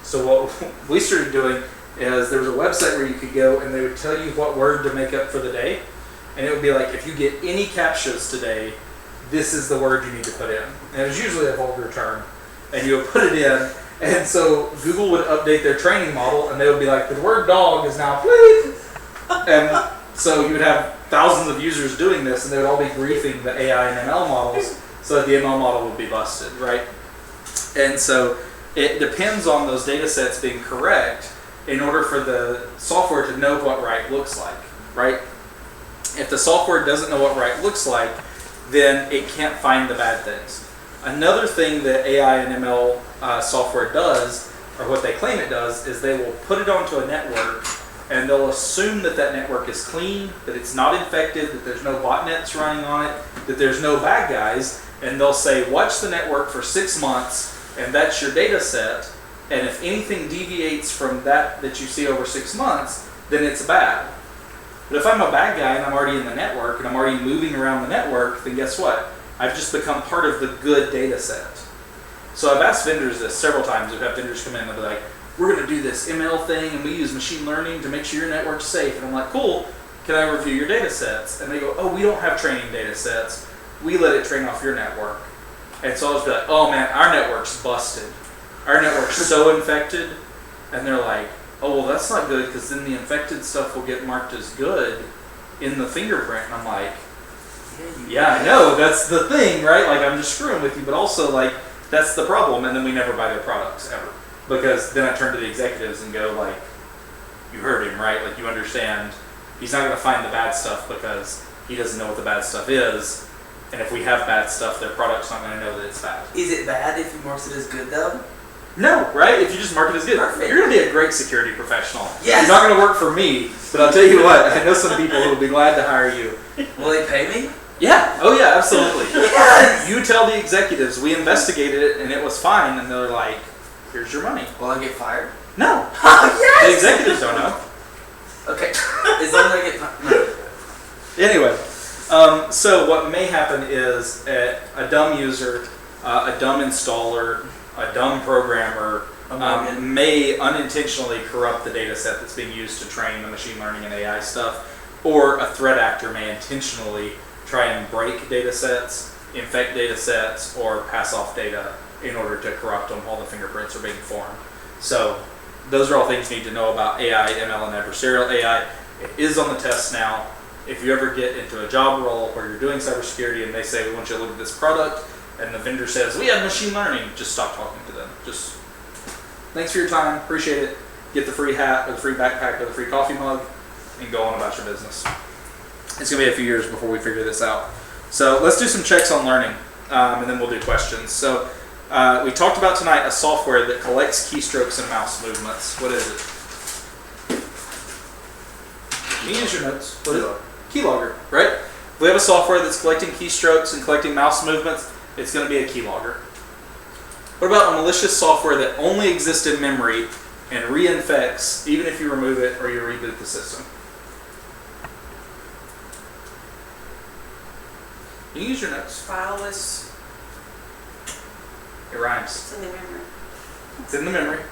S1: So what we started doing is there was a website where you could go and they would tell you what word to make up for the day. And it would be like, if you get any captchas today, this is the word you need to put in. And it was usually a vulgar term. And you would put it in, and so Google would update their training model, and they would be like, the word dog is now bleep. And so you would have thousands of users doing this, and they would all be griefing the AI and ML models, so that the ML model would be busted, right? And so it depends on those data sets being correct in order for the software to know what right looks like, right? If the software doesn't know what right looks like, then it can't find the bad things. Another thing that AI and ML software does, or what they claim it does, is they will put it onto a network and they'll assume that that network is clean, that it's not infected, that there's no botnets running on it, that there's no bad guys, and they'll say, watch the network for 6 months, and that's your data set, and if anything deviates from that you see over 6 months, then it's bad. But if I'm a bad guy and I'm already in the network and I'm already moving around the network, then guess what? I've just become part of the good data set. So I've asked vendors this several times. We've had vendors come in and be like, we're going to do this ML thing and we use machine learning to make sure your network's safe. And I'm like, cool, can I review your data sets? And they go, oh, we don't have training data sets. We let it train off your network. And so I'll just be like, oh man, our network's busted. Our network's so infected. And they're like, oh, well, that's not good because then the infected stuff will get marked as good in the fingerprint. And I'm like, yeah, I know, that's the thing, right? Like, I'm just screwing with you, but also, like, that's the problem. And then we never buy their products, ever. Because then I turn to the executives and go, like, you heard him, right? Like, you understand he's not going to find the bad stuff because he doesn't know what the bad stuff is. And if we have bad stuff, their product's not going to know that it's bad.
S2: Is it bad if you mark it as good, though?
S1: No, right? If you just mark it as good.
S2: Perfect.
S1: You're going to be a great security professional.
S2: Yes.
S1: You're not going to work for me, but I'll tell you what, I know some people who will be glad to hire you.
S2: Will they pay me?
S1: Yeah. Oh, yeah, absolutely.
S2: Yes.
S1: You tell the executives, we investigated it and it was fine, and they're like, here's your money.
S2: Will I get fired?
S1: No.
S2: Oh,
S1: The
S2: yes!
S1: executives don't know.
S2: Okay. As long as I get fired. No.
S1: Anyway, so what may happen is a dumb user, a dumb installer, a dumb programmer may unintentionally corrupt the data set that's being used to train the machine learning and AI stuff, or a threat actor may intentionally try and break data sets, infect data sets, or pass off data in order to corrupt them while the fingerprints are being formed. So those are all things you need to know about AI, ML, and adversarial AI. It is on the test now. If you ever get into a job role where you're doing cybersecurity and they say, we want you to look at this product, and the vendor says, we have machine learning, just stop talking to them. Just, thanks for your time, appreciate it. Get the free hat, or the free backpack, or the free coffee mug, and go on about your business. It's going to be a few years before we figure this out. So let's do some checks on learning, and then we'll do questions. So we talked about tonight a software that collects keystrokes and mouse movements. What is it? Can you use your notes? What is it? Keylogger, right? If we have a software that's collecting keystrokes and collecting mouse movements, it's going to be a keylogger. What about a malicious software that only exists in memory and reinfects even if you remove it or you reboot the system? You use your notes.
S3: Fileless.
S1: It rhymes.
S5: It's in the memory.
S1: It's in the memory.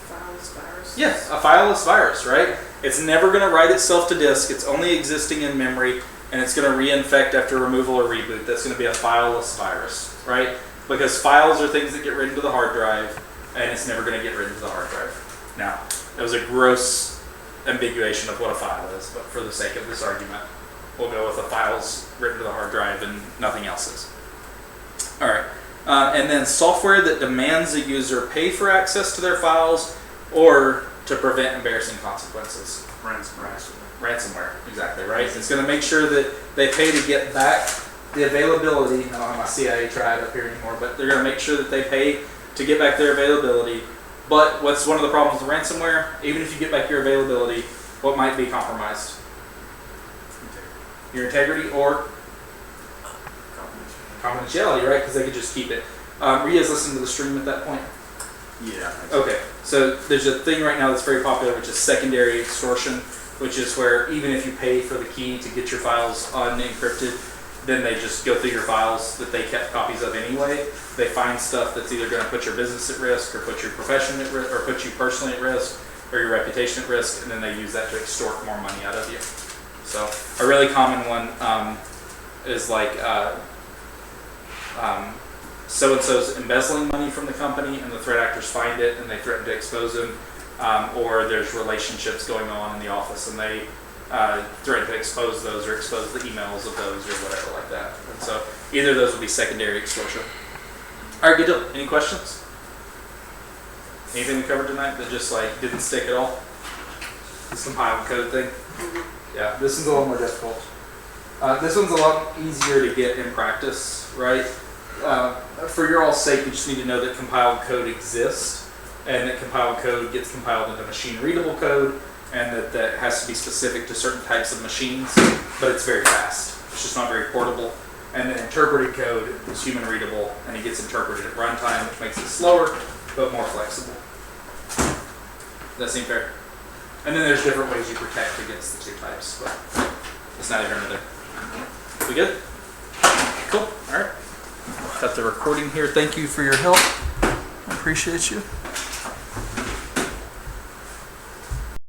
S3: Fileless virus.
S1: Yes, a fileless virus, right? It's never going to write itself to disk. It's only existing in memory, and it's going to reinfect after removal or reboot. That's going to be a fileless virus, right? Because files are things that get written to the hard drive, and it's never going to get written to the hard drive. Now, that was a gross ambiguation of what a file is, but for the sake of this argument, we'll go with the files written to the hard drive and nothing else is. All right. And then software that demands a user pay for access to their files or to prevent embarrassing consequences. Ransomware, exactly, right? It's going to make sure that they pay to get back the availability. I don't have my CIA triad up here anymore, but they're going to make sure that they pay to get back their availability. But what's one of the problems with ransomware? Even if you get back your availability, what might be compromised? Your integrity or confidentiality, right? Because they could just keep it. Were you guys listening to the stream at that point?
S4: Yeah.
S1: Okay, so there's a thing right now that's very popular, which is secondary extortion, which is where even if you pay for the key to get your files unencrypted, then they just go through your files that they kept copies of anyway. They find stuff that's either going to put your business at risk, or put your profession at risk, or put you personally at risk, or your reputation at risk, and then they use that to extort more money out of you. So a really common one is like so-and-so's embezzling money from the company, and the threat actors find it and they threaten to expose him, or there's relationships going on in the office and they threaten to expose those or expose the emails of those or whatever like that. And so either of those would be secondary extortion. All right, good deal. Any questions? Anything we covered tonight that just like didn't stick at all? This compile code thing? Yeah, this is a little more difficult. This one's a lot easier to get in practice, right? For your all's sake, you just need to know that compiled code exists, and that compiled code gets compiled into machine-readable code, and that has to be specific to certain types of machines, but it's very fast. It's just not very portable. And then interpreted code is human-readable, and it gets interpreted at runtime, which makes it slower, but more flexible. Does that seem fair? And then there's different ways you protect against the two types, but it's not here nor there. We good? Cool. All right. Got the recording here. Thank you for your help. I appreciate you.